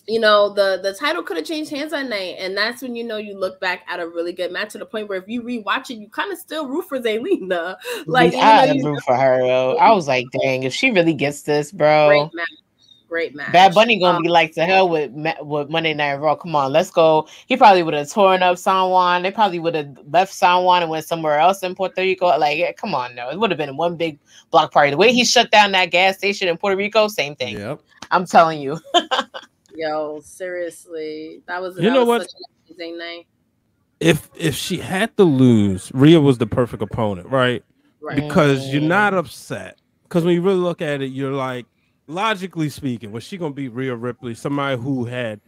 the title could have changed hands that night. And that's when, you look back at a really good match, to the point where if you rewatch it, you kind of still root for Zelina. Like, I root for her, though. I was like, dang, if she really gets this, bro. Great match. Bad Bunny gonna be like, to hell with Monday Night Raw. Come on, let's go. He probably would have torn up San Juan. They probably would have left San Juan and went somewhere else in Puerto Rico. Like, come on, no, it would have been one big block party. The way he shut down that gas station in Puerto Rico, same thing. Yep. I'm telling you. Yo, seriously, that was You know what? such an amazing night. If she had to lose, Rhea was the perfect opponent, right? Right. Because you're not upset. Because when you really look at it, you're like, logically speaking, was she gonna beat Rhea Ripley, somebody who had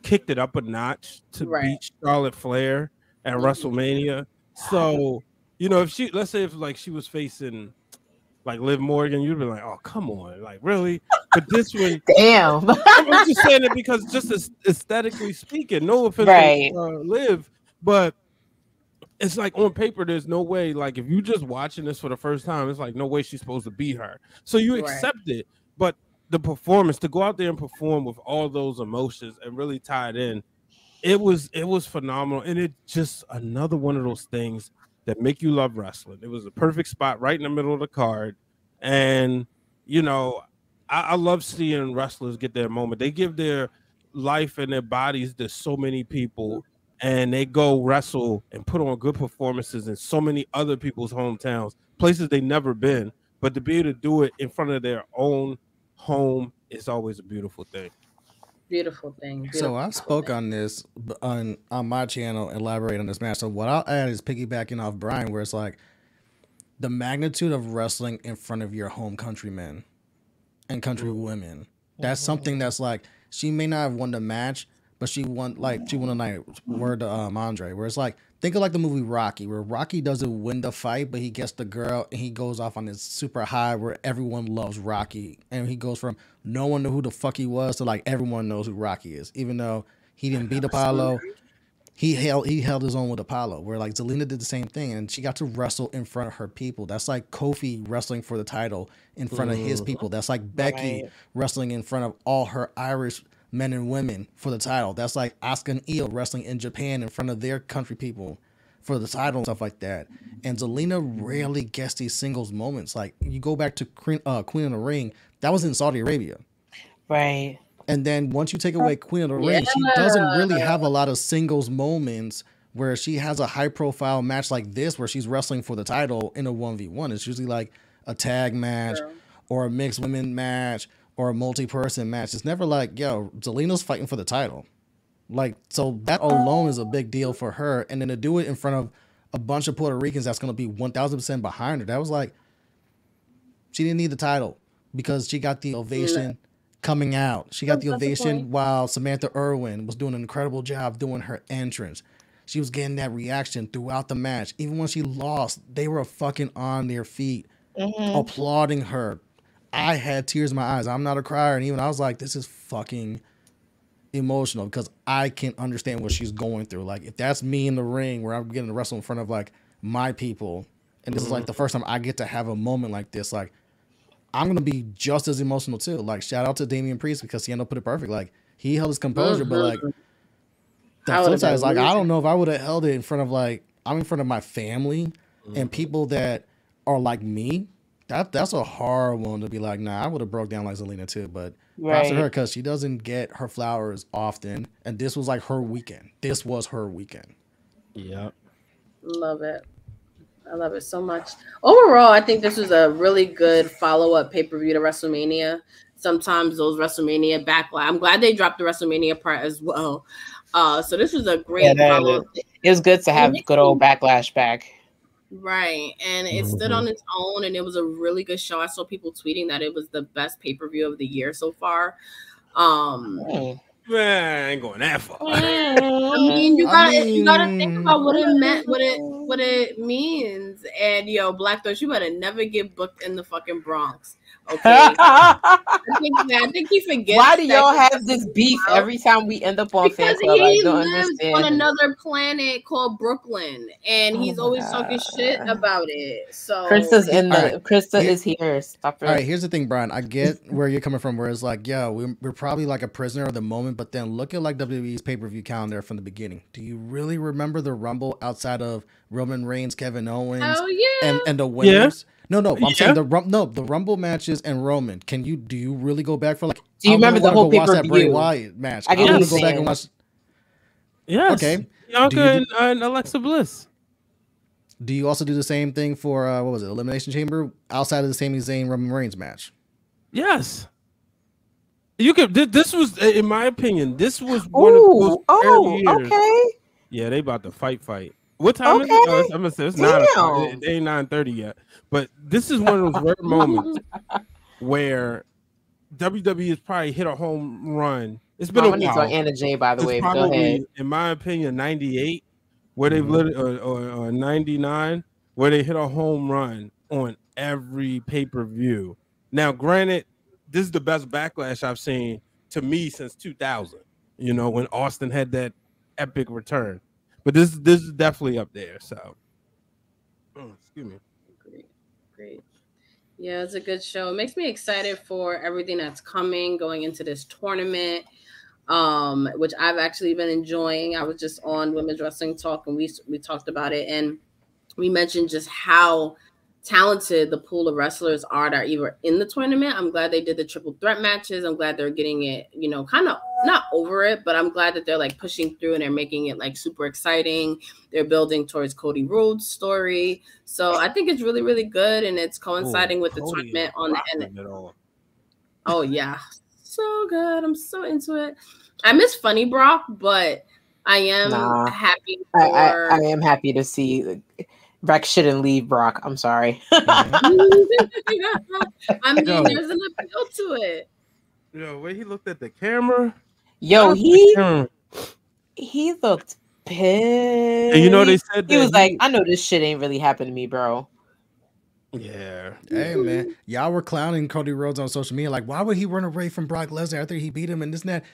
kicked it up a notch to beat Charlotte Flair at WrestleMania? So, you know, if she, let's say if like she was facing like Liv Morgan, you'd be like, oh, come on, like really? But this one, Damn. I'm just saying it because just aesthetically speaking, no offense to Liv, but it's like on paper, there's no way. Like if you just watching this for the first time, it's like no way she's supposed to beat her. So you accept it, but the performance, to go out there and perform with all those emotions and really tie it in, it was phenomenal, and it just another one of those things that make you love wrestling. It was a perfect spot right in the middle of the card, and you know, I love seeing wrestlers get their moment. They give their life and their bodies to so many people, and they go wrestle and put on good performances in so many other people's hometowns, places they've never been. But to be able to do it in front of their own home is always a beautiful thing. Beautiful thing. So I spoke on this on my channel, elaborate on this match. So what I'll add is piggybacking off Brian, where it's like the magnitude of wrestling in front of your home countrymen and countrywomen. That's something that's like, she may not have won the match, but she won a night. Word to Andre, where it's like, think of like the movie Rocky, where Rocky doesn't win the fight, but he gets the girl and he goes off on this super high where everyone loves Rocky. And he goes from no one knew who the fuck he was to like everyone knows who Rocky is. Even though he didn't beat Apollo, he held his own with Apollo, where like Zelina did the same thing, and she got to wrestle in front of her people. That's like Kofi wrestling for the title in front of his people. That's like Becky wrestling in front of all her Irish men and women for the title. That's like Asuka and Io wrestling in Japan in front of their country people for the title and stuff like that. And Zelina rarely gets these singles moments. Like you go back to Queen of the Ring, that was in Saudi Arabia. Right. And then once you take away Queen of the Ring, she doesn't really have a lot of singles moments where she has a high profile match like this, where she's wrestling for the title in a 1v1. It's usually like a tag match or a mixed women match or a multi-person match. It's never like, yo, Zelina's fighting for the title. Like, so that alone is a big deal for her. And then to do it in front of a bunch of Puerto Ricans that's going to be 1,000% behind her, that was like, she didn't need the title because she got the ovation coming out. She got the ovation while Samantha Irwin was doing an incredible job doing her entrance. She was getting that reaction throughout the match. Even when she lost, they were fucking on their feet, applauding her. I had tears in my eyes. I'm not a crier. And even I was like, this is fucking emotional because I can understand what she's going through. Like, if that's me in the ring where I'm getting to wrestle in front of like my people, and this is like the first time I get to have a moment like this, like, I'm going to be just as emotional too. Like, shout out to Damian Priest because he ended up put it perfect. Like, he held his composure, but like, the flip side is like, I don't know if I would have held it in front of like, I'm in front of my family and people that are like me. That's a hard one to be like, nah, I would have broke down like Zelina too. But props to her because she doesn't get her flowers often. And this was like her weekend. This was her weekend. Yeah. Love it. I love it so much. Overall, I think this was a really good follow-up pay-per-view to WrestleMania. Sometimes those WrestleMania backlash. I'm glad they dropped the WrestleMania part as well. So this was a great follow-up. It was good to have good old Backlash back. Right. And it stood on its own, and it was a really good show. I saw people tweeting that it was the best pay-per-view of the year so far. Man, I ain't going that far. I mean, you gotta think about what it meant, what it means. And yo, Black Thought, you better never get booked in the fucking Bronx. Okay. I think he forgets. Why do y'all have this beef every time we end up on because Fan Club? he lives on another planet called Brooklyn, and he's always talking shit about it. So KRISTA's KRISTA is here. Stop it. All right, here's the thing, Brian. I get where you're coming from, where it's like, yeah, we're probably like a prisoner of the moment, but then look at like WWE's pay-per-view calendar from the beginning. Do you really remember the Rumble outside of Roman Reigns, Kevin Owens, and the winners? No, I'm saying the Rumble matches and Roman. Do you really go back for like? Do you remember the whole pay-per-view Bray Wyatt match? I want to go back and watch. Yes. Okay. Bianca and Alexa Bliss. Do you also do the same thing for what was it, Elimination Chamber outside of the Sami Zayn Roman Reigns match? Yes. You could. This was, in my opinion, this was one of those early years. Okay. Yeah, they about to fight. What time is Okay. it? Oh, I'm gonna say it's 9 o'clock. Damn. It ain't 9:30 yet. But this is one of those rare moments where WWE has probably hit a home run. It's been a Mama needs while. on Anna J, by the It's way. Go ahead. probably, in my opinion, 98, where they've literally, or 99, where they hit a home run on every pay-per-view. Now, granted, this is the best Backlash I've seen to me since 2000. You know, when Austin had that epic return. But this is definitely up there. So, excuse me. Great. Yeah, it's a good show. It makes me excited for everything that's coming going into this tournament, which I've actually been enjoying. I was just on Women's Wrestling Talk, and we talked about it, and we mentioned just how talented the pool of wrestlers are that are either in the tournament. I'm glad they did the triple threat matches. I'm glad they're getting it, you know, kind of not over it, but I'm glad that they're like pushing through and they're making it like super exciting. They're building towards Cody Rhodes' story. So I think it's really, really good. And it's coinciding with the tournament on the end. Oh yeah. So good. I'm so into it. I miss Funny Brock, but I am happy for... I am happy to see Rex shouldn't leave Brock. I'm sorry. I mean, there's an appeal to it. Yo, when he looked at the camera. Yo, he looked pissed. And you know, they said he was like, I know this shit ain't really happened to me, bro. Yeah. Hey, man. Y'all were clowning Cody Rhodes on social media. Like, why would he run away from Brock Lesnar after he beat him and this and that?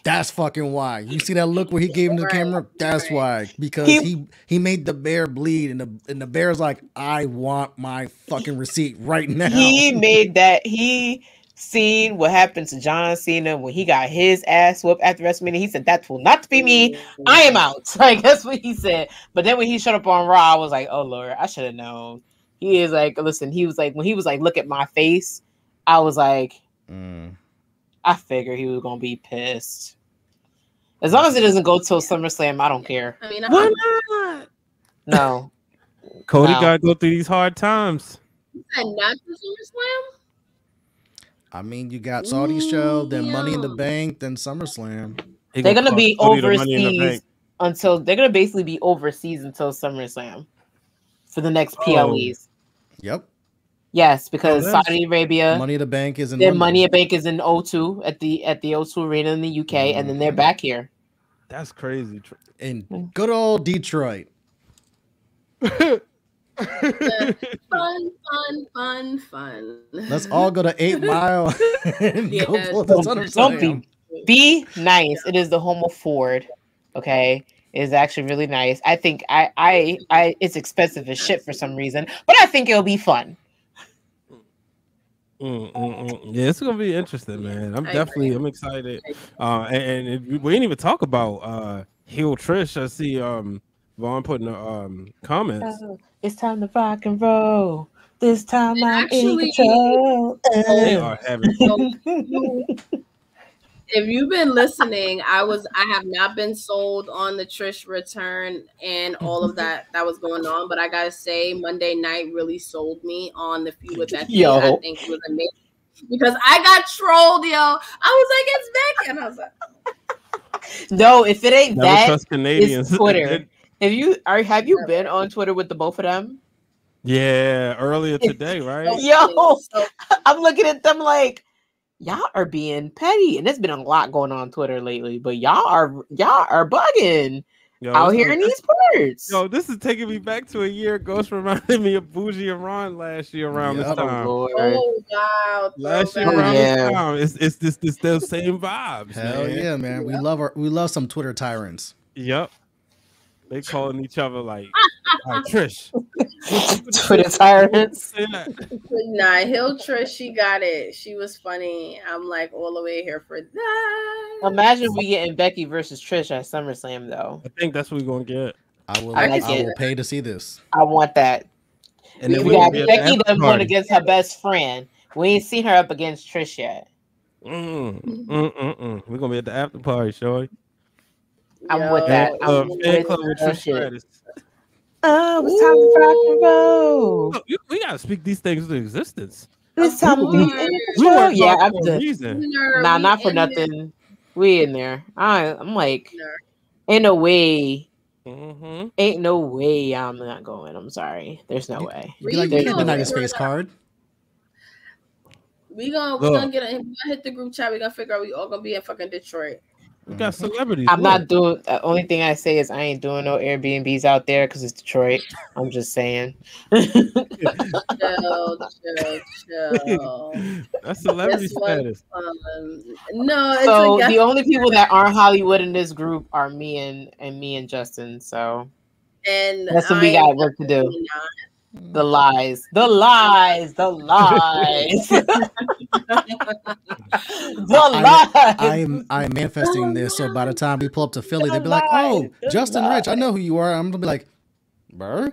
That's fucking why. You see that look where he gave him the camera? That's why. Because he made the bear bleed. And the bear's like, I want my fucking receipt right now. He made that. He seen what happened to John Cena when he got his ass whooped after WrestleMania. He said, that will not be me. I am out. Like, that's what he said. But then when he showed up on Raw, I was like, oh, Lord, I should have known. He is like, listen, he was like, when he was like, look at my face, I was like, I figured he was going to be pissed. As long as it doesn't go till SummerSlam, I don't care. I mean, why not? No. Cody got to go through these hard times. And not to SummerSlam? I mean, you got Saudi's show, then Money in the Bank, then SummerSlam. They're going to be overseas until, they're going to basically be overseas until SummerSlam for the next PLEs. Yep. Yes, because Saudi Arabia, Money in the Bank is in their Money in the Bank is in O2 at the O2 Arena in the UK, and then they're back here. That's crazy. In good old Detroit. Fun. Let's all go to 8 Mile and go pull the Don't be nice. It is the home of Ford. Okay. Is actually really nice. I think I it's expensive as shit for some reason, but I think it'll be fun. Yeah, it's gonna be interesting, man. I'm excited. And we didn't even talk about heel Trish. I see Vaughn putting the comments. It's time to rock and roll. This time I'm in control. They are having If you've been listening, I have not been sold on the Trish return and all of that was going on, but I gotta say, Monday night really sold me on the feud with Becky. I think it was amazing because I got trolled, yo. I was like, it's Becky, and I was like, no, if it ain't that, Canadians. It's Twitter. Have you been on Twitter with the both of them? Yeah, earlier today, right? Yo, I'm looking at them like, y'all are being petty, and there's been a lot going on Twitter lately. But y'all are bugging out here in these parts. Yo, this is taking me back to a year ago. It's reminding me of Bougie and Ron last year around this time. Oh wow! Last year around this time, it's those same vibes. Hell man. Yeah, man. We love some Twitter tyrants. Yep. They calling each other like Trish. Twitter tyrants. Nah, Hill Trish, she got it. She was funny. I'm like all the way here for that. Imagine we getting Becky versus Trish at SummerSlam, though. I think that's what we're gonna get. I will pay to see this. I want that. And then we got Becky going against her best friend. We ain't seen her up against Trish yet. We're gonna be at the after party, shorty. I'm with that. Fan club with Trish Stratus. Oh, it's time to rock and roll. We gotta speak these things into existence. This time we in the We show. weren't Yeah, called I'm for a done. reason. Nah, not for nothing. We in there. I'm like, ain't no way. Ain't no way I'm not going. I'm sorry. There's no way. You be like, you can't deny this face card. We gonna hit the group chat. We gonna figure out we all gonna be in fucking Detroit. We got celebrities. I'm not doing. The only thing I say is I ain't doing no Airbnbs out there because it's Detroit. I'm just saying. Chill. That's celebrity status. No. So the only people that aren't Hollywood in this group are me and Justin. So that's what we got work to do. The lies. The lies. The lies. I'm manifesting this. So by the time we pull up to Philly, they'll be like, "Oh, Justin Rich, I know who you are." I'm gonna be like, "Burr,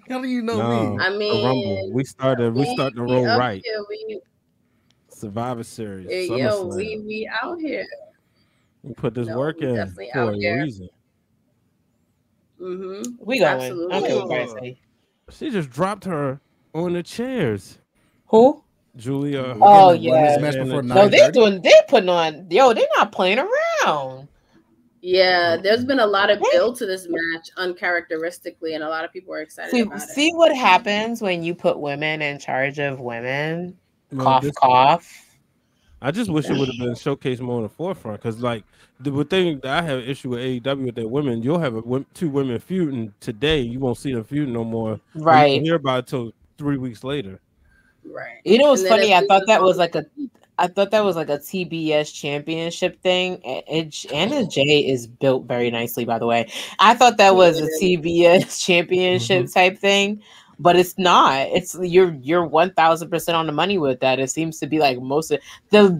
how do you know me?" I mean, Rumble. We start the roll right. Survivor Series. We out here. We put this work in for a reason. We going. Absolutely. Okay, she just dropped her on the chairs. Who? Julia. Oh yeah. No, they putting on. Yo, they're not playing around. Yeah, there's been a lot of build to this match uncharacteristically, and a lot of people are excited about it. See what happens when you put women in charge of women. Well, cough. I just wish it would have been showcased more on the forefront because, like, the thing that I have an issue with AEW with their women, you'll have two women feuding today. You won't see them feuding no more. Right. You hear about it till 3 weeks later. Right. You know what's funny? I thought that was like a TBS championship thing. And Anna Jay is built very nicely, by the way. I thought that was a TBS championship type thing. But it's not. It's you're 1000% on the money with that. It seems to be like most of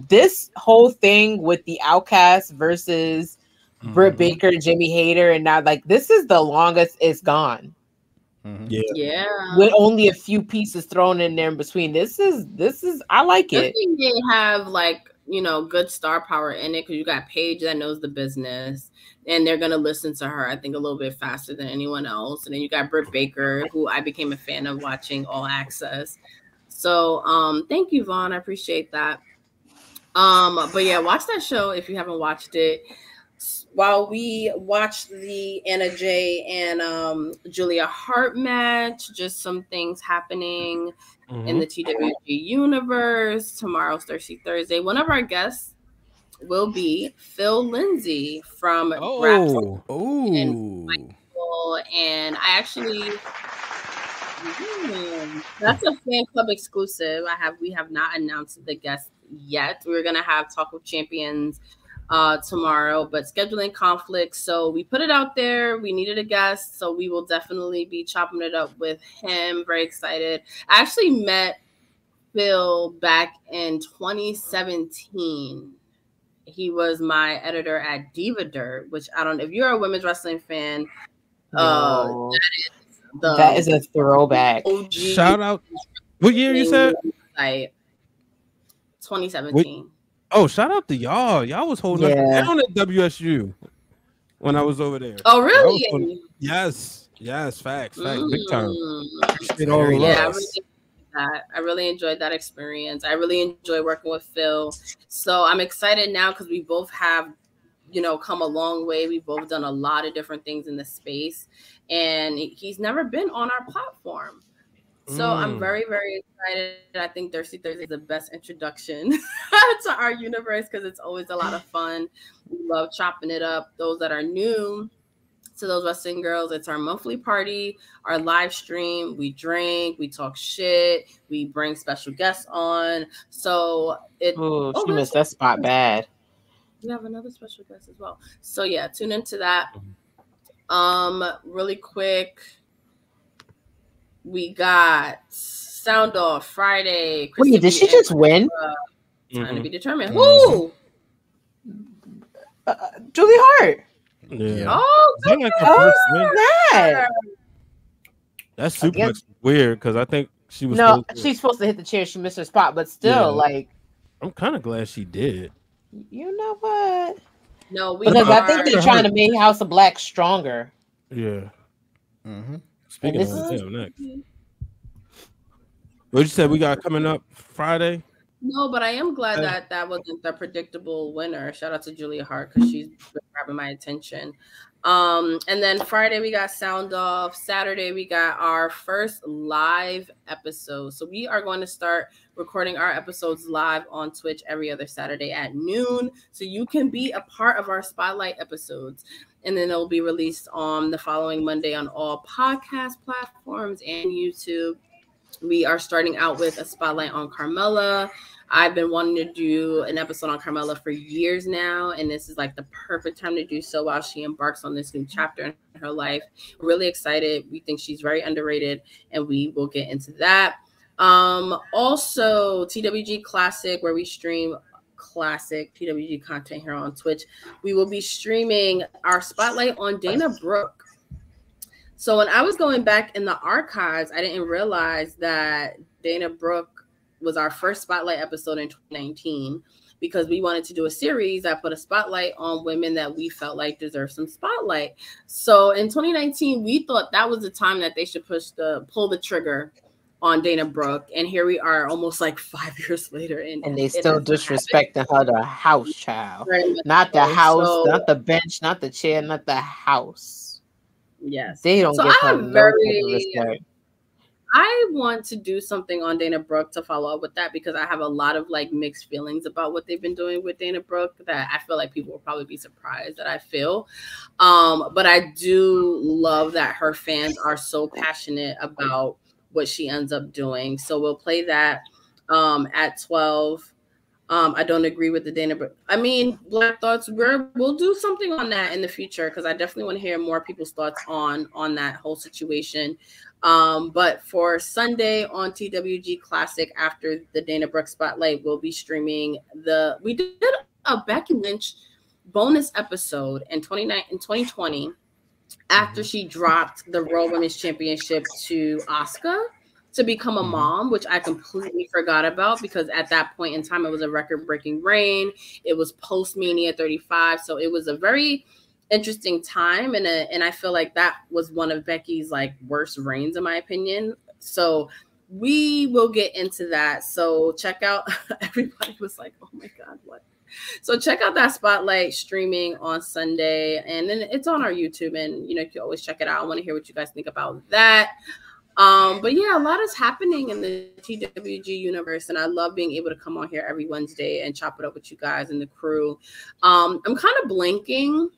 this whole thing with the Outcast versus Britt Baker, Jimmy Hayter, and now like this is the longest it's gone. Yeah. With only a few pieces thrown in there in between. This is I like it. I think they have like good star power in it because you got Paige that knows the business. And they're going to listen to her, I think, a little bit faster than anyone else. And then you got Britt Baker, who I became a fan of watching All Access. So thank you, Vaughn. I appreciate that. But yeah, watch that show if you haven't watched it. While we watch the Anna Jay and Julia Hart match, just some things happening in the TWG universe. Tomorrow's Thirsty Thursday. One of our guests will be Phil Lindsay from and I actually that's a fan club exclusive. We have not announced the guest yet. We're gonna have Talk of Champions tomorrow, but scheduling conflicts, so we put it out there. We needed a guest, so we will definitely be chopping it up with him. Very excited. I actually met Phil back in 2017. He was my editor at Diva Dirt, which I don't know if you're a women's wrestling fan. That is a throwback. OG. Shout out. What year you said? Like 2017. Shout out to y'all. Y'all was holding us down at WSU when I was over there. Oh, really? Yes, facts, big time. I really enjoyed that experience. I really enjoy working with Phil. So I'm excited now because we both have, come a long way. We've both done a lot of different things in the space, and he's never been on our platform. So I'm very, very excited. I think Thirsty Thursday is the best introduction to our universe because it's always a lot of fun. We love chopping it up. Those that are new to those wrestling girls, it's our monthly party, our live stream. We drink, we talk shit, we bring special guests on. So she missed that spot bad. We have another special guest as well. So yeah, tune into that. Really quick, we got Sound Off Friday. Wait, did she just win? Trying to be determined. Who? Julie Hart. Yeah. Oh, that's super weird because I think she was. She's supposed to hit the chair. She missed her spot, but still, I'm kind of glad she did. You know what? No, because I think they're trying to make House of Black stronger. Yeah. Speaking of next. What you said we got coming up Friday? No, but I am glad that that wasn't the predictable winner. Shout out to Julia Hart because she's been grabbing my attention. And then Friday we got Sound Off. Saturday we got our first live episode. So we are going to start recording our episodes live on Twitch every other Saturday at noon. So you can be a part of our spotlight episodes. And then it'll be released on the following Monday on all podcast platforms and YouTube. We are starting out with a spotlight on Carmela. I've been wanting to do an episode on Carmela for years now, and this is like the perfect time to do so while she embarks on this new chapter in her life. We're really excited. We think she's very underrated, and we will get into that. Also, TWG Classic, where we stream classic TWG content here on Twitch. We will be streaming our spotlight on Dana Brooke. So when I was going back in the archives, I didn't realize that Dana Brooke was our first spotlight episode in 2019 because we wanted to do a series that put a spotlight on women that we felt like deserve some spotlight. So in 2019, we thought that was the time that they should pull the trigger on Dana Brooke. And here we are almost like 5 years later. And they still disrespecting her, the house child. Not the house, not the bench, not the chair, not the house. Yes. They don't give her no respect. I want to do something on Dana Brooke to follow up with that because I have a lot of like mixed feelings about what they've been doing with Dana Brooke that I feel like people will probably be surprised that I feel. But I do love that her fans are so passionate about what she ends up doing. So we'll play that at 12. I don't agree with the Dana Brooke. I mean, Black Thoughts, we'll do something on that in the future because I definitely want to hear more people's thoughts on that whole situation. But for Sunday on TWG Classic after the Dana Brooke Spotlight, we'll be streaming we did a Becky Lynch bonus episode in 2020 after she dropped the Raw Women's Championship to Asuka to become a mom, which I completely forgot about because at that point in time, it was a record-breaking reign. It was post-Mania 35. So it was a very interesting time. And I feel like that was one of Becky's like worst reigns, in my opinion. So we will get into that. So check out, everybody was like, oh my God, what? So check out that spotlight streaming on Sunday. And then it's on our YouTube. And, you can always check it out. I want to hear what you guys think about that. But yeah, a lot is happening in the TWG universe, and I love being able to come on here every Wednesday and chop it up with you guys and the crew. I'm kind of blanking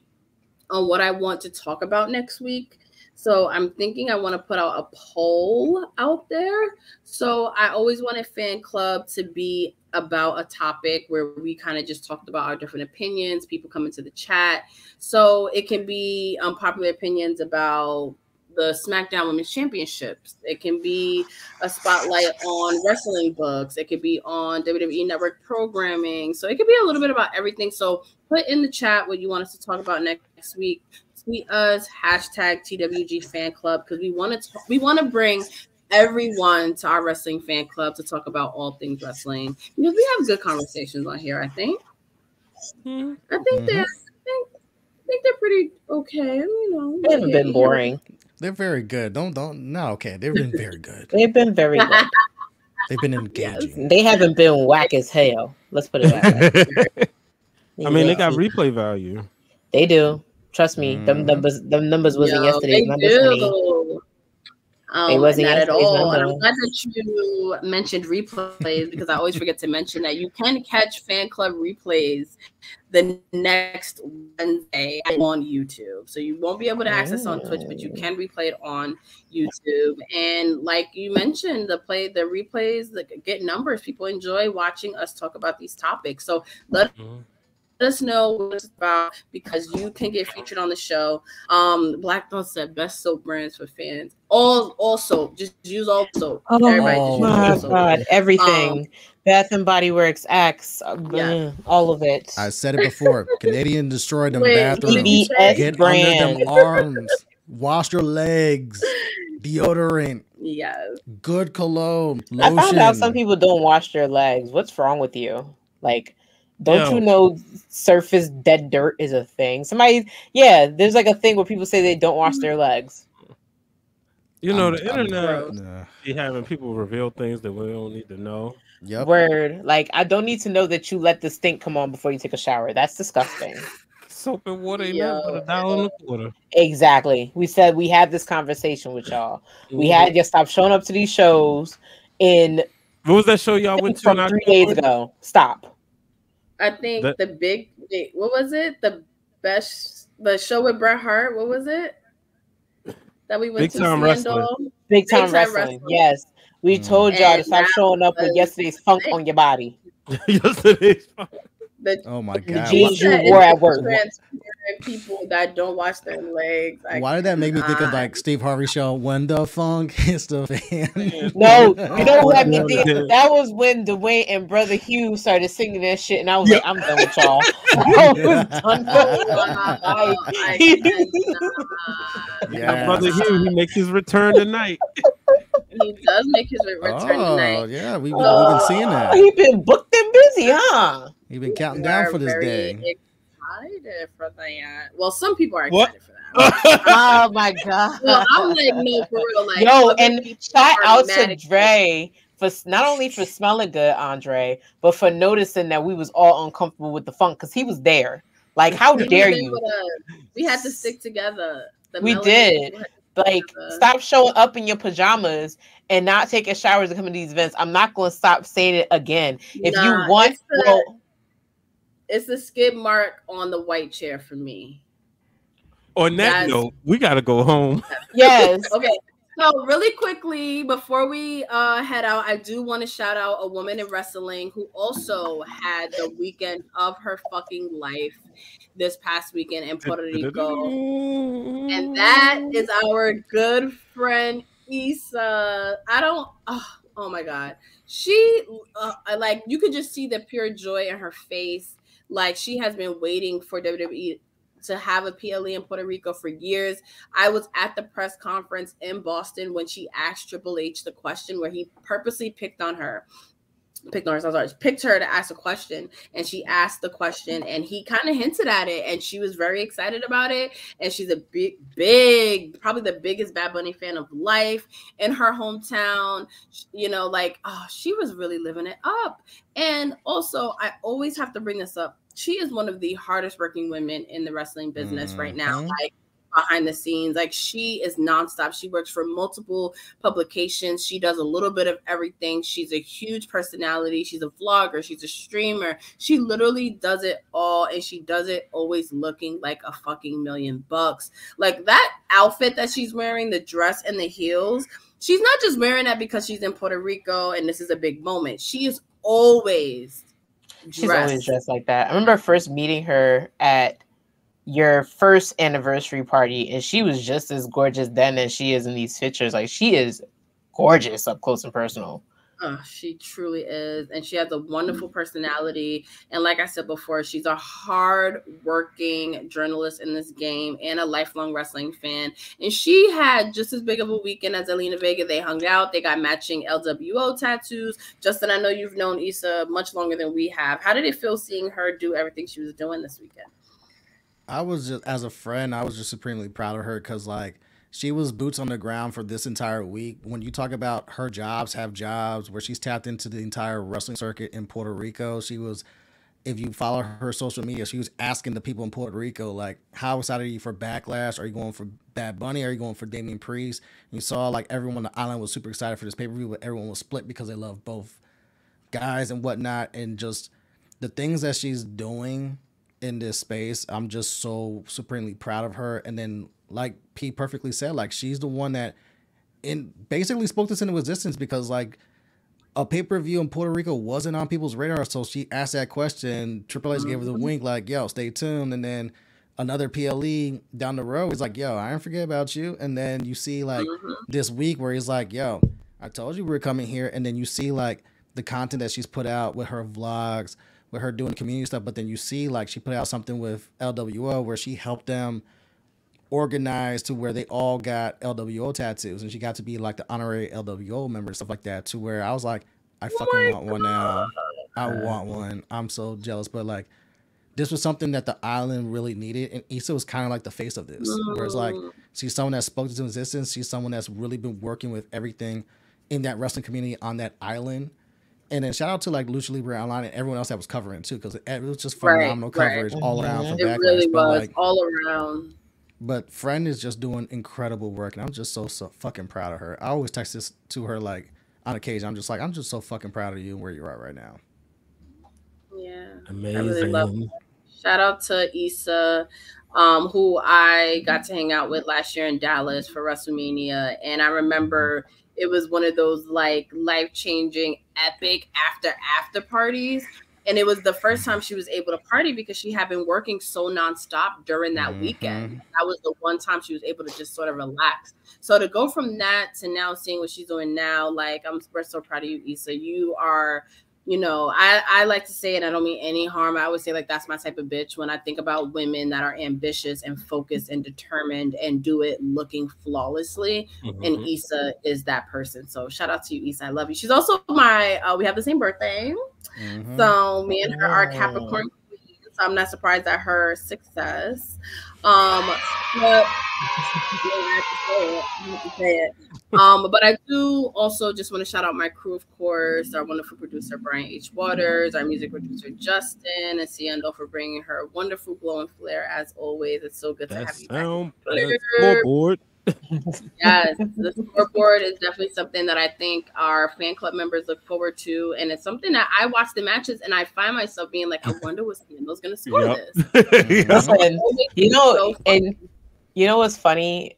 on what I want to talk about next week. So I'm thinking I want to put out a poll out there. So I always wanted Fan Club to be about a topic where we kind of just talked about our different opinions, people come into the chat. So it can be unpopular opinions about the SmackDown Women's Championships. It can be a spotlight on wrestling books. It could be on WWE Network programming. So it could be a little bit about everything. So put in the chat what you want us to talk about next week. Tweet us, #TWGFanClub, because we want to bring everyone to our wrestling fan club to talk about all things wrestling. We have good conversations on here, I think. I think they're pretty okay. They haven't been boring. They're very good. Okay. They've been very good. They've been very good. They've been engaging. Yes. They haven't been whack as hell. Let's put it that way. I mean, they got replay value. They do. Trust me. Them numbers wasn't yesterday's numbers. It wasn't at all. And I'm glad that you mentioned replays because I always forget to mention that you can catch Fan Club replays the next Wednesday on YouTube. So you won't be able to access on Twitch, but you can replay it on YouTube. And like you mentioned, the replays, get numbers. People enjoy watching us talk about these topics. So let us know what it's about because you can get featured on the show. Black Thought said best soap brands for fans. All soap. Just use all soap. Oh my God. Everything. Bath and Body Works, Axe, all of it. I said it before. Canadian destroyed them bathrooms. Get brand. under them arms. Wash your legs. Deodorant. Yes. Good cologne. Lotion. I found out some people don't wash their legs. What's wrong with you? Like, don't you know surface dead dirt is a thing? There's like a thing where people say they don't wash their legs. You know, the internet gross. be having people reveal things that we don't need to know. Yep. Word. Like, I don't need to know that you let the stink come on before you take a shower. That's disgusting. Soap and water ain't nothing but $1.25. Exactly. We said we had this conversation with y'all. We Mhm. had you stop showing up to these shows in What was that show y'all went to from in 3 days October? ago. Stop. I think That- what was it? The show with Bret Hart. What was it? That we went Big to Time Wrestling. Seindole? Big time Time wrestling. wrestling. Yes. We told y'all to And stop that showing up with was yesterday's funk on your body. Yesterday's Oh my The god. jeans Why, you wore at work. transparent people that don't wash their legs. why did that make me think of like Steve Harvey show when the funk hits the fan? No, you know who had me Yeah. thinking? That was when Dwayne and Brother Hugh started singing that shit, and I was like, I'm done with y'all. I was done Oh, I Yeah. My brother Hugh, he makes his return tonight. He does make his return Oh tonight. yeah, we've been seeing that. He been booked and busy, huh? He's been counting down for this We're day. very excited for that. Well, some people are What? excited for that. Oh my god! Well, I'm like, no, for real. Like, Yo, other and people shout are out to mad at Dre for not only for smelling good, Andre, but for noticing that we was all uncomfortable with the funk because he was there. Like, how He was dare there you? with us. We had to stick together. The We Melanie did. people had to Like, stick together. stop showing up in your pajamas and not taking showers and coming to these events. I'm not going to stop saying it again. If Nah, you want, it's the skid mark on the white chair for me. On that note, we gotta go home. Yes. Okay. So really quickly before we head out, I do want to shout out a woman in wrestling who also had the weekend of her fucking life this past weekend in Puerto Rico, and that is our good friend Issa. Oh my god, she like, you could just see the pure joy in her face. Like, she has been waiting for WWE to have a PLE in Puerto Rico for years. I was at the press conference in Boston when she asked Triple H the question, where he purposely picked her to ask a question, and she asked the question and he kind of hinted at it, and she was very excited about it. And she's a big, probably the biggest Bad Bunny fan of life in her hometown. You know, like, oh, she was really living it up. And also, I always have to bring this up. She is one of the hardest working women in the wrestling business right now. Like, behind the scenes, like, she is nonstop. She works for multiple publications. She does a little bit of everything. She's a huge personality. She's a vlogger. She's a streamer. She literally does it all, and she does it always looking like a fucking $1,000,000. Like, that outfit that she's wearing, the dress and the heels, she's not just wearing that because she's in Puerto Rico and this is a big moment. She is always dressed. She's always dressed like that. I remember first meeting her at your first anniversary party, and she was just as gorgeous then as she is in these pictures. Like, she is gorgeous up close and personal. Oh, she truly is. And she has a wonderful personality. And like I said before, she's a hard-working journalist in this game and a lifelong wrestling fan. And she had just as big of a weekend as Elena Vega. They hung out. They got matching LWO tattoos. Justin, I know you've known Issa much longer than we have. How did it feel seeing her do everything she was doing this weekend? I was just, as a friend, I was just supremely proud of her because, like, she was boots on the ground for this entire week. When you talk about her jobs, where she's tapped into the entire wrestling circuit in Puerto Rico, she was, if you follow her social media, she was asking the people in Puerto Rico, like, how excited are you for Backlash? Are you going for Bad Bunny? Are you going for Damian Priest? And you saw, like, everyone on the island was super excited for this pay-per-view, but everyone was split because they love both guys and whatnot. And just the things that she's doing in this space, I'm just so supremely proud of her. And then, like P perfectly said, like, she's the one that basically spoke this into existence, because, like, a pay-per-view in Puerto Rico wasn't on people's radar. So she asked that question. Triple H gave her the wink, like, yo, stay tuned. And then another PLE down the road, he's like, yo, I didn't forget about you. And then you see, like, this week where he's like, yo, I told you we were coming here. And then you see, like, the content that she's put out with her vlogs, with her doing community stuff. But then you see, like, she put out something with LWO where she helped them organize to where they all got LWO tattoos, and she got to be, like, the honorary LWO member, stuff like that, to where I was like, I fucking want one now. I want one. I'm so jealous. But, like, this was something that the island really needed, and Issa was kind of like the face of this. Where it's like she's someone that spoke into existence. She's someone that's really been working with everything in that wrestling community on that island. And then shout out to like Lucha Libre Online and everyone else that was covering too, because it was just phenomenal coverage all around for Backlash. It really was like, all around. But Friend is just doing incredible work, and I'm just so fucking proud of her. I always text this to her like on occasion. I'm just so fucking proud of you and where you're at right now. Yeah, amazing. I really love her. Shout out to Issa, who I got to hang out with last year in Dallas for WrestleMania, and I remember it was one of those like life-changing, epic after parties. And it was the first time she was able to party because she had been working so nonstop during that weekend. That was the one time she was able to just sort of relax. So to go from that to now seeing what she's doing now, like we're so proud of you, Issa. You are, you know, I like to say it, I don't mean any harm. I always say like that's my type of bitch when I think about women that are ambitious and focused and determined and do it looking flawlessly. And Issa is that person. So shout out to you, Issa. I love you. She's also my we have the same birthday. So me and her are Capricorn queens. So I'm not surprised at her success. But but I do also just want to shout out my crew, of course, our wonderful producer Brian H. Waters, our music producer Justin, and Seindole for bringing her wonderful glow and flair as always. It's so good to have you back. Scoreboard. Yes, the scoreboard is definitely something that I think our fan club members look forward to, and it's something that I watch the matches and I find myself being like, I wonder what Seindale's going to score this. Listen, you know what's funny?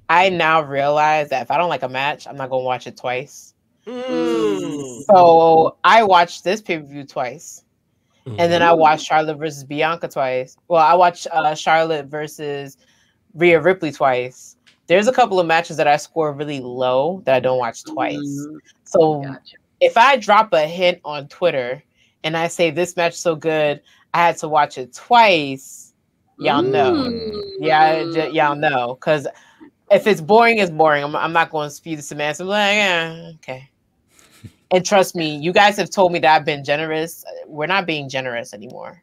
I now realize that if I don't like a match, I'm not going to watch it twice. So I watched this pay-per-view twice. And then I watched Charlotte versus Bianca twice. Well, I watched Charlotte versus Rhea Ripley twice. There's a couple of matches that I score really low that I don't watch twice. So if I drop a hint on Twitter and I say this match is so good, I had to watch it twice. Y'all know. Yeah, y'all know. Because if it's boring, it's boring. I'm not going to speed the semantics. I'm like, yeah, okay. And trust me, you guys have told me that I've been generous. We're not being generous anymore.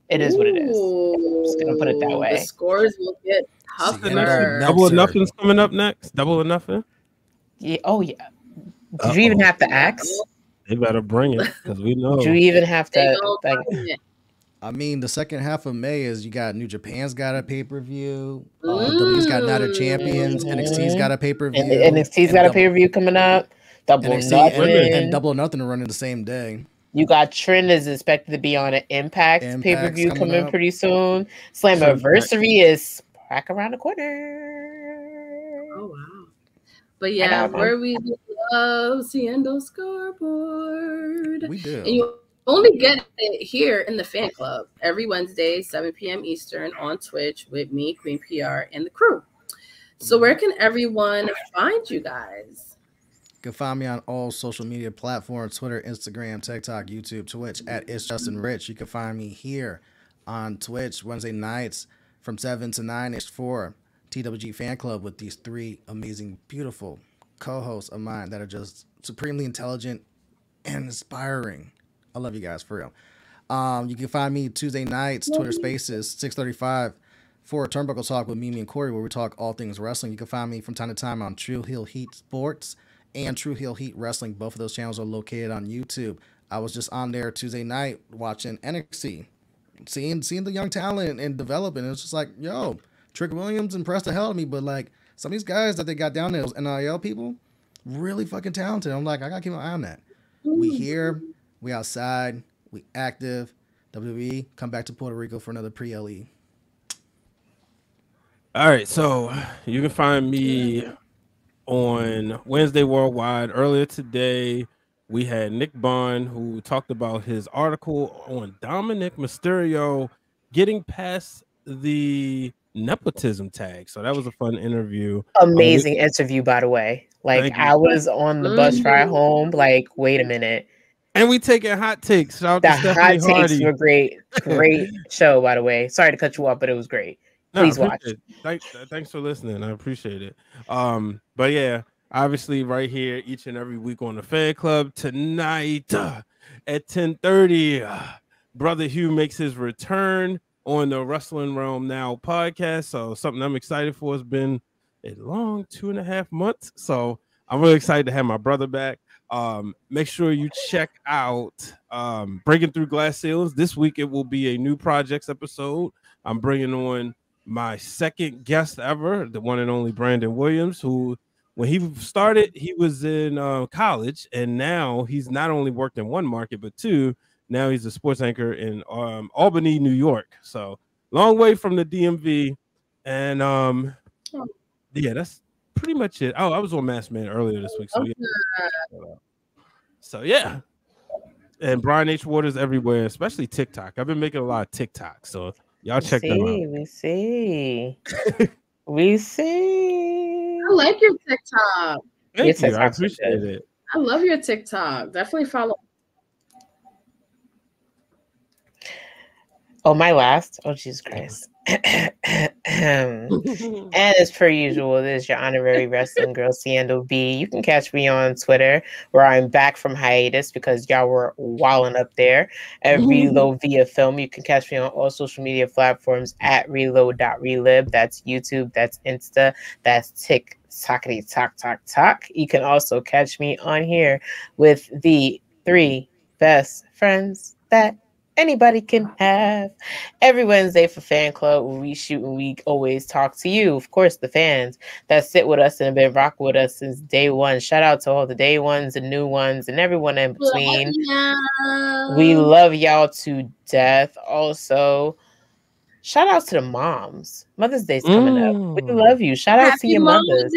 It is what it is. I'm just going to put it that way. The scores will get tougher. Double or Nothing's coming up next. Double or Nothing? Yeah. Oh, yeah. Did you even have to ask? They better bring it because we know. Did you even have to? I mean, the second half of May is you got New Japan's got a pay-per-view. WWE's got Night of Champions. NXT's got a pay-per-view. NXT's got a pay-per-view coming up. Double or Nothing. And Double or Nothing are running the same day. You got Trend is expected to be on an Impact pay-per-view coming pretty soon. Slammiversary is back around the corner. Oh, wow. But yeah, where we love Seindole Scoreboard. We do. And you only get it here in the fan club every Wednesday, 7 p.m. Eastern on Twitch with me, Queen PR, and the crew. So where can everyone find you guys? You can find me on all social media platforms, Twitter, Instagram, TikTok, YouTube, Twitch, at It's Justin Rich. You can find me here on Twitch Wednesday nights from 7 to 9-ish for TWGFanClub with these three amazing, beautiful co-hosts of mine that are just supremely intelligent and inspiring. I love you guys, for real. You can find me Tuesday nights, Twitter Spaces, 6:35 for a Turnbuckle Talk with Mimi and Corey, where we talk all things wrestling. You can find me from time to time on True Heel Heat Sports and True Heel Heat Wrestling. Both of those channels are located on YouTube. I was just on there Tuesday night watching NXT, seeing the young talent and developing. It was just like, yo, Trick Williams impressed the hell out of me, but like some of these guys that they got down there, those NIL people, really fucking talented. I'm like, I gotta keep an eye on that. We here, we outside, we active. WWE, come back to Puerto Rico for another pre-LE. All right, so you can find me on Wednesday Worldwide. Earlier today, we had Nick Bond, who talked about his article on Dominic Mysterio getting past the nepotism tag. So that was a fun interview. Amazing interview, by the way. Like, I was on the bus ride home, like, wait a minute. And we taking hot takes. Shout the out to Stephanie hot Hardy. takes were great. Great show, by the way. Sorry to cut you off, but it was great. Please watch. Thanks for listening. I appreciate it. But yeah, obviously right here each and every week on the fan club tonight at 10:30. Brother Hugh makes his return on the Wrestling Realm Now podcast. So something I'm excited for. It's been a long 2.5 months. So I'm really excited to have my brother back. Make sure you check out Breaking Through Glass Ceilings. This week it will be a new projects episode. I'm bringing on my second guest ever, the one and only Brandon Williams, who when he started, he was in college, and now he's not only worked in one market, but two, now he's a sports anchor in Albany, New York. So long way from the DMV. And yeah, that's pretty much it. Oh, I was on Masked Man earlier this week. So yeah. So yeah. And Brian H. Waters everywhere, especially TikTok. I've been making a lot of TikTok. So y'all check them out. We see. I like your TikTok. Thank you. I appreciate it. I love your TikTok. Definitely follow. Oh, my last. Oh, Jesus Christ. And as per usual, this is your honorary wrestling girl, Seindole B. You can catch me on Twitter, where I'm back from hiatus because y'all were wilding up there at Reload via Film. You can catch me on all social media platforms at reload.relib. That's YouTube, that's Insta, that's TikTok. You can also catch me on here with the 3 best friends that anybody can have every Wednesday for Fan Club, where we shoot and we always talk to you, of course, the fans that sit with us and have been rocking with us since day one. Shout out to all the day ones and new ones and everyone in between. We love y'all to death. Also, shout out to the moms. Mother's Day's coming up. We love you. Shout out to your mothers.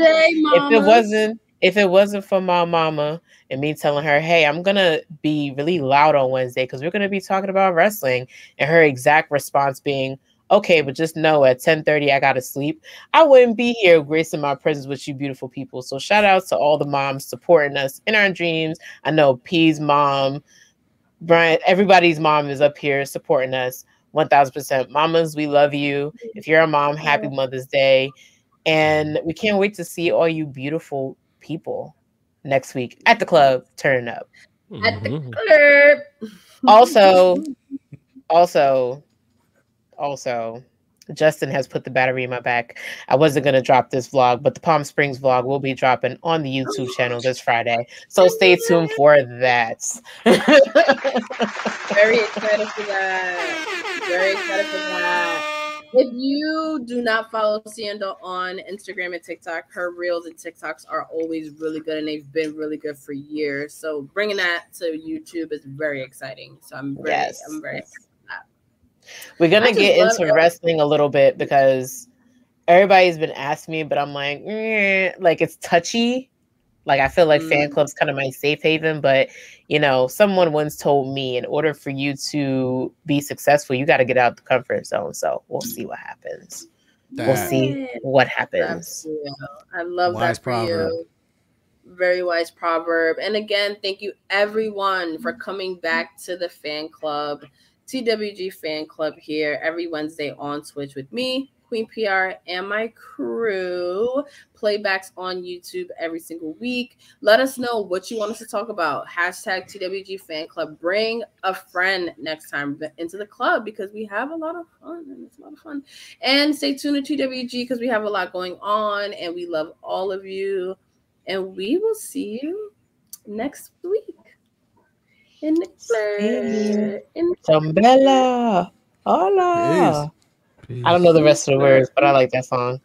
If it wasn't for my mama and me telling her, hey, I'm going to be really loud on Wednesday because we're going to be talking about wrestling, and her exact response being, okay, but just know at 10:30 I got to sleep, I wouldn't be here gracing my presence with you beautiful people. So shout out to all the moms supporting us in our dreams. I know P's mom, Brian, everybody's mom is up here supporting us 1000%. Mamas, we love you. If you're a mom, happy Mother's Day. And we can't wait to see all you beautiful people next week at the club turning up. At the club. Also, Justin has put the battery in my back. I wasn't going to drop this vlog, but the Palm Springs vlog will be dropping on the YouTube channel this Friday. So stay tuned for that. Very excited for that. If you do not follow Seindole on Instagram and TikTok, her reels and TikToks are always really good, and they've been really good for years. So bringing that to YouTube is very exciting. So I'm very excited for that. We're going to get into wrestling a little bit because everybody's been asking me, but I'm like, like it's touchy. Like I feel like Fan Club's kind of my safe haven, but you know, someone once told me in order for you to be successful, you got to get out the comfort zone. So we'll see what happens. We'll see what happens. I love wise that for proverb. You. Very wise proverb. And again, thank you everyone for coming back to the Fan Club, TWG Fan Club here every Wednesday on Twitch with me, Queen PR, and my crew. Playbacks on YouTube every single week. Let us know what you want us to talk about. Hashtag TWG Fan Club. Bring a friend next time into the club because we have a lot of fun and it's a lot of fun. And stay tuned to TWG because we have a lot going on and we love all of you. And we will see you next week. In the Bella. Hola. Peace. I don't know the rest of the words, but I like that song.